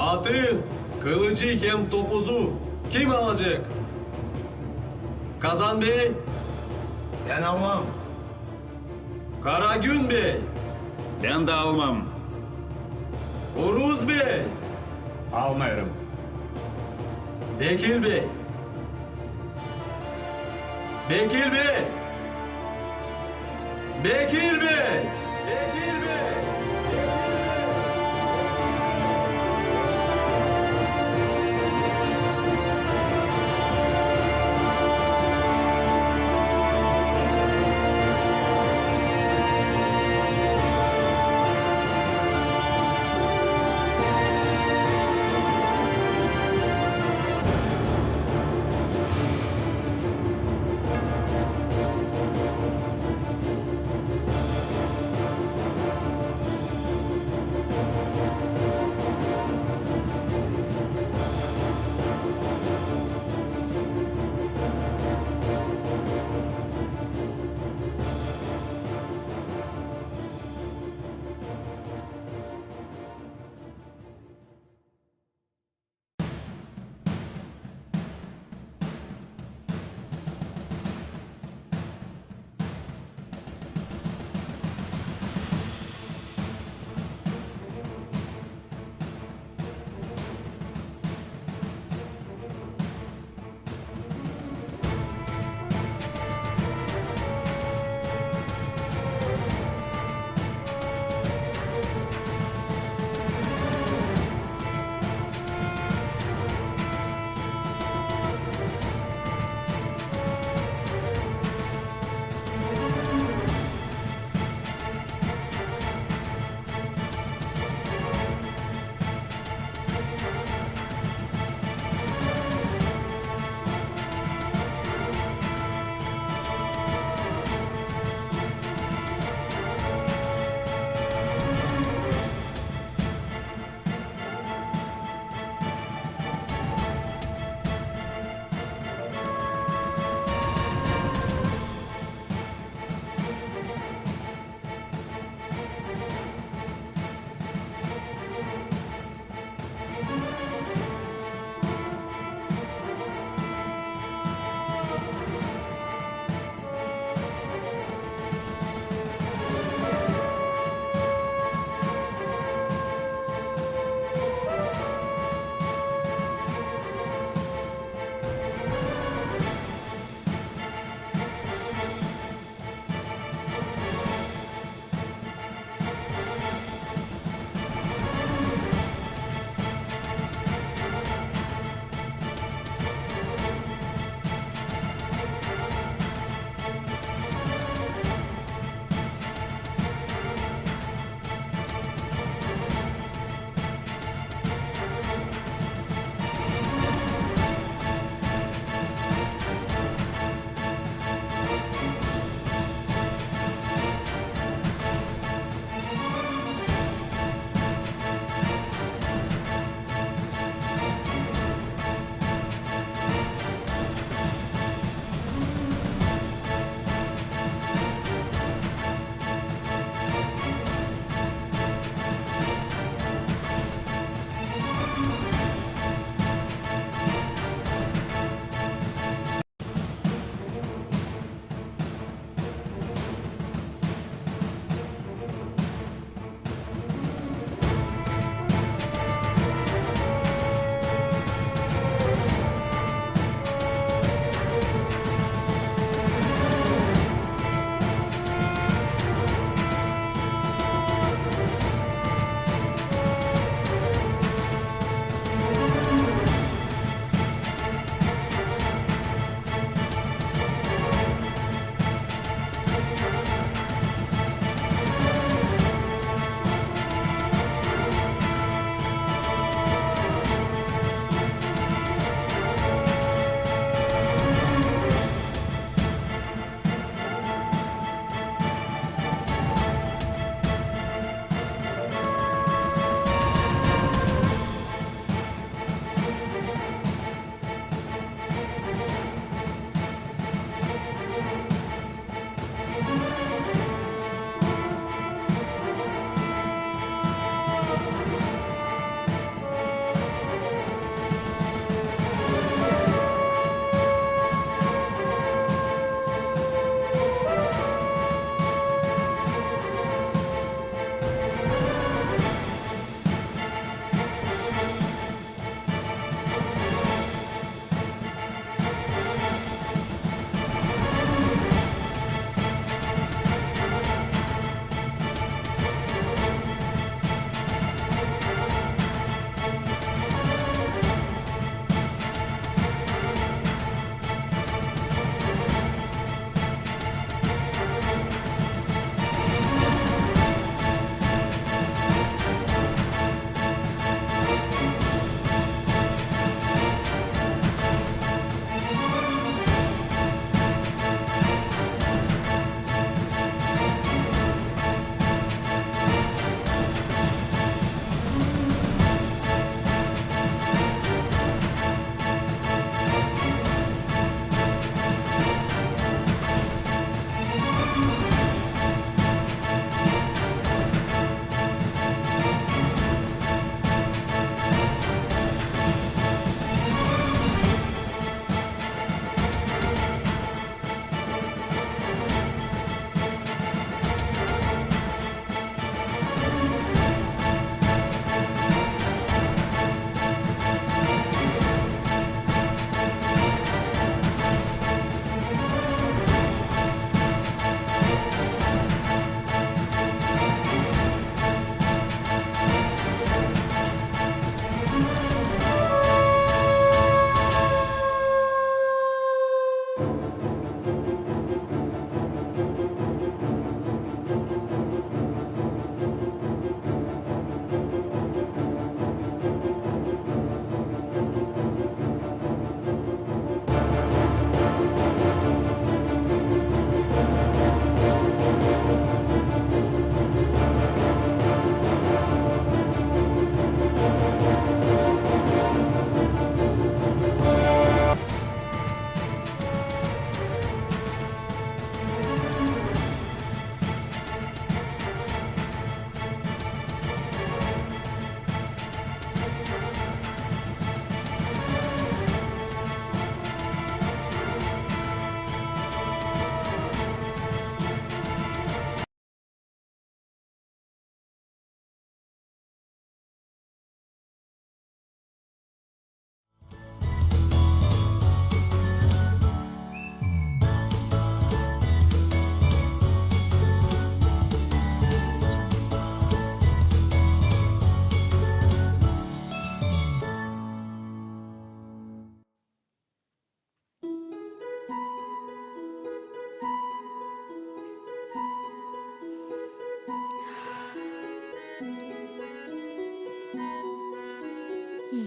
Atı, kılıcı hem topuzu kim alacak? Kazan Bey, Ben almam. Karagün Bey, Ben de almam. Uruz Bey, Almayırım. Bekir Bey. Bekir Bey. Bekir Bey. Bekir Bey.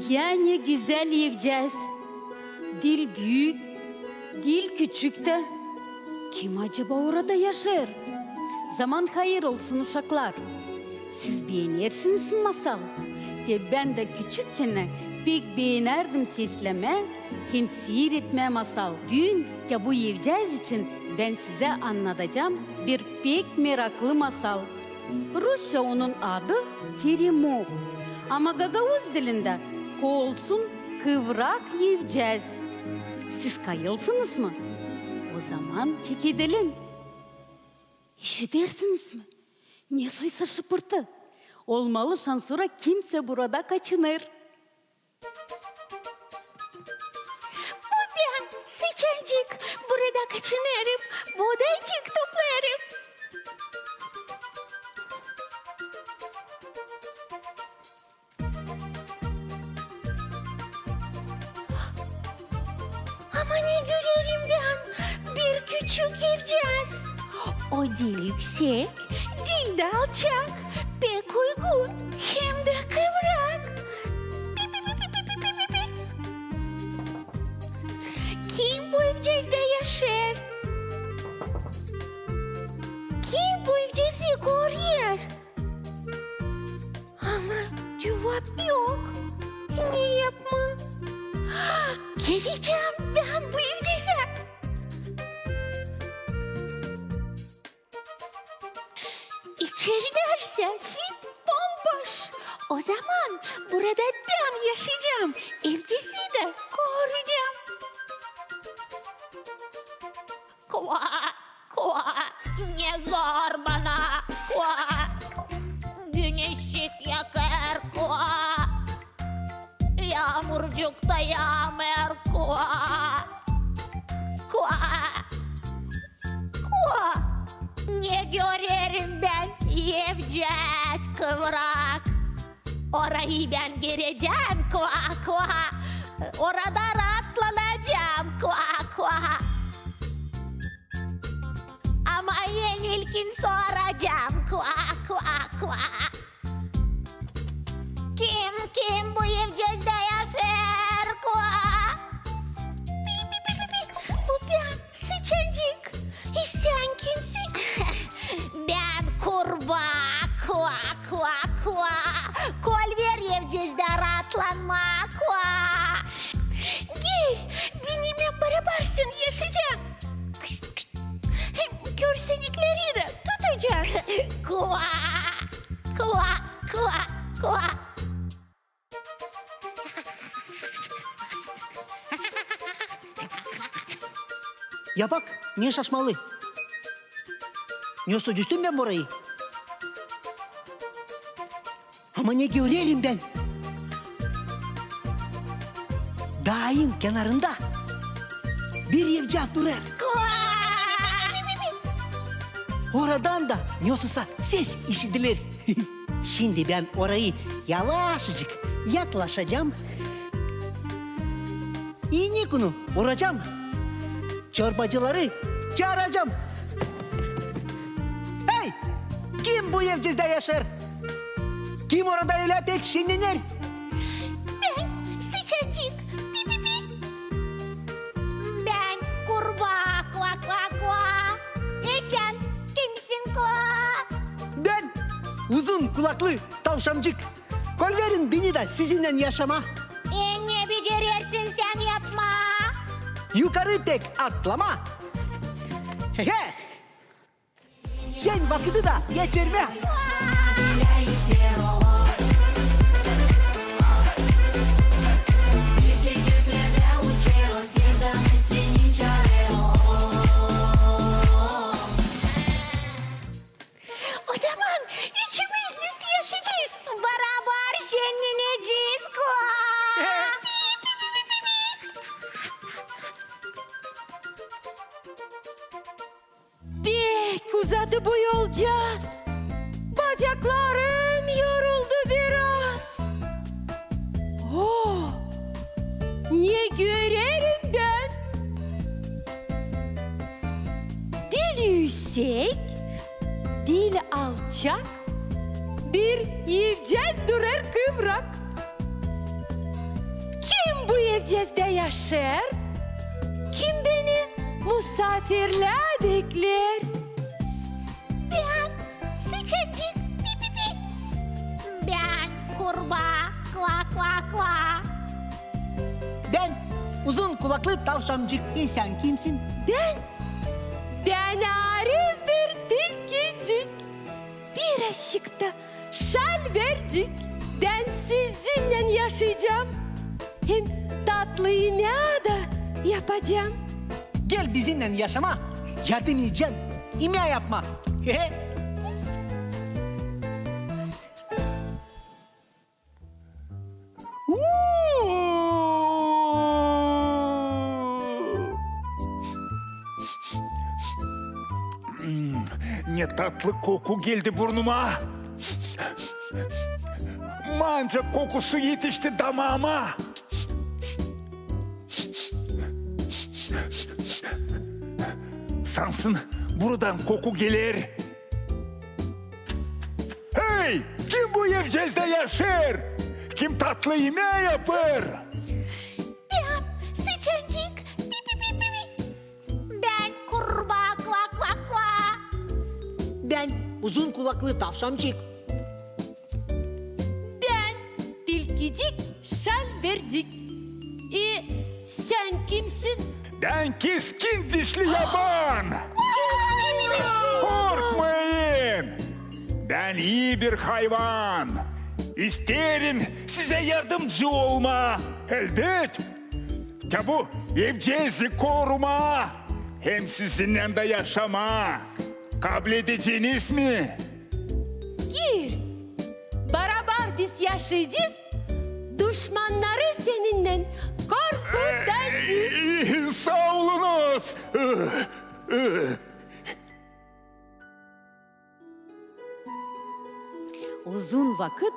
Yani güzel yiyeceğiz. Dil büyük, dil küçük de. Kim acaba orada yaşar? Zaman hayır olsun uşaklar. Siz beğenirsiniz masal. Ben de küçükken pek beğenerdim sesleme, hem sihir etme masal. Bugün ya bu yiyeceğiz için ben size anlatacağım bir pek meraklı masal. Rusça onun adı Terimok. Ama Gagavuz dilinde kolsun kıvrak yiyeceğiz. Siz kayılsınız mı? O zaman çekidelim. İşitirsiniz mi? Ne soysa şıpırtı. Olmalı şansura kimse burada kaçınır. Bu ben Seçencik. Burada kaçınırım. Buğdaycık toplarım. Ama ne görelim ben? Bir küçük yiyeceğiz. O dil yüksek, dil de alçak. Pek uygun, hem de kıvrak. Kim bu evcezde yaşar? Kim bu evcezi koruyor? Ama cevap yok. Ne yapma? Geleceğim ben bu evceze. İçerilerse fit bomboş. O zaman burada ben yaşayacağım. Evcisi de koruyacağım. Kua, kua, ne zor bana. Kua, güneşlik yakar. Kua, yağmurcuk da yağmur. Kua, kua, kua. Ne görerim ben yiyeceğiz kıvrak. Orayı ben gireceğim kua kua. Orada rahatlanacağım kua kua. Ama yenilkin soracağım kua kua kua. Kim bu evcezde yaşar kua? Bu ben Seçencik. Sen kimsin? Ben kurbağa. Kua kua kua. Kol ver evcezde rahatlanma kua. Gel benimle berabersin yaşayacağım. Hem körsenikleri de tutacağım. Kua kua kua kua. Ya bak, niye şaşmalı? Yoksa düştüm ben burayı. Ama ne görelim ben? Dağın kenarında bir evcaz durar. Oradan da yoksa ses işitilir. Şimdi ben orayı yavaşçık yaklaşacağım. İğne kunu vuracağım. çorbacıları çağıracağım. Hey! Kim bu evcizde yaşar? Kim orada öyle pek şenlenir? Ben sıçacık. Pi pi pi. Ben kurbağa. Kua kua kua. Sen kimsin kua? Ben uzun kulaklı tavşancık. Kol verin beni de sizinle yaşama. Ne becerirsin sen yapma. Yukarı pek atlama. He he. Sen vakiti da geçirme. O zaman üçümüz biz yaşayacağız. Beraber şenleneceğiz kua. Pek uzadı bu yolcağız. Bacaklarım yoruldu biraz. Oh, ne görerim ben? Dil yüksek, dil alçak, bir evcez durar kıvrak. Kim bu evcezde yaşar? Kim beni misafirler bekler? Ben sıçacık. Pi pi pi. Ben kurbağa. Kua kua kua. Ben uzun kulaklı tavşancık. Sen kimsin? Ben arif bir tilkicik, bir aşıkta şal vercik. Ben sizinle yaşayacağım, hem tatlı yemeği da yapacağım. Gel bizimle yaşama. Yardım edeceğim. İmya yapma. He he. Ne tatlı koku geldi burnuma. Manca kokusu yetişti damağıma. Sansın buradan koku gelir. Hey! Kim bu evcezde yaşar? Kim tatlı yemeği yapar? Ben sıçacık. Pi pi pi pi pi. Ben kurbağa. Kua kua kua. Ben uzun kulaklı tavşancık. Ben tilkicik, şal vercik. Sen kimsin? Ben keskin dişli yaban. Korkmayın. Ben iyi bir hayvan. İsterim size yardımcı olma. Elbet. Tabu evcezi koruma. Hem sizinle de yaşama. Kabul edeceğiniz mi? Gir. Beraber biz yaşayacağız. Düşmanları seninle korkutacağız. Sağ olunuz. Uzun vakit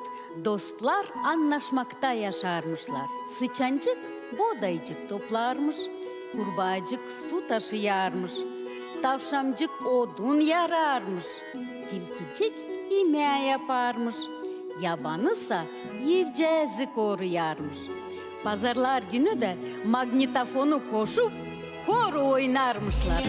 dostlar anlaşmakta yaşarmışlar. Sıçancık bodaycık toplarmış, kurbağacık su taşıyarmış, tavşancık odun yararmış, tilkicik yemeği yaparmış, yabanısa yiyeceğizi koruyarmış. Pazarlar günü de magnetofonu koşup hor oynarmışlar.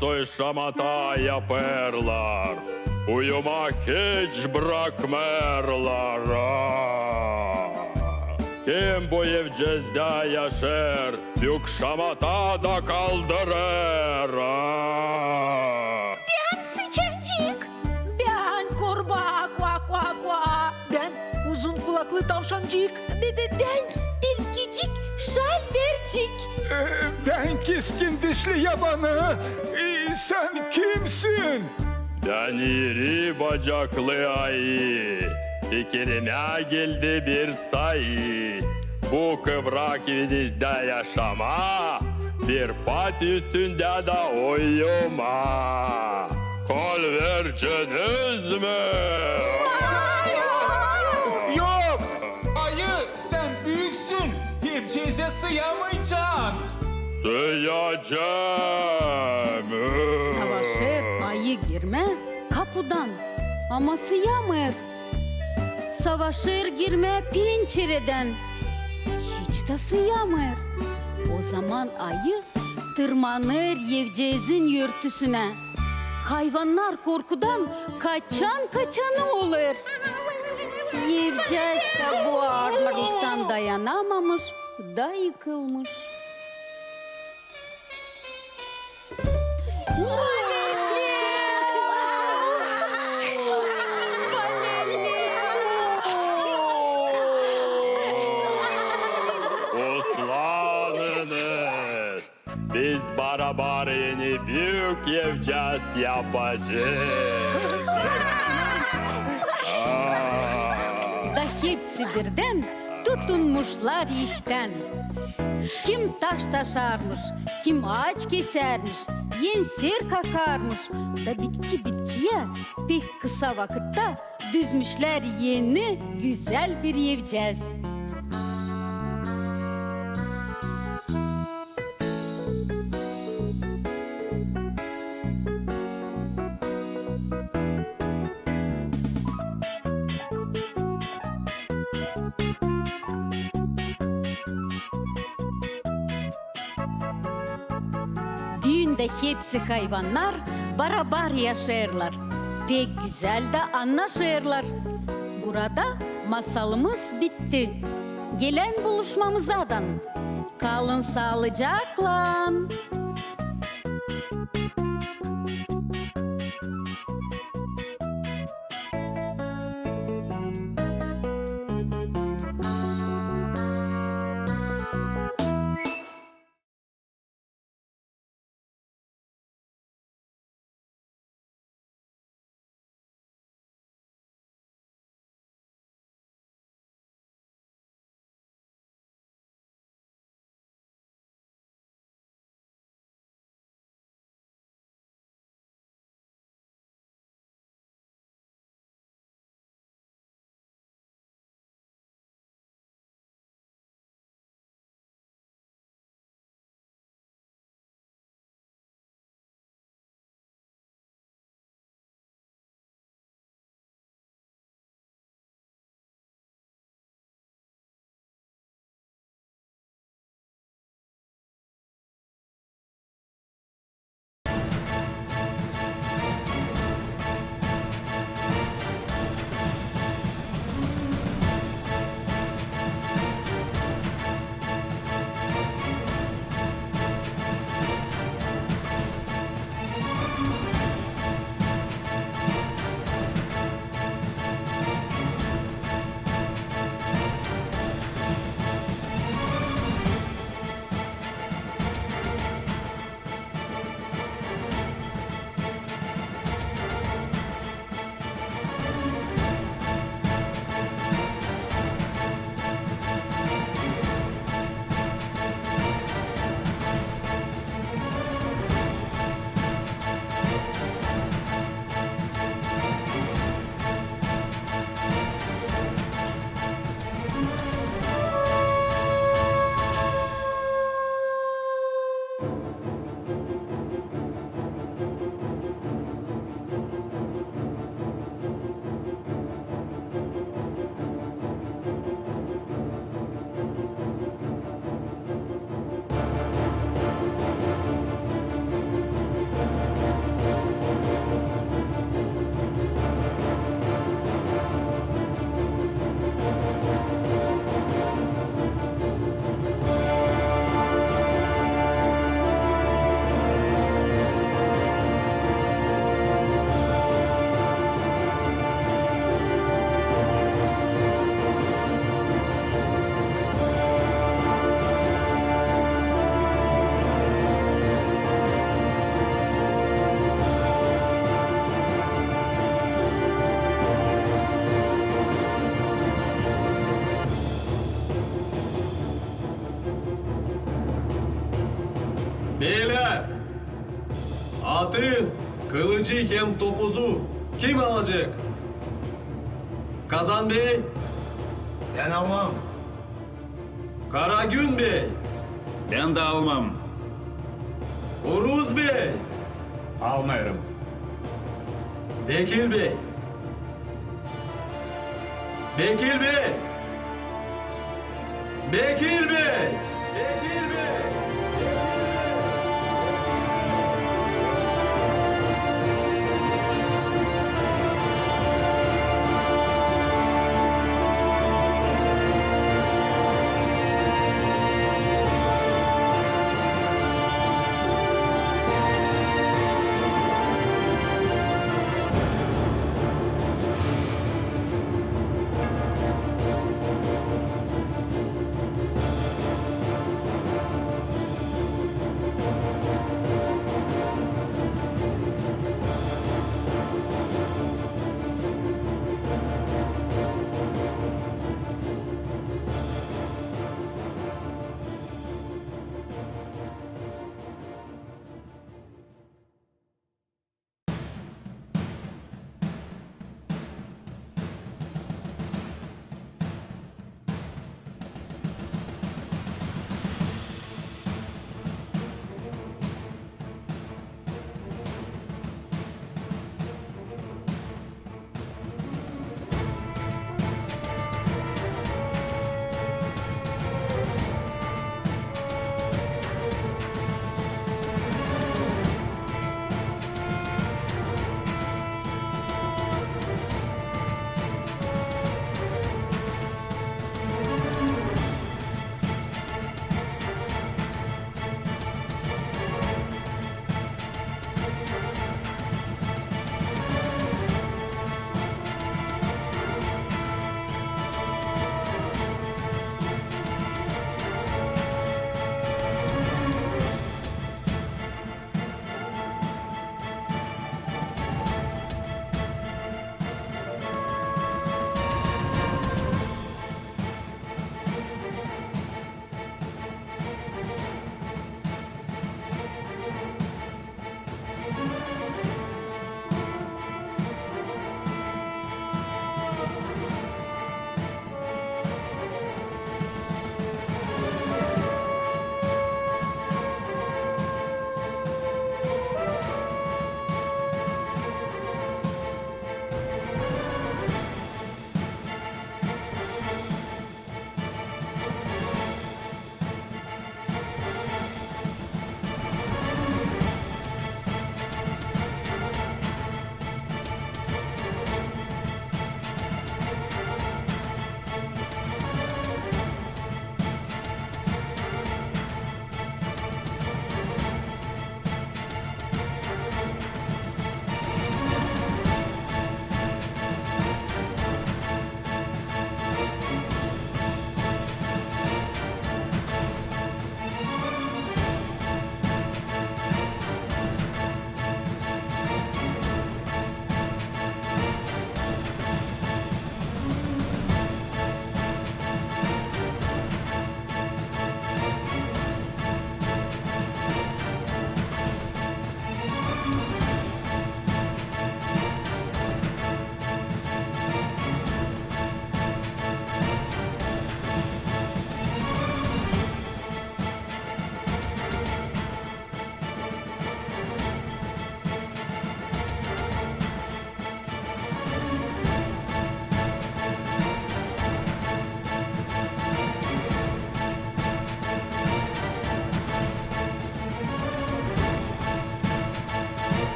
Soy şamata yaparlar, uyuma hiç bırakmırlar. Kim bu evcezde yaşar, büyük şamata da kaldırır. Ben sıçacık. Ben kurbağa. Kua kua kua. Ben uzun kulaklı tavşancık. Ben tilkicik, şal vercik. Ben keskin dişli yabanı. Sen kimsin? Ben iri bacaklı ayı. Fikrime geldi bir sayı. Bu kıvrak denizde yaşama, bir pat üstünde de uyuma. Kol verdiniz mi? Yok. Ayı sen büyüksün. Hepçeyize sıyamayacaksın. Sıyacağım. Savaşır ayı girme kapıdan ama sıyamır. Savaşır girme pencereden hiç de sıyamır. O zaman ayı tırmanır Yevcez'in yörtüsüne. Hayvanlar korkudan kaçanı olur. Yevcez de bu ağırlıktan dayanamamış da yıkılmış. Uslanınız. Biz beraber yeni büyük Yevcez yapacağız. Da hepsi birden tutunmuşlar işten. Kim taş taşarmış, kim ağaç kesermiş, yensir kakarmış. Da bitkiye pek kısa vakitte düzmüşler yeni güzel bir Yevcez. Düğünde hepsi hayvanlar beraber yaşarlar. Pek güzel de anlaşırlar. Burada masalımız bitti. Gelen buluşmamızadan kalın sağlıcakla. Beyler, atı, kılıcı hem topuzu kim alacak? Kazan Bey, Ben almam. Karagün Bey, Ben de almam. Uruz Bey, Almayırım. Bekir Bey, Bekir Bey, Bekir Bey, Bekir Bey.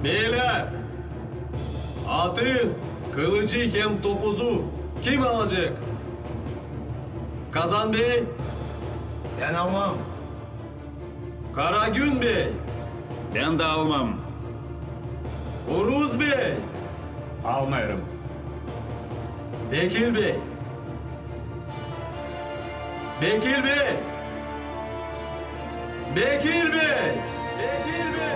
Beyler, atı, kılıcı hem topuzu kim alacak? Kazan Bey, Ben almam. Karagün Bey, Ben de almam. Uruz Bey, Almayırım. Bekir Bey, Bekir Bey, Bekir Bey, Bekir Bey.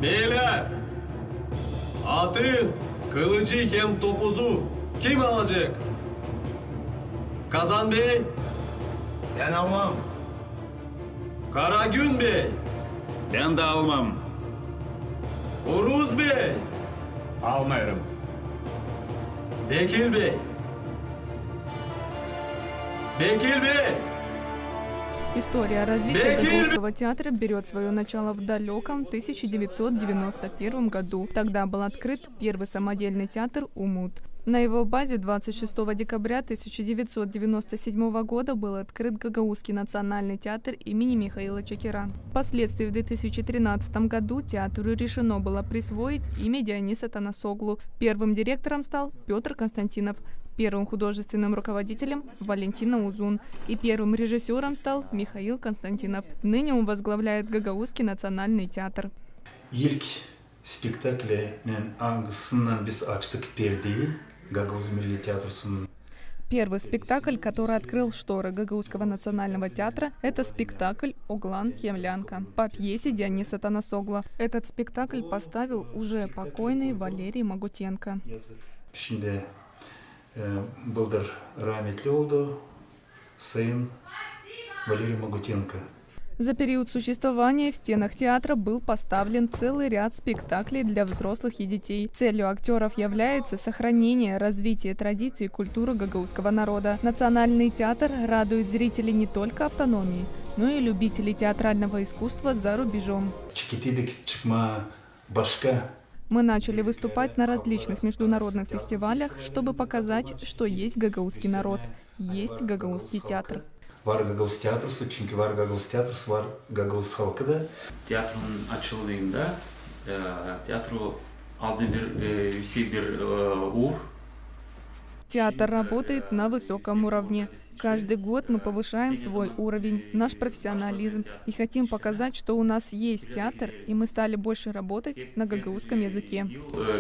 Beyler, atı, kılıcı hem topuzu kim alacak? Kazan Bey. Ben almam. Karagün Bey. Ben de almam. Uruz Bey. Almayırım. Bekir Bey. Bekir Bey. История развития Гагаузского театра берет свое начало в далеком 1991 году. Тогда был открыт первый самодельный театр «Умут». На его базе 26 декабря 1997 года был открыт Гагаузский национальный театр имени Михаила Чакира. Впоследствии в 2013 году театру решено было присвоить имя Диониса Танасоглу. Первым директором стал Петр Константинов, первым художественным руководителем – Валентина Узун и первым режиссером стал Михаил Константинов. Ныне он возглавляет Гагаузский национальный театр. İlk spektaklenin ağzından biz açtık perdeyi Gagauz Milli Tiyatrosu'nun. Первый спектакль, который открыл шторы Гагаузского национального театра, это спектакль «Оглан Кемлянка» по пьесе Диониса Танасогла. Этот спектакль поставил уже покойный Валерий Магутенко. Şimdi Былдар rahmetli oldu Sayın Валерий Магутенко. За период существования в стенах театра был поставлен целый ряд спектаклей для взрослых и детей. Целью актеров является сохранение, развитие традиций и культуры гагаузского народа. Национальный театр радует зрителей не только автономией, но и любителей театрального искусства за рубежом. Мы начали выступать на различных международных фестивалях, чтобы показать, что есть гагаузский народ, есть гагаузский театр. Var Gagauz tiyatrosu çünkü var Gagauz tiyatrosu var Gagauz halkı da. Tiyatro'nun açıldığında tiyatro aldı yüksek bir uğur. Театр работает на высоком уровне. Каждый год мы повышаем свой уровень, наш профессионализм и хотим показать, что у нас есть театр, и мы стали больше работать на гагаузском языке.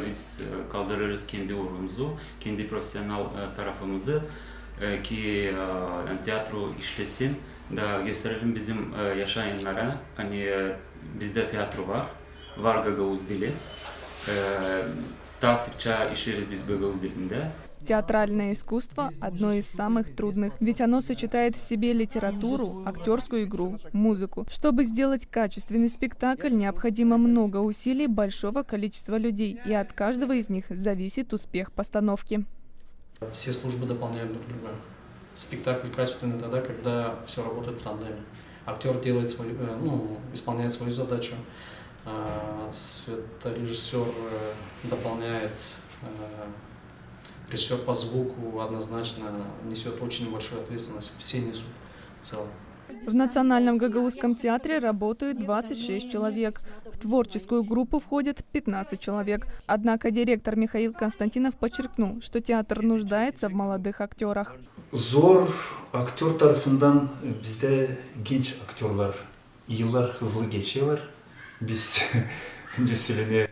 Biz kaldırırız kendi uğrumuzu, kendi profesyonel tarafımızı ki tiyatro işlesin, da gösterelim bizim yaşayanlara. Hani bizde tiyatro var Gagauz dili. Daha sıkça işleriz biz Gagauz dilinde. Театральное искусство – одно из самых трудных, ведь оно сочетает в себе литературу, актерскую игру, музыку. Чтобы сделать качественный спектакль, необходимо много усилий большого количества людей, и от каждого из них зависит успех постановки. Все службы дополняют друг друга. Спектакль качественный тогда, когда все работает в тандеме. Актер делает исполняет свою задачу, режиссер дополняет. Режиссер по звуку однозначно несет очень большую ответственность. Все несут в целом. В Национальном гагаузском театре работают 26 человек. В творческую группу входит 15 человек. Однако директор Михаил Константинов подчеркнул, что театр нуждается в молодых актерах. Zor aktör tarafından bizde genç aktörler yıllar hızlı geçiyorlar. Biz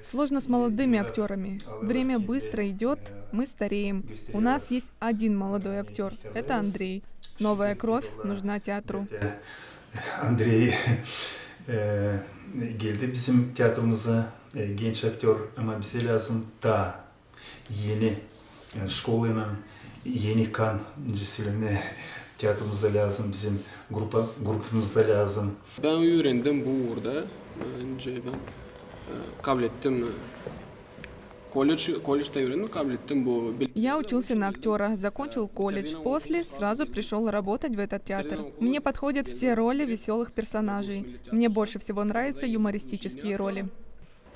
Сложно с молодыми актерами. Время быстро идет, мы стареем. У нас есть один молодой актер. Это Андрей. Новая кровь нужна театру. Андрей geldi bizim tiyatromuza genç aktör ama bize lazım daha yeni şkolayla yeni kan öncesiyle tiyatromuza lazım bizim grubumuza lazım. Ben öğrendim bu uğurda. Önce ben kabul ettim. Колледжда öğrendim, kabul ettim bu. Я учился на актера, закончил колледж. После сразу пришел работать в этот театр. Мне подходят все роли веселых персонажей. Мне больше всего нравятся юмористические роли.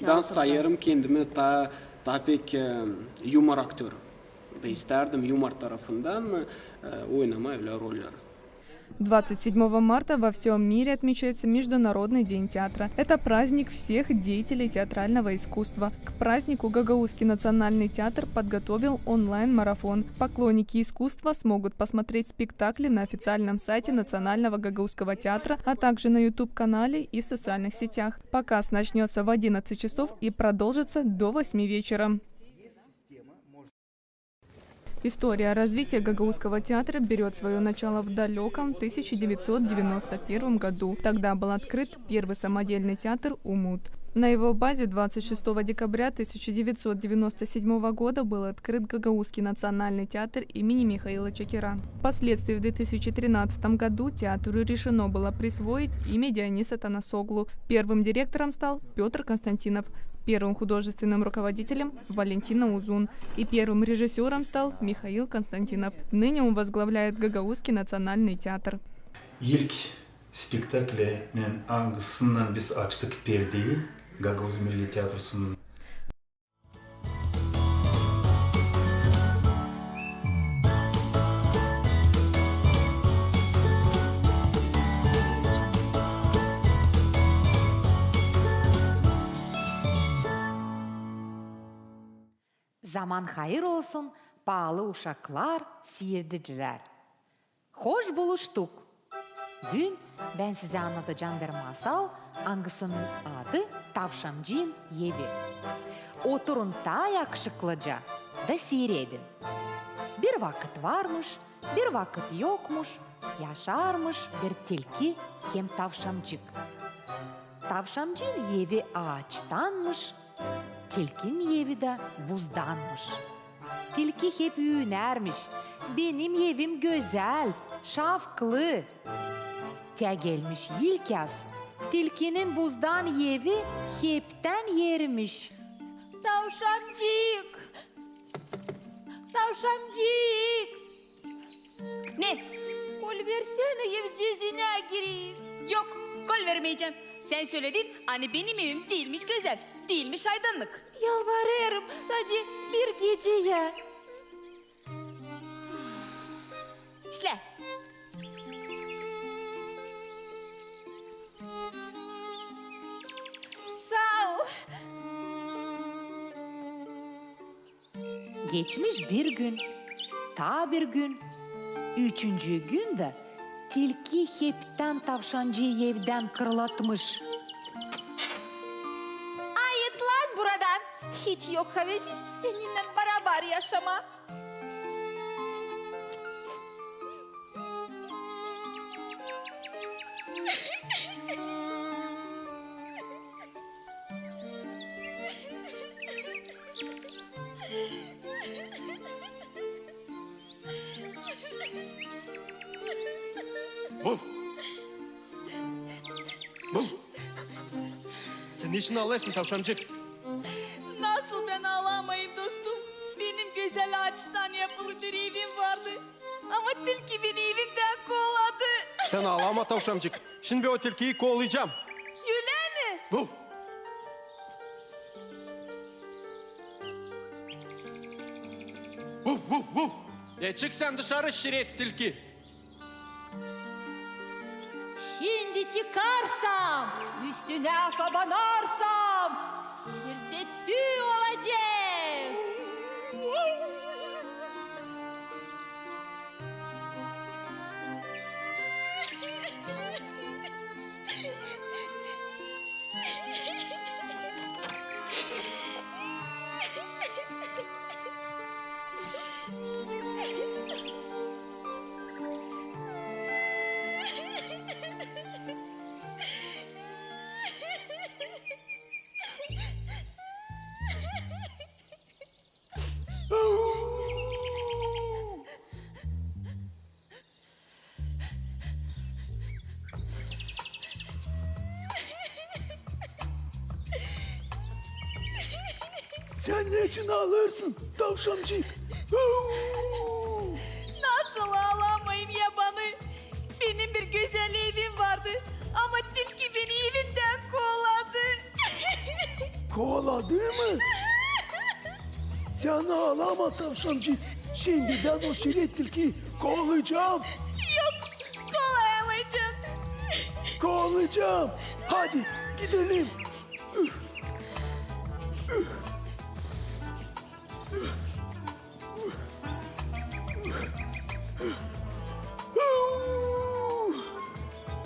Ben sayarım kendimi daha pek yumor aktör. İsterdim yumor tarafından oynama öyle roller. 27 марта во всем мире отмечается Международный день театра. Это праздник всех деятелей театрального искусства. К празднику Гагаузский национальный театр подготовил онлайн-марафон. Поклонники искусства смогут посмотреть спектакли на официальном сайте Национального гагаузского театра, а также на YouTube-канале и в социальных сетях. Показ начнется в 11 часов и продолжится до 8 вечера. История развития Гагаузского театра берет свое начало в далеком 1991 году. Тогда был открыт первый самодельный театр «Умут». На его базе 26 декабря 1997 года был открыт Гагаузский национальный театр имени Михаила Чакира. Впоследствии в 2013 году театру решено было присвоить имя Диониса Танасоглу. Первым директором стал Петр Константинов, первым художественным руководителем – Валентина Узун и первым режиссером стал Михаил Константинов. Ныне он возглавляет Гагаузский национальный театр. İlk spektaklenin ağzından biz açtık perdeyi Gagavuz Milli Tiyatrosu'nun. Zaman hayır olsun, pahalı uşaklar, seyirciler. Hoş buluştuk. Bugün ben size anlatacağım bir masal, hangisinin adı Tavşancığın Evi. Oturun da yakışıklıca da seyredin. Bir vakit varmış, bir vakit yokmuş, yaşarmış bir tilki hem tavşancık. Tavşancığın evi ağaçtanmış, tilkinin evi de buzdanmış. Tilki hep ünermiş, benim evim güzel, şafklı. Te gelmiş ilk yaz, tilkinin buzdan evi hepten yermiş. Tavşancık! Tavşancık! Ne? Kol versene evcizine gireyim. Yok, kol vermeyeceğim. Sen söyledin, hani benim evim değilmiş güzel, değilmiş aydınlık. Yalvarırım, sadece bir geceye. İsle. Sağ ol. Geçmiş bir gün, ta bir gün, üçüncü günde tilki hepten tavşancıyı evden kırlatmış. Ayıt lan buradan. Hiç yok hevesim seninle beraber yaşama. Bul. Bul. Sen ne için ağlıyorsun tavşancık? Nasıl ben ağlamayayım dostum? Benim güzel ağaçtan yapılı bir evim vardı. Ama tilki beni evimden kovaladı. Sen ağlama tavşancık. Şimdi o tilkiyi kovalayacağım. Öyle mi? Bul. Bul, bul, bul. Çık sen dışarı şiret tilki. Şimdi çıkarsam, üstüne kabanarsam, bir settü olacak. Sen ne için ağlarsın tavşancık? Nasıl ağlamayayım yabanı? Benim bir güzel evim vardı. Ama tilki beni evimden kovaladı. Kovaladı mı? Sen ağlama tavşancık. Şimdi ben o şiret tilkiyi kovalayacağım. Yok, kovalayamayacağım. Kovalayacağım. Hadi gidelim.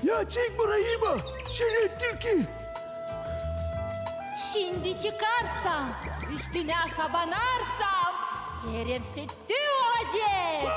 Ya çek burayı mı? Şiret tilki. Şimdi çıkarsam, üstüne kabanarsam, yerir settü olacak.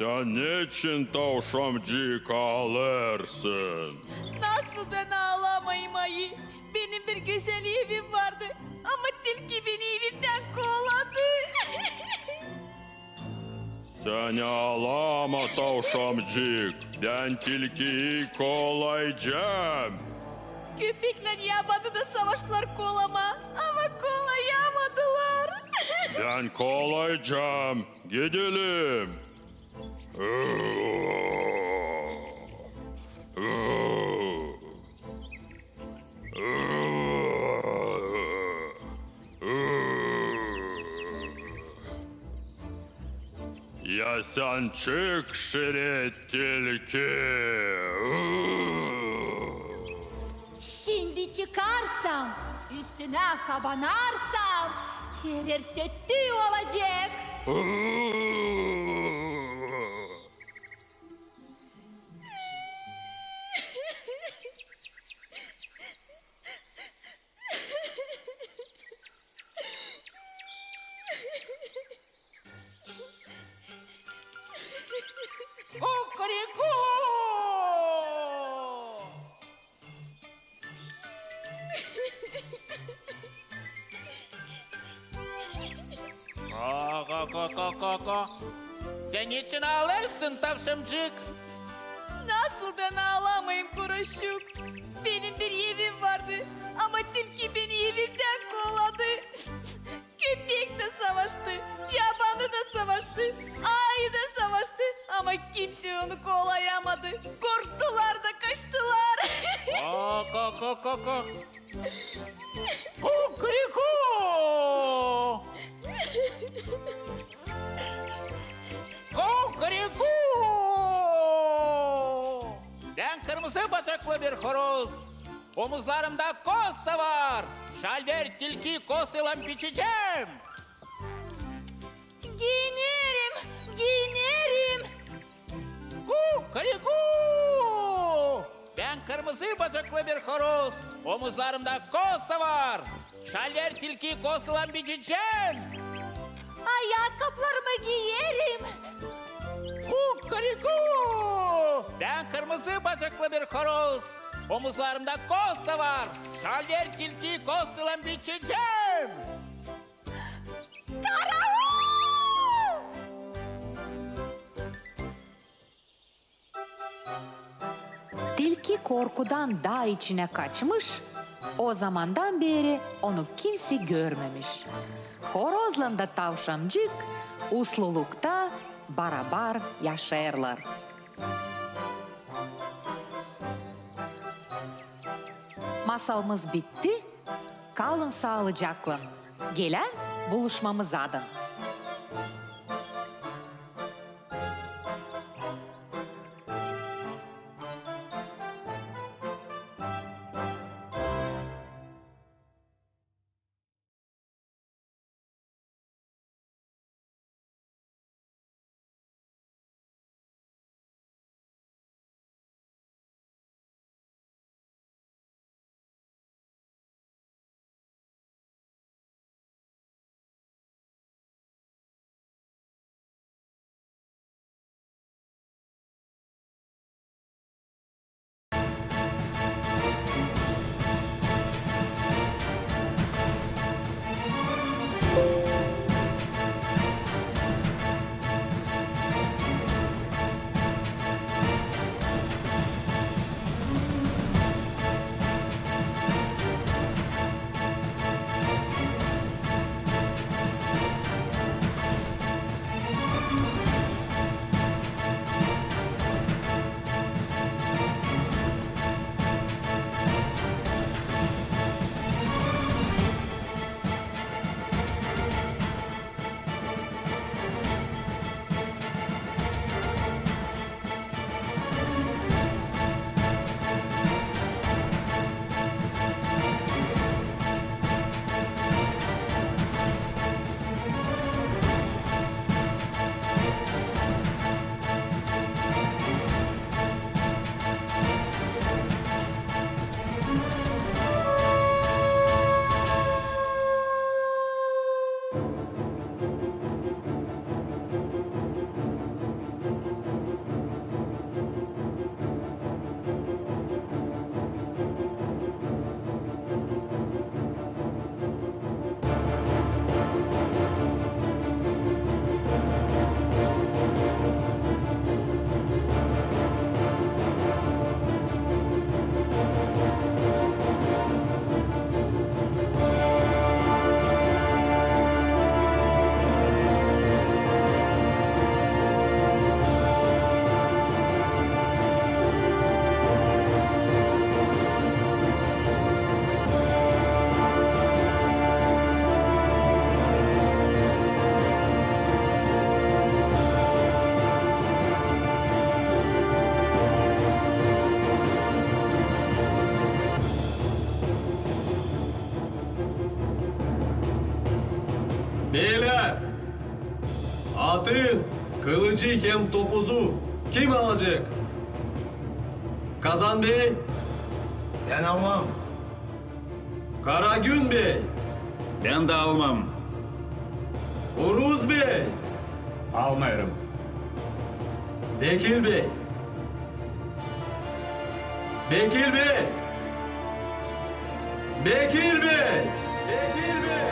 Sen niçin tavşamcık ağlarsın? Nasıl ben ağlamayayım ayı? Benim bir güzel evim vardı. Ama tilki beni evimden kovaladı. Sen ağlama tavşamcık. Ben tilkiyi kolayacağım. Köpekler yabanı da savaştılar kolama. Ama kolayamadılar. Ben kolayacağım. Gidelim. Ya sen çık şiret tilki. Şimdi çıkarsam, üstüne kabanarsam, her setti olacak. Кукареку! Ko. Sen niçin ağlarsın tavşamcık? Nasıl ben ağlamayayım Koroşuk? Benim bir evim vardı. Ama tilki beni evimden kovaladı. Köpek de savaştı. Yabanı da savaştı. Ayı da savaştı. Ama kimse onu kovalayamadı. Korktular da kaçtılar. Ko. Kukuriku! Kukuriku! Ben kırmızı bacaklı bir horoz. Omuzlarımda kosa var. Şalver tilki kosuyla biçeceğim. Giyinerim. Kukuriku! Ben kırmızı bacaklı bir horoz. Omuzlarımda kosa var. Şalver tilki kosuyla biçeceğim. Ayakkabılarımı giyerim. Kukuriku! Ben kırmızı bacaklı bir horoz. Omuzlarımda kosa var. Şalver tilki kosuyla biçeceğim. Tilki korkudan dağ içine kaçmış, o zamandan beri onu kimse görmemiş. Horozla da tavşancık uslulukta beraber yaşarlar. Masalımız bitti. Kalın sağlıcakla. Gelen buluşmamızadır. Beyler, atı, kılıcı hem topuzu kim alacak? Kazan Bey, Ben almam. Karagün Bey, Ben de almam. Uruz Bey, Almayırım. Bekir Bey, Bekir Bey, Bekir Bey, Bekir Bey.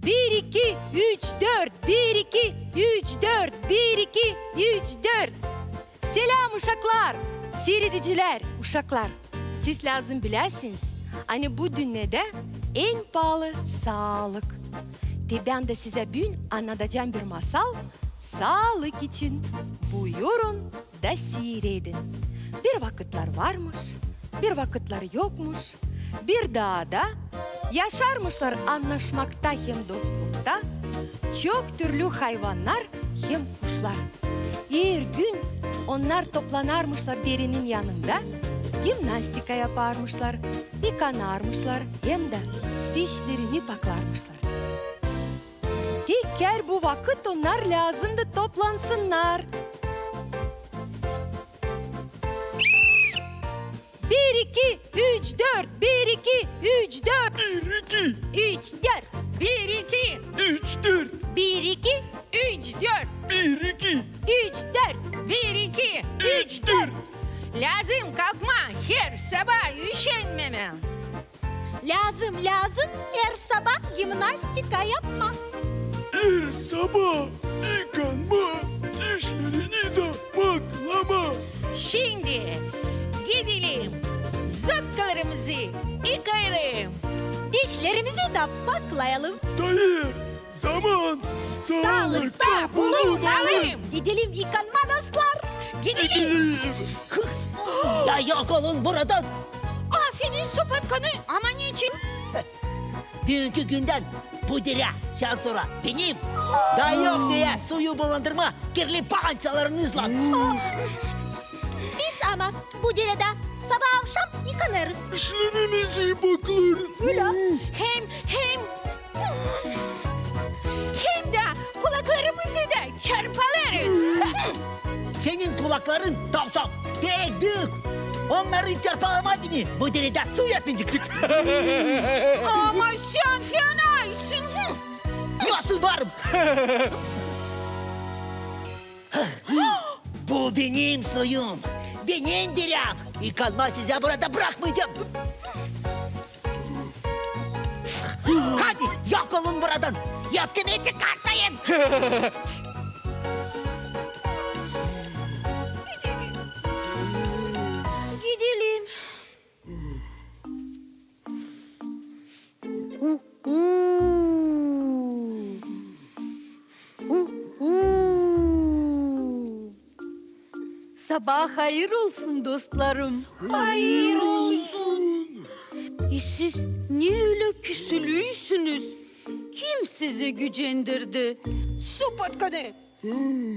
1, 2, 3, 4. 1, 2, 3, 4. 1, 2, 3, 4. Selam uşaklar. Seyrediciler, uşaklar. Siz lazım bilesiniz. Hani bu dünyada en pahalı sağlık. De ben de size bugün anlatacağım bir masal. Sağlık için. Buyurun da seyredin. Bir vakitler varmış, bir vakitler yokmuş. Bir dağda yaşarmışlar anlaşmakta hem dostlukta. Çok türlü hayvanlar hem kuşlar. Her gün onlar toplanarmışlar derinin yanında. Gimnastika yaparmışlar, yıkanarmışlar hem de dişlerini paklarmışlar. Tekrar bu vakit onlar lazımdı toplansınlar. 1, 2, 3, 4. 1, 2, 3, 4. 1, 2, 3, 4. 1, 2, 3, 4. 1, 2, 3, 4. 1, 2, 3, 4. 1, 2, 3, 4. Lazım kalkma her sabah üşenmeme. Lazım her sabah gimnastika yapma. Her sabah yıkanma, dişlerini de paklama. Şimdi gidelim. Zıpkalarımızı yıkayalım. Dişlerimizi de paklayalım. Hayır, zaman Sağlıkta bulunalım. Gidelim yıkanma dostlar. Gidelim. Ya yok olun buradan. Aferin Supatkan'ı. Ama niçin? Bugünkü günden bu dere şan sonra benim. Da yok diye suyu bulandırma. Kirli pançalarınızla. Biz ama bu derede sabah akşam yıkanırız. dişlerimizi paklarız. Öyle. Hem de kulaklarımızı da çarpalarız. Senin kulakların tavşan. Büyük. Onları çarpalamadın. Bu derede su yatmayacak. Ama sen fenaysın. Nasıl varım? Bu benim suyum. Benim derem. Yıkanma size burada bırakmayacağım. Hadi yok olun buradan. Yafkımı çıkartmayın. Gidelim. Sabah hayır olsun dostlarım. Hayır olsun. Siz niye öyle küsülüysünüz? Kim sizi gücendirdi? Supatkan'ı.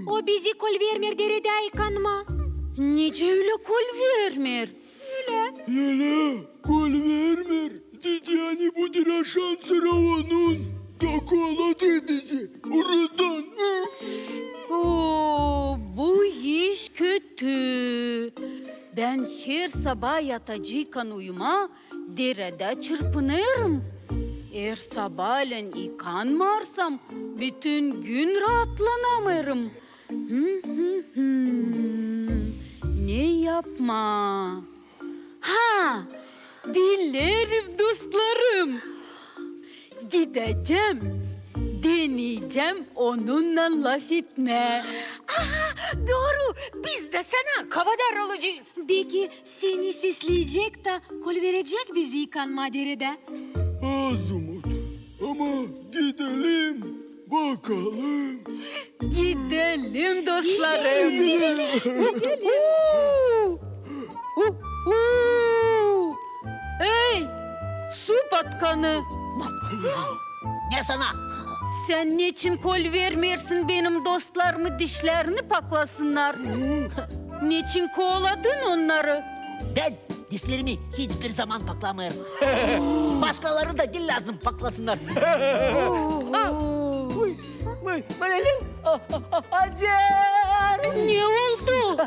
O bizi kol vermer derede yıkanma. Nice öyle kol vermer? Yala, kol vermer. Dedi yani bu dere şan sıra onun. Dokuladı bizi. Oradan. Oo, bu iş kötü. Ben her sabah yatacıyken uyuma derede çırpınırım. Eğer sabahleyin yıkanmarsam bütün gün rahatlanamırım. Ne yapma? Ha, bilirim dostlarım. Gideceğim. Deneyeceğim onunla laf etme. Doğru. Biz de sana kavadar olacağız. Peki seni sesleyecek de kol verecek bizi yıkanma derede. Azumut. Ama gidelim. Bakalım. Gidelim dostlarım. Gidelim. Hey, su patkanı. Ne sana? Sen niçin kol vermiyorsun benim dostlarımı dişlerini paklasınlar? Niçin kovaladın onları? Ben dişlerimi hiçbir zaman paklamıyorum. Başkaları da dil lazım paklasınlar. Ne oldu?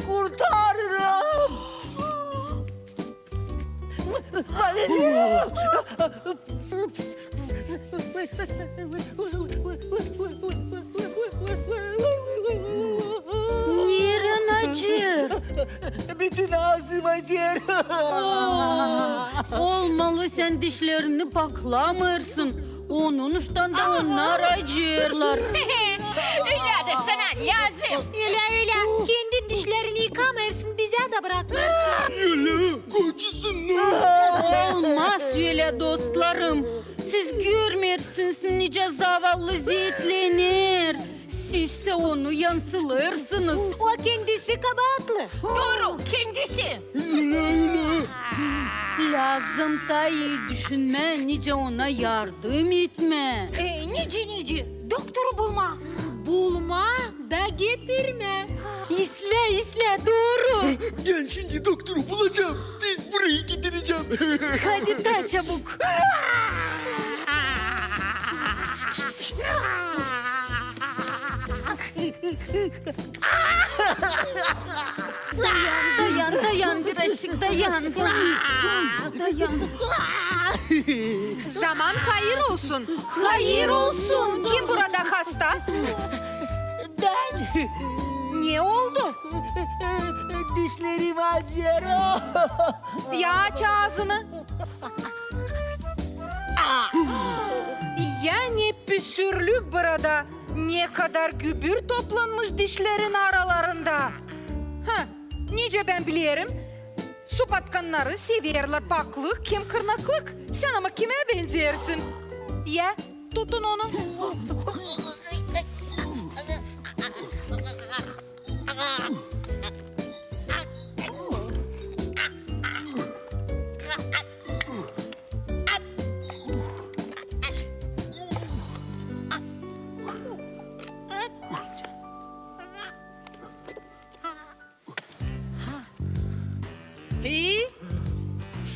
Kurtarırım. Neren acır? Bütün ağzım acır. Olmalı sen dişlerini paklamırsın. Onun uçtan da onlar acırlar. Öyledir sana lazım. Öyle. Kendi dişlerini yıkamayarsın, bize de bırakmazsın. Öyle koçusun. Olmaz öyle dostlarım. Siz görmüyorsunuz nice zavallı zeytlenir. Sizse onu yansılırsınız. O kendisi kabahatlı. Doğru, kendisi. Lazım da iyi düşünme, nice ona yardım etme. Nice. Doktoru bulma. Bulma da getirme. İsle doğru. Ben şimdi doktoru bulacağım. Diz burayı getireceğim. Hadi da çabuk. Dayan birazcık dayan. Zaman hayır olsun. Hayır olsun. Kim burada hasta? Ben. Ne oldu? Dişlerim acıyor. Ya aç ağzını. Yani püsürlü burada. Ne kadar gübür toplanmış dişlerin aralarında. Nice ben biliyorum. Su patkanları severler paklık, kim kırnaklık. Sen ama kime benzersin? Ya tutun onu.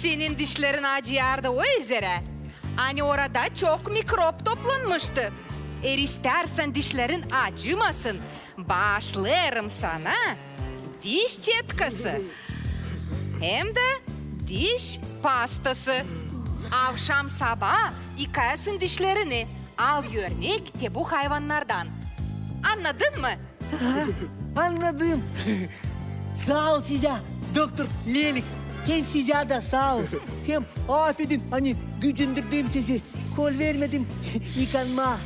Senin dişlerin acıyardı o üzere. Hani orada çok mikrop toplanmıştı. İstersen dişlerin acımasın. Bağışlarım sana diş çetkası. Hem de diş pastası. Akşam sabah yıkayasın dişlerini. Al örnek de bu hayvanlardan. Anladın mı? Anladım. Sağ ol size Doktor Lelik. Hem size de sağ ol. Hem affedin hani gücündürdüm sizi. Kol vermedim yıkanma.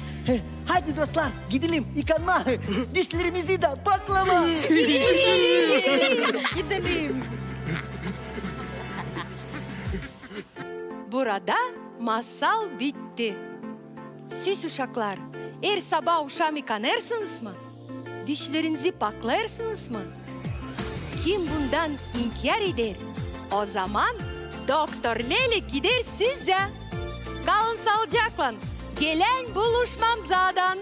Hadi dostlar gidelim yıkanma. Dişlerimizi de paklama. Gidelim. Burada masal bitti. Siz uşaklar her sabah uşağımı yıkanırsınız mı? Dişlerinizi paklarsınız mı? Kim bundan inkar eder? O zaman Doktor Lelik gider size. Kalın sağlıcakla. Gelen buluşmam zaten.